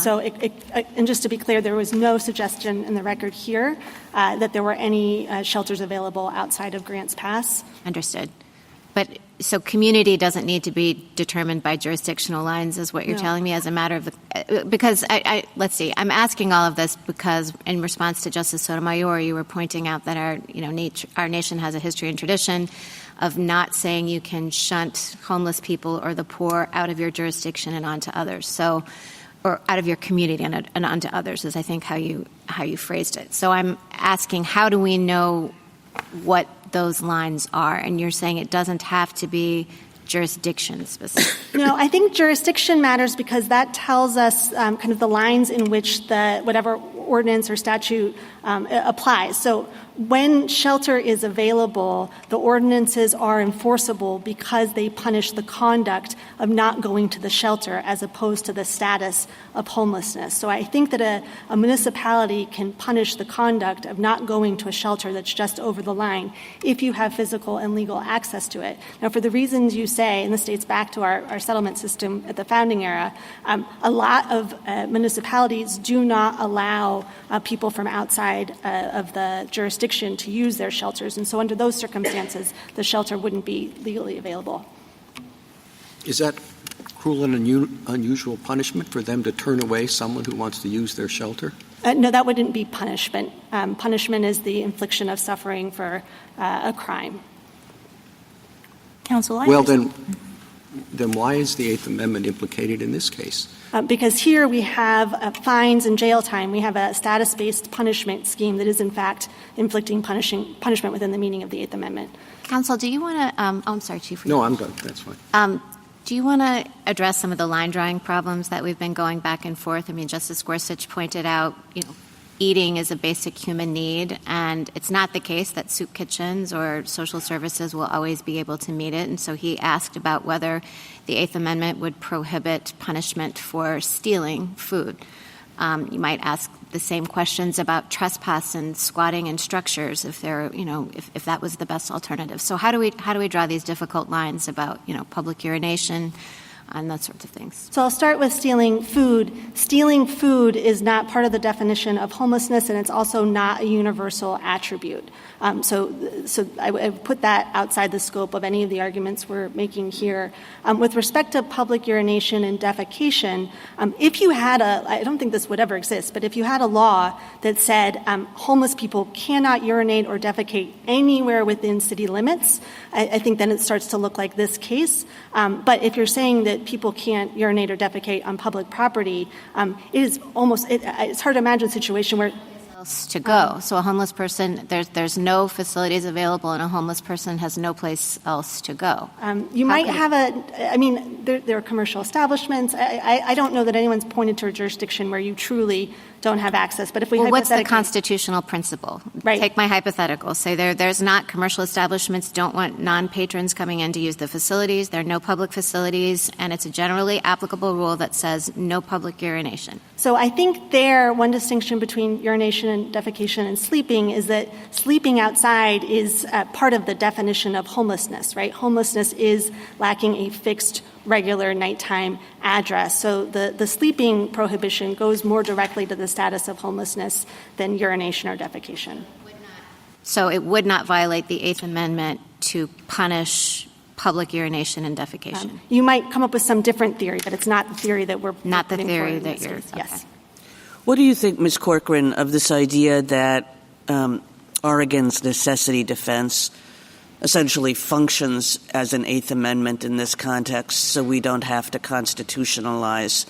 just to be clear, there was no suggestion in the record here that there were any shelters available outside of Grants Pass. Understood. But so community doesn't need to be determined by jurisdictional lines is what you're telling me as a matter of because let's see, I'm asking all of this because in response to Justice Sotomayor, you were pointing out that our nation has a history and tradition of not saying you can shunt homeless people or the poor out of your jurisdiction and onto others. So, or out of your community and onto others is I think how you phrased it. So I'm asking, how do we know what those lines are? And you're saying it doesn't have to be jurisdiction specific. No, I think jurisdiction matters because that tells us kind of the lines in which whatever ordinance or statute applies. So when shelter is available, the ordinances are enforceable because they punish the conduct of not going to the shelter as opposed to the status of homelessness. So I think that a municipality can punish the conduct of not going to a shelter that's just over the line if you have physical and legal access to it. Now, for the reasons you say, and this dates back to our settlement system at the founding era, a lot of municipalities do not allow people from outside of the jurisdiction to use their shelters. And so under those circumstances, the shelter wouldn't be legally available. Is that cruel and unusual punishment for them to turn away someone who wants to use their shelter? No, that wouldn't be punishment. Punishment is the infliction of suffering for a crime. Counsel, Well, then why is the Eighth Amendment implicated in this case? Because here we have fines and jail time. We have a status-based punishment scheme that is, in fact, inflicting punishment within the meaning of the Eighth Amendment. Counsel, do you want to I'm sorry, Chief. No, I'm done. That's fine. Do you want to address some of the line drawing problems that we've been going back and forth? I mean, Justice Gorsuch pointed out, eating is a basic human need, and it's not the case that soup kitchens or social services will always be able to meet it. And so he asked about whether the Eighth Amendment would prohibit punishment for stealing food. You might ask the same questions about trespass and squatting in structures if they're, if that was the best alternative. So how do we draw these difficult lines about, public urination and that sorts of things? So I'll start with stealing food. Stealing food is not part of the definition of homelessness, and it's also not a universal attribute. So I would put that outside the scope of any of the arguments we're making here. With respect to public urination and defecation, if you had I don't think this would ever exist, but if you had a law that said homeless people cannot urinate or defecate anywhere within city limits, I think then it starts to look like this case. But if you're saying that people can't urinate or defecate on public property, it's hard to imagine a situation where else to go. So a homeless person, there's no facilities available, and a homeless person has no place else to go. You might have there are commercial establishments. I don't know that anyone's pointed to a jurisdiction where you truly don't have access. But if we what's the constitutional principle? Right. Take my hypothetical. Say there's not commercial establishments, don't want non-patrons coming in to use the facilities. There are no public facilities, and it's a generally applicable rule that says no public urination. So I think one distinction between urination and defecation and sleeping is that sleeping outside is part of the definition of homelessness, right? Homelessness is lacking a fixed, regular nighttime address. So the sleeping prohibition goes more directly to the status of homelessness than urination or defecation. So it would not violate the Eighth Amendment to punish public urination and defecation. You might come up with some different theory, but it's not the theory that we're not the theory that you're. Yes. What do you think, Ms. Corcoran, of this idea that Oregon's necessity defense essentially functions as an Eighth Amendment in this context, so we don't have to constitutionalize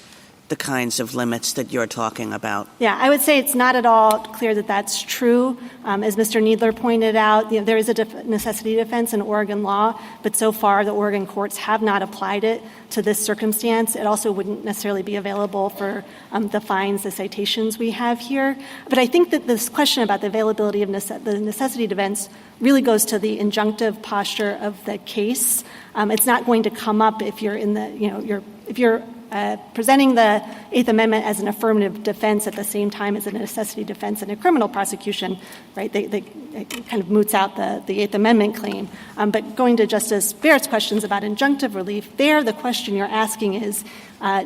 the kinds of limits that you're talking about? Yeah, I would say it's not at all clear that that's true. As Mr. Kneedler pointed out, there is a necessity defense in Oregon law, but so far the Oregon courts have not applied it to this circumstance. It also wouldn't necessarily be available for the fines, the citations we have here. But I think that this question about the availability of the necessity defense really goes to the injunctive posture of the case. It's not going to come up if you're in if you're presenting the Eighth Amendment as an affirmative defense at the same time as a necessity defense in a criminal prosecution, right? It kind of moots out the Eighth Amendment claim. But going to Justice Barrett's questions about injunctive relief, the question you're asking is,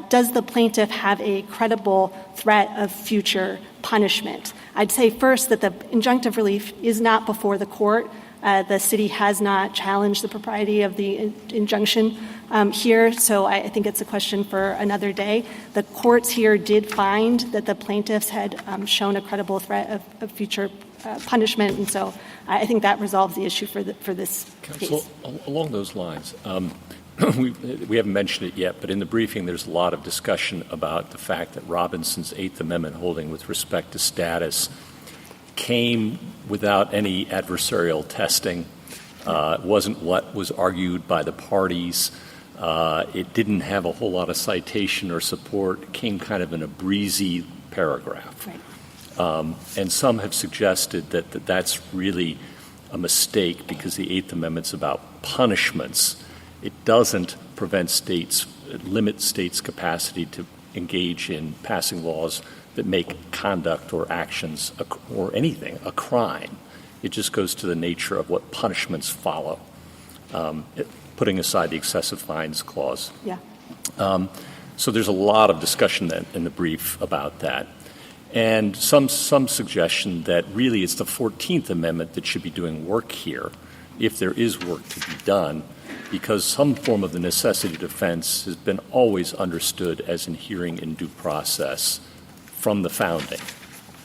does the plaintiff have a credible threat of future punishment? I'd say first that the injunctive relief is not before the court. The city has not challenged the propriety of the injunction here, so I think it's a question for another day. The courts here did find that the plaintiffs had shown a credible threat of future punishment, and so I think that resolves the issue for this Counsel, case. Along those lines, we haven't mentioned it yet, but in the briefing there's a lot of discussion about the fact that Robinson's Eighth Amendment holding with respect to status came without any adversarial testing. It wasn't what was argued by the parties. It didn't have a whole lot of citation or support. It came kind of in a breezy paragraph. Right. And some have suggested that that's really a mistake because the Eighth Amendment's about punishments. It doesn't limit states' capacity to engage in passing laws that make conduct or actions or anything a crime. It just goes to the nature of what punishments follow, putting aside the excessive fines clause. Yeah. So there's a lot of discussion in the brief about that. And some suggestion that really it's the 14th Amendment that should be doing work here if there is work to be done, because some form of the necessity defense has been always understood as inhering in due process from the founding.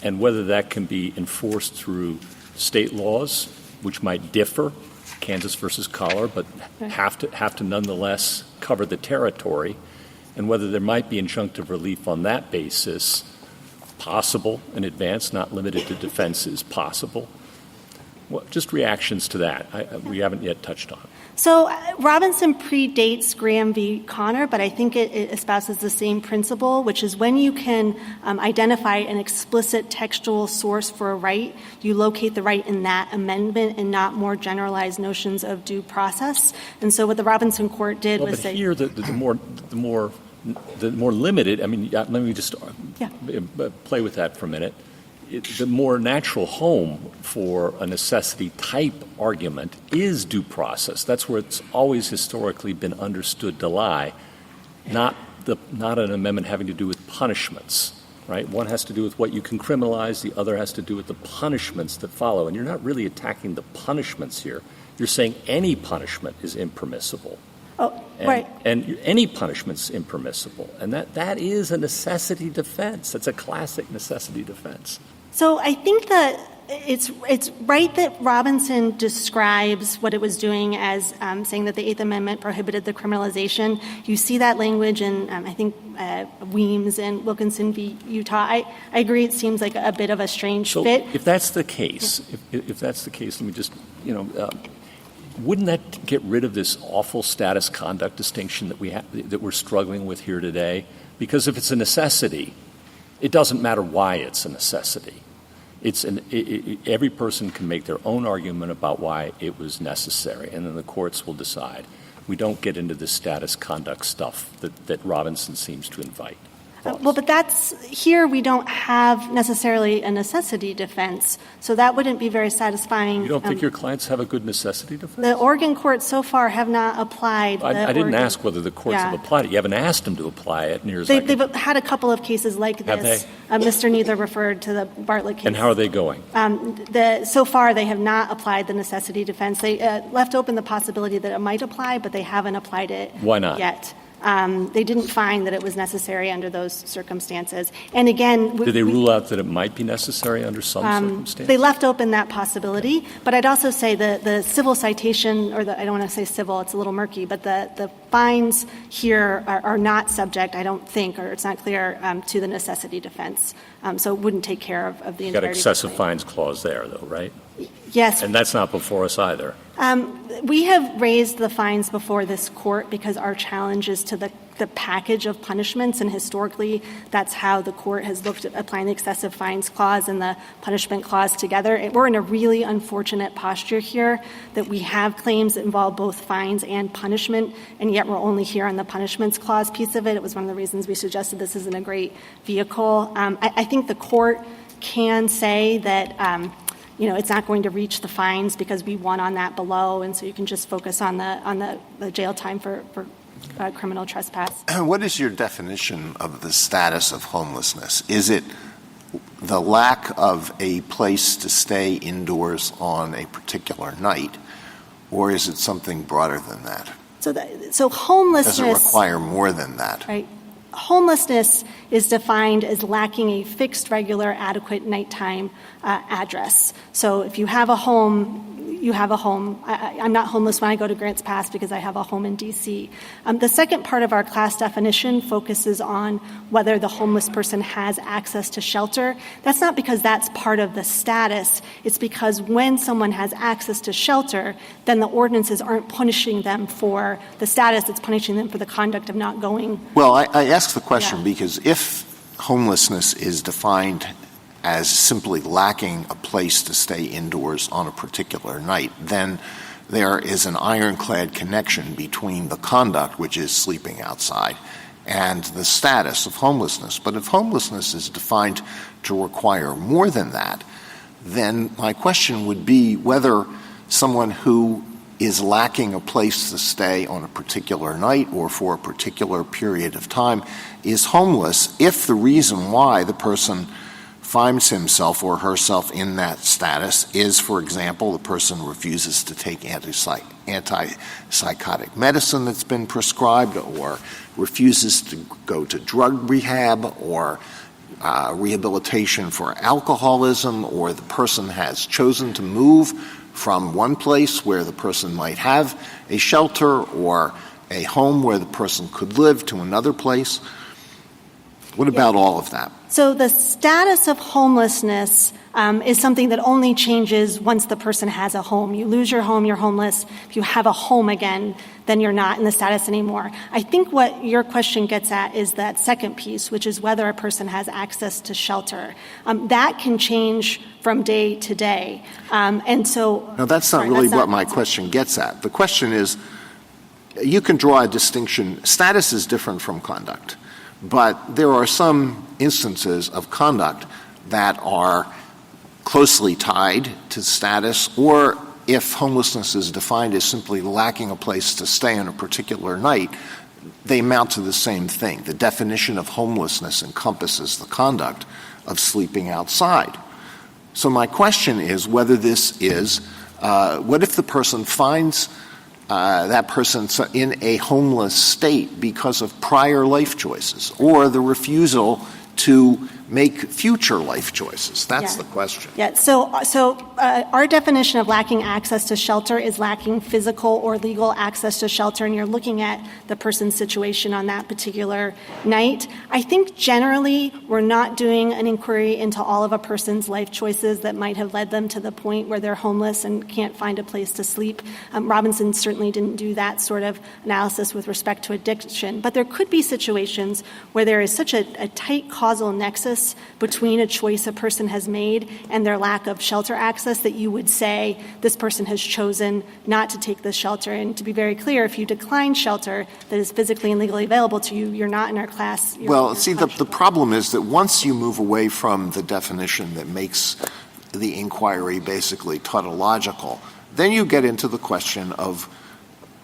and whether that can be enforced through state laws, which might differ, Kansas versus Collar, but have to nonetheless cover the territory, and whether there might be injunctive relief on that basis, possible in advance, not limited to defenses, possible. Well, just reactions to that. We haven't yet touched on. So Robinson predates Graham v. Connor, but I think it espouses the same principle, which is when you can identify an explicit textual source for a right, you locate the right in that amendment and not more generalized notions of due process. And so what the Robinson court did was say— here, the more limited, I mean, let me just play with that for a minute. The more natural home for a necessity-type argument is due process. That's where it's always historically been understood to lie, not an amendment having to do with punishments, right? One has to do with what you can criminalize. The other has to do with the punishments that follow. And you're not really attacking the punishments here. You're saying any punishment is impermissible. Right. And any punishment's impermissible. And that is a necessity defense. That's a classic necessity defense. So I think that it's right that Robinson describes what it was doing as saying that the Eighth Amendment prohibited the criminalization. You see that language in, I think, Weems and Wilkinson v. Utah. I agree it seems like a bit of a strange fit. If that's the case, let me just, wouldn't that get rid of this awful status conduct distinction that we're struggling with here today? Because if it's a necessity, it doesn't matter why it's a necessity. Every person can make their own argument about why it was necessary, and then the courts will decide. We don't get into the status conduct stuff that Robinson seems to invite. Well, but here we don't have necessarily a necessity defense, so that wouldn't be very satisfying. You don't think your clients have a good necessity defense? The Oregon courts so far have not applied. I didn't ask whether the courts have applied it. You haven't asked them to apply it. They've had a couple of cases like this. Have they? Mr. Neither referred to the Bartlett case. And how are they going? So far, they have not applied the necessity defense. They left open the possibility that it might apply, but they haven't applied it Why not? yet. They didn't find that it was necessary under those circumstances. And again— Did they rule out that it might be necessary under some circumstances? They left open that possibility. But I'd also say the civil citation, I don't want to say civil, it's a little murky, but the fines here are not subject, I don't think, or it's not clear, to the necessity defense. So it wouldn't take care of the entirety. You've got excessive fines clause there, though, right? Yes. And that's not before us either. We have raised the fines before this court because our challenge is to the package of punishments, and historically that's how the court has looked at applying the excessive fines clause and the punishment clause together. We're in a really unfortunate posture here that we have claims that involve both fines and punishment, and yet we're only here on the punishments clause piece of it. It was one of the reasons we suggested this isn't a great vehicle. I think the court can say that it's not going to reach the fines because we won on that below, and so you can just focus on the jail time for criminal trespass. What is your definition of the status of homelessness? Is it the lack of a place to stay indoors on a particular night, or is it something broader than that? So homelessness— Does it require more than that? Right. Homelessness is defined as lacking a fixed, regular, adequate nighttime address. So if you have a home, you have a home. I'm not homeless when I go to Grants Pass because I have a home in D.C. The second part of our class definition focuses on whether the homeless person has access to shelter. That's not because that's part of the status. It's because when someone has access to shelter, then the ordinances aren't punishing them for the status. It's punishing them for the conduct of not going. Well, I ask the question because if homelessness is defined as simply lacking a place to stay indoors on a particular night, then there is an ironclad connection between the conduct, which is sleeping outside, and the status of homelessness. But if homelessness is defined to require more than that, then my question would be whether someone who is lacking a place to stay on a particular night or for a particular period of time is homeless if the reason why the person finds himself or herself in that status is, for example, the person refuses to take antipsychotic medicine that's been prescribed, or refuses to go to drug rehab, or rehabilitation for alcoholism, or the person has chosen to move from one place where the person might have a shelter or a home where the person could live to another place. What about all of that? So the status of homelessness is something that only changes once the person has a home. You lose your home, you're homeless. If you have a home again, then you're not in the status anymore. I think what your question gets at is that second piece, which is whether a person has access to shelter. That can change from day to day. And so... No, that's not really what my question gets at. The question is, you can draw a distinction. Status is different from conduct. But there are some instances of conduct that are closely tied to status, or if homelessness is defined as simply lacking a place to stay on a particular night, they amount to the same thing. The definition of homelessness encompasses the conduct of sleeping outside. So my question is whether this is, what if the person finds that person in a homeless state because of prior life choices, or the refusal to make future life choices? That's the question. Yeah. So our definition of lacking access to shelter is lacking physical or legal access to shelter, and you're looking at the person's situation on that particular night. I think generally we're not doing an inquiry into all of a person's life choices that might have led them to the point where they're homeless and can't find a place to sleep. Robinson certainly didn't do that sort of analysis with respect to addiction. But there could be situations where there is such a tight causal nexus between a choice a person has made and their lack of shelter access that you would say this person has chosen not to take this shelter. And to be very clear, if you decline shelter that is physically and legally available to you, you're not in our class. Well, see, the problem is that once you move away from the definition that makes the inquiry basically tautological, then you get into the question of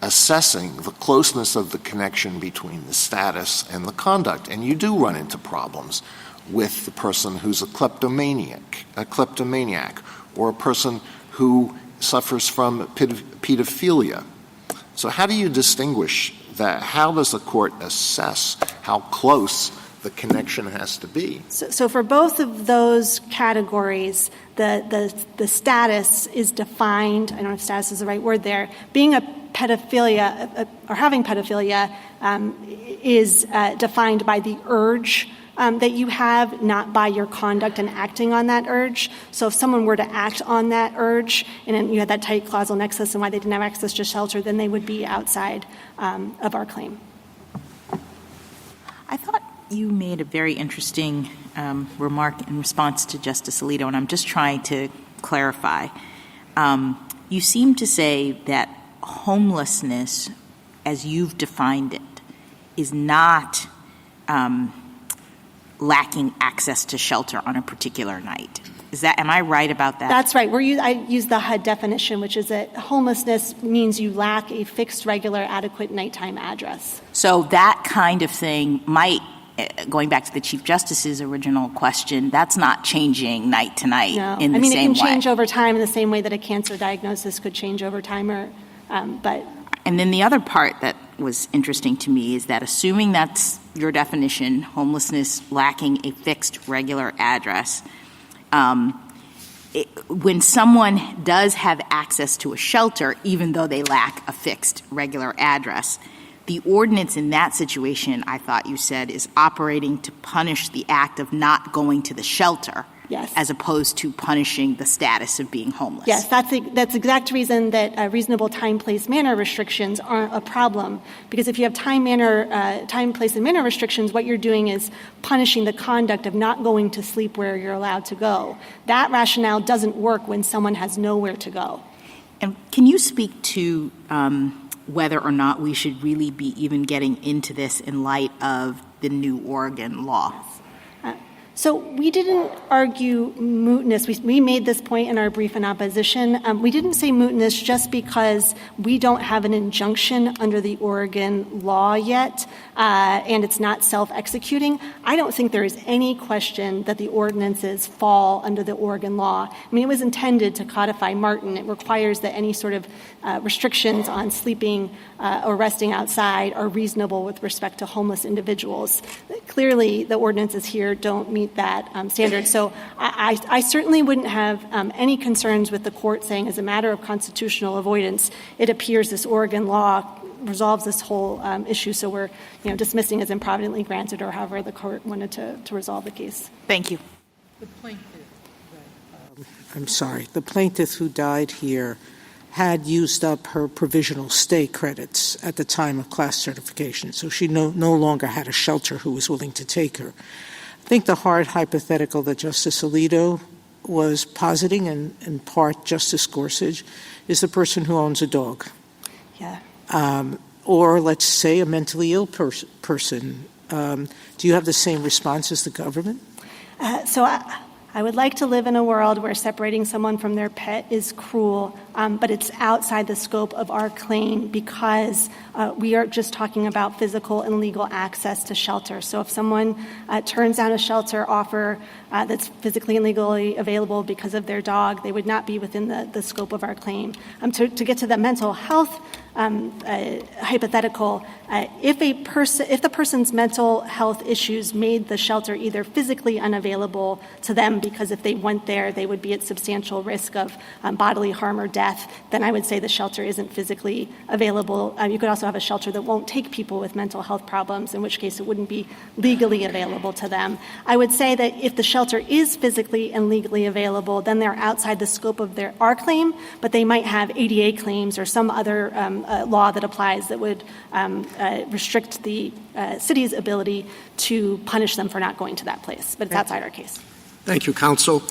assessing the closeness of the connection between the status and the conduct. And you do run into problems with the person who's a kleptomaniac, or a person who suffers from pedophilia. So how do you distinguish that? How does the court assess how close the connection has to be? So for both of those categories, the status is defined. I don't know if status is the right word there. Being a pedophilia or having pedophilia is defined by the urge that you have, not by your conduct and acting on that urge. So if someone were to act on that urge and you had that tight causal nexus and why they didn't have access to shelter, then they would be outside of our claim. I thought you made a very interesting remark in response to Justice Alito, and I'm just trying to clarify. You seem to say that homelessness, as you've defined it, is not lacking access to shelter on a particular night. Am I right about that? That's right. I use the HUD definition, which is that homelessness means you lack a fixed, regular, adequate nighttime address. So that kind of thing might, going back to the Chief Justice's original question, that's not changing night to night in the same way. It can change over time in the same way that a cancer diagnosis could change over time. And then the other part that was interesting to me is that assuming that's your definition, homelessness lacking a fixed, regular address, when someone does have access to a shelter, even though they lack a fixed, regular address, the ordinance in that situation, I thought you said, is operating to punish the act of not going to the shelter. Yes. As opposed to punishing the status of being homeless. Yes, that's the exact reason that reasonable time, place, manner restrictions aren't a problem. Because if you have time, place, and manner restrictions, what you're doing is punishing the conduct of not going to sleep where you're allowed to go. That rationale doesn't work when someone has nowhere to go. And can you speak to whether or not we should really be even getting into this in light of the new Oregon law? So we didn't argue mootness. We made this point in our brief in opposition. We didn't say mootness just because we don't have an injunction under the Oregon law yet, and it's not self-executing. I don't think there is any question that the ordinances fall under the Oregon law. I mean, it was intended to codify Martin. It requires that any sort of restrictions on sleeping or resting outside are reasonable with respect to homeless individuals. Clearly, the ordinances here don't meet meet that standard. So I certainly wouldn't have any concerns with the court saying, as a matter of constitutional avoidance, it appears this Oregon law resolves this whole issue, so we're dismissing as improvidently granted, or however the court wanted to resolve the case. Thank you. The plaintiff who died here had used up her provisional stay credits at the time of class certification, so she no longer had a shelter who was willing to take her. I think the hard hypothetical that Justice Alito was positing, and in part Justice Gorsuch, is the person who owns a dog. Yeah. Or let's say a mentally ill person. Do you have the same response as the government? So I would like to live in a world where separating someone from their pet is cruel, but it's outside the scope of our claim because we are just talking about physical and legal access to shelter. So if someone turns down a shelter offer that's physically and legally available because of their dog, they would not be within the scope of our claim. To get to the mental health hypothetical, if the person's mental health issues made the shelter either physically unavailable to them because if they went there they would be at substantial risk of bodily harm or death, then I would say the shelter isn't physically available. You could also have a shelter that won't take people with mental health problems, in which case it wouldn't be legally available to them. I would say that if the shelter is physically and legally available, then they're outside the scope of our claim, but they might have ADA claims or some other law that applies that would restrict the city's ability to punish them for not going to that place. But it's outside our case. Thank you, counsel.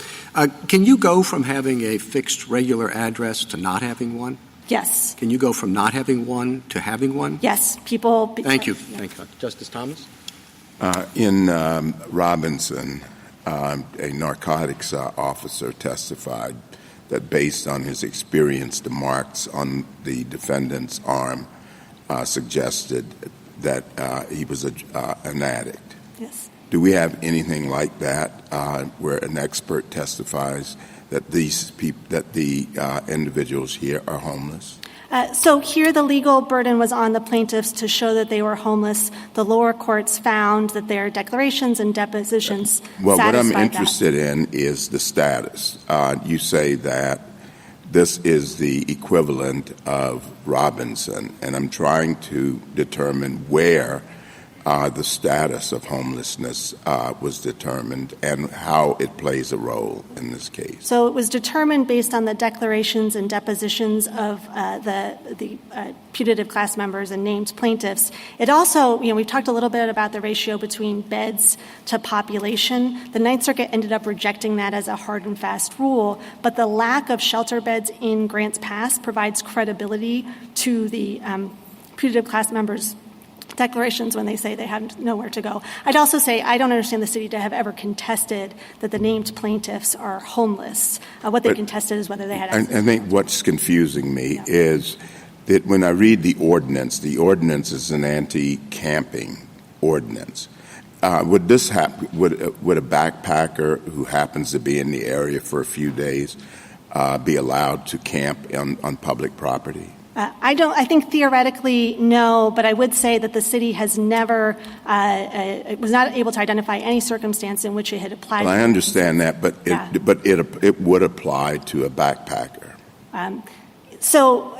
Can you go from having a fixed regular address to not having one? Yes. Can you go from not having one to having one? Yes. People. Thank you. Yeah. Thank you. Justice Thomas? In Robinson, a narcotics officer testified that based on his experience, the marks on the defendant's arm suggested that he was an addict. Yes. Do we have anything like that where an expert testifies that the individuals here are homeless? So here the legal burden was on the plaintiffs to show that they were homeless. The lower courts found that their declarations and depositions Well, what I'm satisfied interested in is the status. You say that this is the equivalent of Robinson, and I'm trying to determine where the status of homelessness was determined and how it plays a role in this case. So it was determined based on the declarations and depositions of the putative class members and named plaintiffs. It also, we've talked a little bit about the ratio between beds to population. The Ninth Circuit ended up rejecting that as a hard and fast rule, but the lack of shelter beds in Grants Pass provides credibility to the putative class members' declarations when they say they have nowhere to go. I'd also say I don't understand the city to have ever contested that the named plaintiffs are homeless. What they contested is whether they had access. I think what's confusing me is that when I read the ordinance is an anti-camping ordinance. Would this happen? Would a backpacker who happens to be in the area for a few days be allowed to camp on public property? I think theoretically, no, but I would say that the city has never, it was not able to identify any circumstance in which it had applied. Well, I understand that, but it would apply to a backpacker. So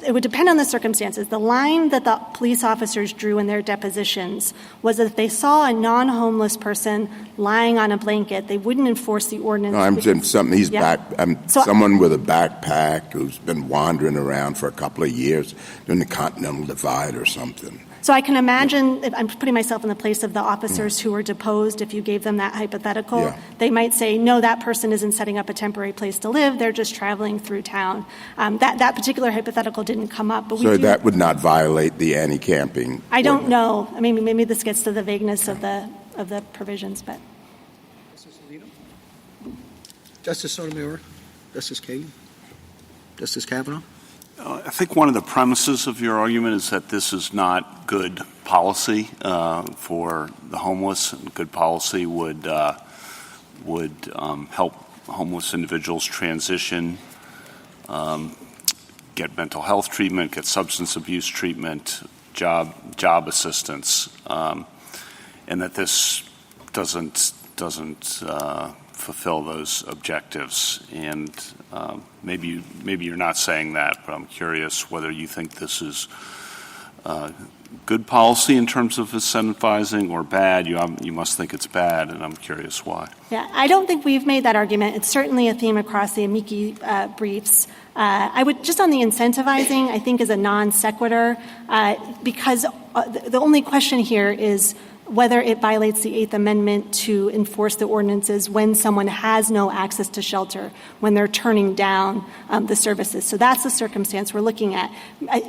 it would depend on the circumstances. The line that the police officers drew in their depositions was that if they saw a non-homeless person lying on a blanket, they wouldn't enforce the ordinance. No, I'm saying someone with a backpack who's been wandering around for a couple of years during the Continental Divide or something. So I can imagine, I'm putting myself in the place of the officers who were deposed. If you gave them that hypothetical, they might say, no, that person isn't setting up a temporary place to live. They're just traveling through town. That particular hypothetical didn't come up. But that would not violate the anti-camping I don't know. I mean, maybe this gets to the vagueness of the provisions. But Justice Sotomayor, Justice Kagan, Justice Kavanaugh? I think one of the premises of your argument is that this is not good policy for the homeless. Good policy would help homeless individuals transition, get mental health treatment, get substance abuse treatment, job assistance, and that this doesn't doesn't fulfill those objectives. And maybe you're not saying that, but I'm curious whether you think this is good policy in terms of incentivizing or bad. You must think it's bad, and I'm curious why. Yeah, I don't think we've made that argument. It's certainly a theme across the amici briefs. I would just on the incentivizing, I think is a non sequitur because the only question here is whether it violates the Eighth Amendment to enforce the ordinances when someone has no access to shelter, when they're turning down the services. So that's the circumstance we're looking at. I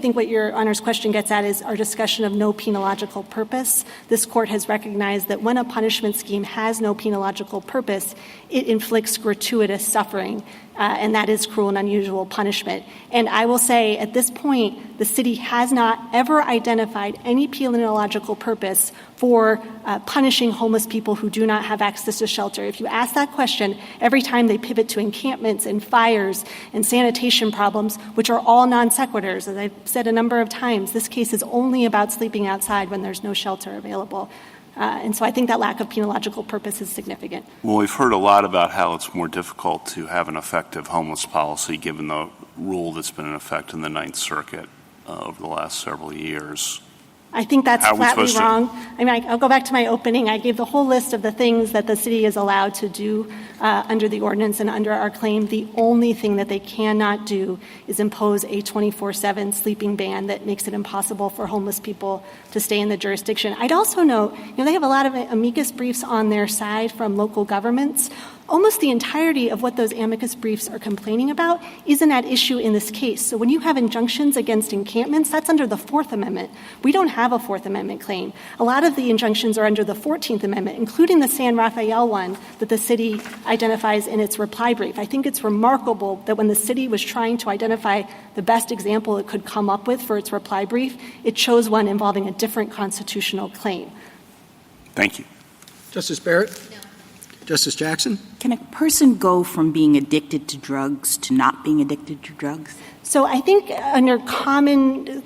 think what Your Honor's question gets at is our discussion of no penological purpose. This Court has recognized that when a punishment scheme has no penological purpose, it inflicts gratuitous suffering, and that is cruel and unusual punishment. And I will say at this point, the city has not ever identified any penological purpose for punishing homeless people who do not have access to shelter. If you ask that question, every time they pivot to encampments and fires and sanitation problems, which are all non sequiturs, as I've said a number of times, this case is only about sleeping outside when there's no shelter available. And so I think that lack of penological purpose is significant. Well, we've heard a lot about how it's more difficult to have an effective homeless policy given the rule that's been in effect in the Ninth Circuit over the last several years. I think that's flatly wrong. I'll go back to my opening. I gave the whole list of the things that the city is allowed to do under the ordinance and under our claim. The only thing that they cannot do is impose a 24/7 sleeping ban that makes it impossible for homeless people to stay in the jurisdiction. I'd also note, they have a lot of amicus briefs on their side from local governments. Almost the entirety of what those amicus briefs are complaining about isn't at issue in this case. So when you have injunctions against encampments, that's under the Fourth Amendment. We don't have a Fourth Amendment claim. A lot of the injunctions are under the 14th Amendment, including the San Rafael one that the city identifies in its reply brief. I think it's remarkable that when the city was trying to identify the best example it could come up with for its reply brief, it chose one involving a different constitutional claim. Thank you. Justice Barrett? No. Justice Jackson? Can a person go from being addicted to drugs to not being addicted to drugs? So I think under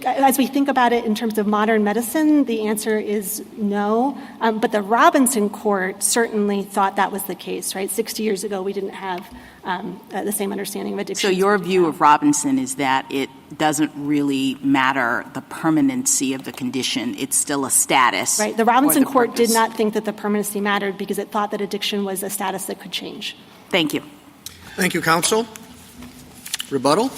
as we think about it in terms of modern medicine, the answer is no. But the Robinson court certainly thought that was the case, right? 60 years ago, we didn't have the same understanding of addiction. So your view of Robinson is that it doesn't really matter the permanency of the condition. It's still a status. Right. The Robinson court did not think that the permanency mattered because it thought that addiction was a status that could change. Thank you. Thank you, counsel. Rebuttal?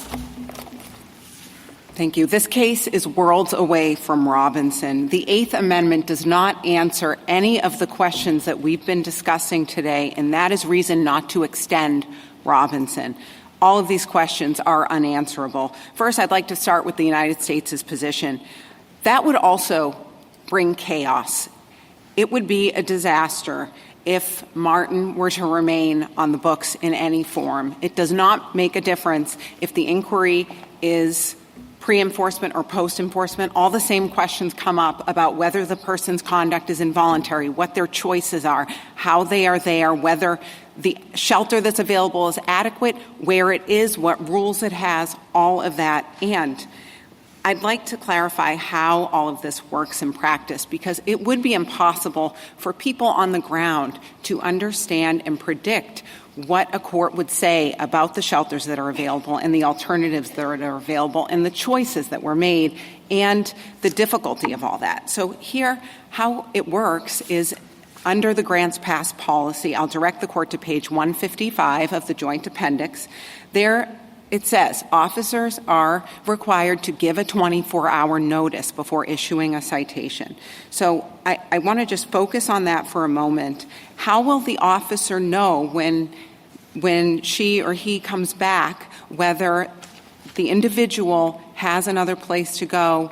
Thank you. This case is worlds away from Robinson. The Eighth Amendment does not answer any of the questions that we've been discussing today, and that is reason not to extend Robinson. All of these questions are unanswerable. First, I'd like to start with the United States' position. That would also bring chaos. It would be a disaster if Martin were to remain on the books in any form. It does not make a difference if the inquiry is pre-enforcement or post-enforcement. All the same questions come up about whether the person's conduct is involuntary, what their choices are, how they are there, whether the shelter that's available is adequate, where it is, what rules it has, all of that. And I'd like to clarify how all of this works in practice, because it would be impossible for people on the ground to understand and predict what a court would say about the shelters that are available and the alternatives that are available and the choices that were made and the difficulty of all that. So here, how it works is under the grants pass policy. I'll direct the court to page 155 of the joint appendix. There it says officers are required to give a 24-hour notice before issuing a citation. So I want to just focus on that for a moment. How will the officer know when she or he comes back whether the individual has another place to go?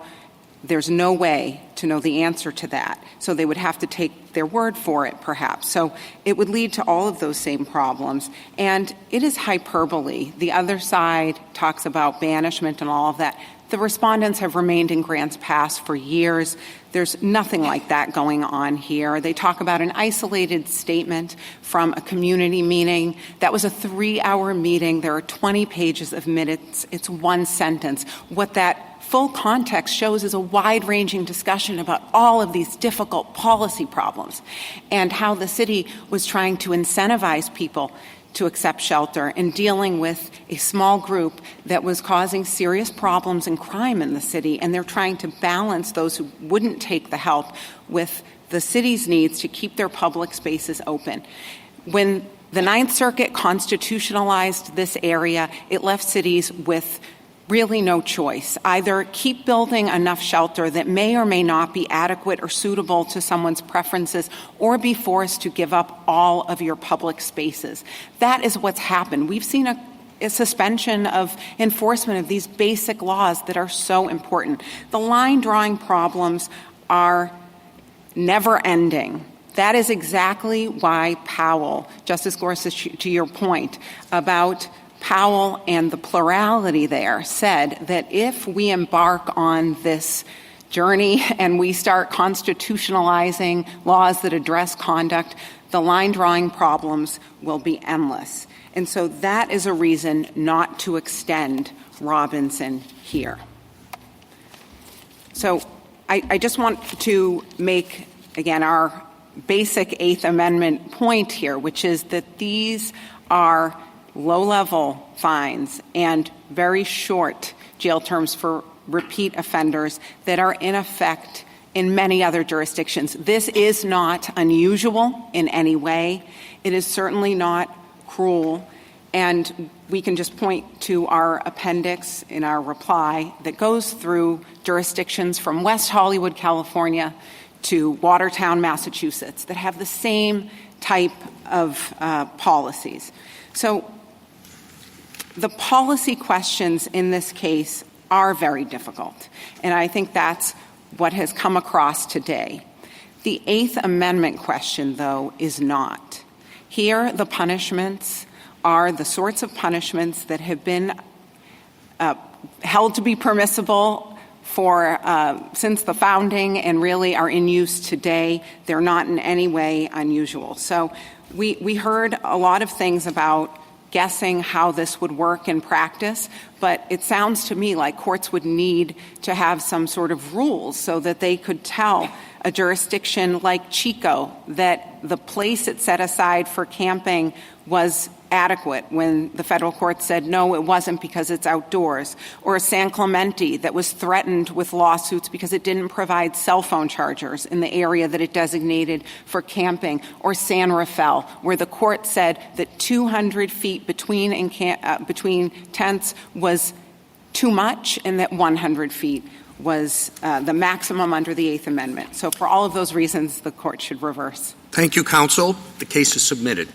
There's no way to know the answer to that. So they would have to take their word for it, perhaps. So it would lead to all of those same problems. And it is hyperbole. The other side talks about banishment and all of that. The respondents have remained in grants pass for years. There's nothing like that going on here. They talk about an isolated statement from a community meeting. That was a 3-hour meeting. There are 20 pages of minutes. It's one sentence. What that full context shows is a wide-ranging discussion about all of these difficult policy problems and how the city was trying to incentivize people to accept shelter and dealing with a small group that was causing serious problems and crime in the city, and they're trying to balance those who wouldn't take the help with the city's needs to keep their public spaces open. When the Ninth Circuit constitutionalized this area, it left cities with really no choice. Either keep building enough shelter that may or may not be adequate or suitable to someone's preferences, or be forced to give up all of your public spaces. That is what's happened. We've seen a suspension of enforcement of these basic laws that are so important. The line drawing problems are never ending. That is exactly why Powell, Justice Gorsuch, to your point about Powell and the plurality there, said that if we embark on this journey and we start constitutionalizing laws that address conduct, the line drawing problems will be endless. And so that is a reason not to extend Robinson here. So I just want to make, again, our basic Eighth Amendment point here, which is that these are low-level fines and very short jail terms for repeat offenders that are in effect in many other jurisdictions. This is not unusual in any way. It is certainly not cruel. And we can just point to our appendix in our reply that goes through jurisdictions from West Hollywood, California, to Watertown, Massachusetts, that have the same type of policies. So the policy questions in this case are very difficult, and I think that's what has come across today. The Eighth Amendment question, though, is not. Here, the punishments are the sorts of punishments that have been held to be permissible for since the founding and really are in use today. They're not in any way unusual. So we heard a lot of things about guessing how this would work in practice, but it sounds to me like courts would need to have some sort of rules so that they could tell a jurisdiction like Chico that the place it set aside for camping was adequate when the federal court said, no, it wasn't because it's outdoors, or San Clemente that was threatened with lawsuits because it didn't provide cell phone chargers in the area that it designated for camping, or San Rafael, where the court said that 200 feet between tents was too much and that 100 feet was the maximum under the Eighth Amendment. So for all of those reasons, the court should reverse. Thank you, counsel. The case is submitted.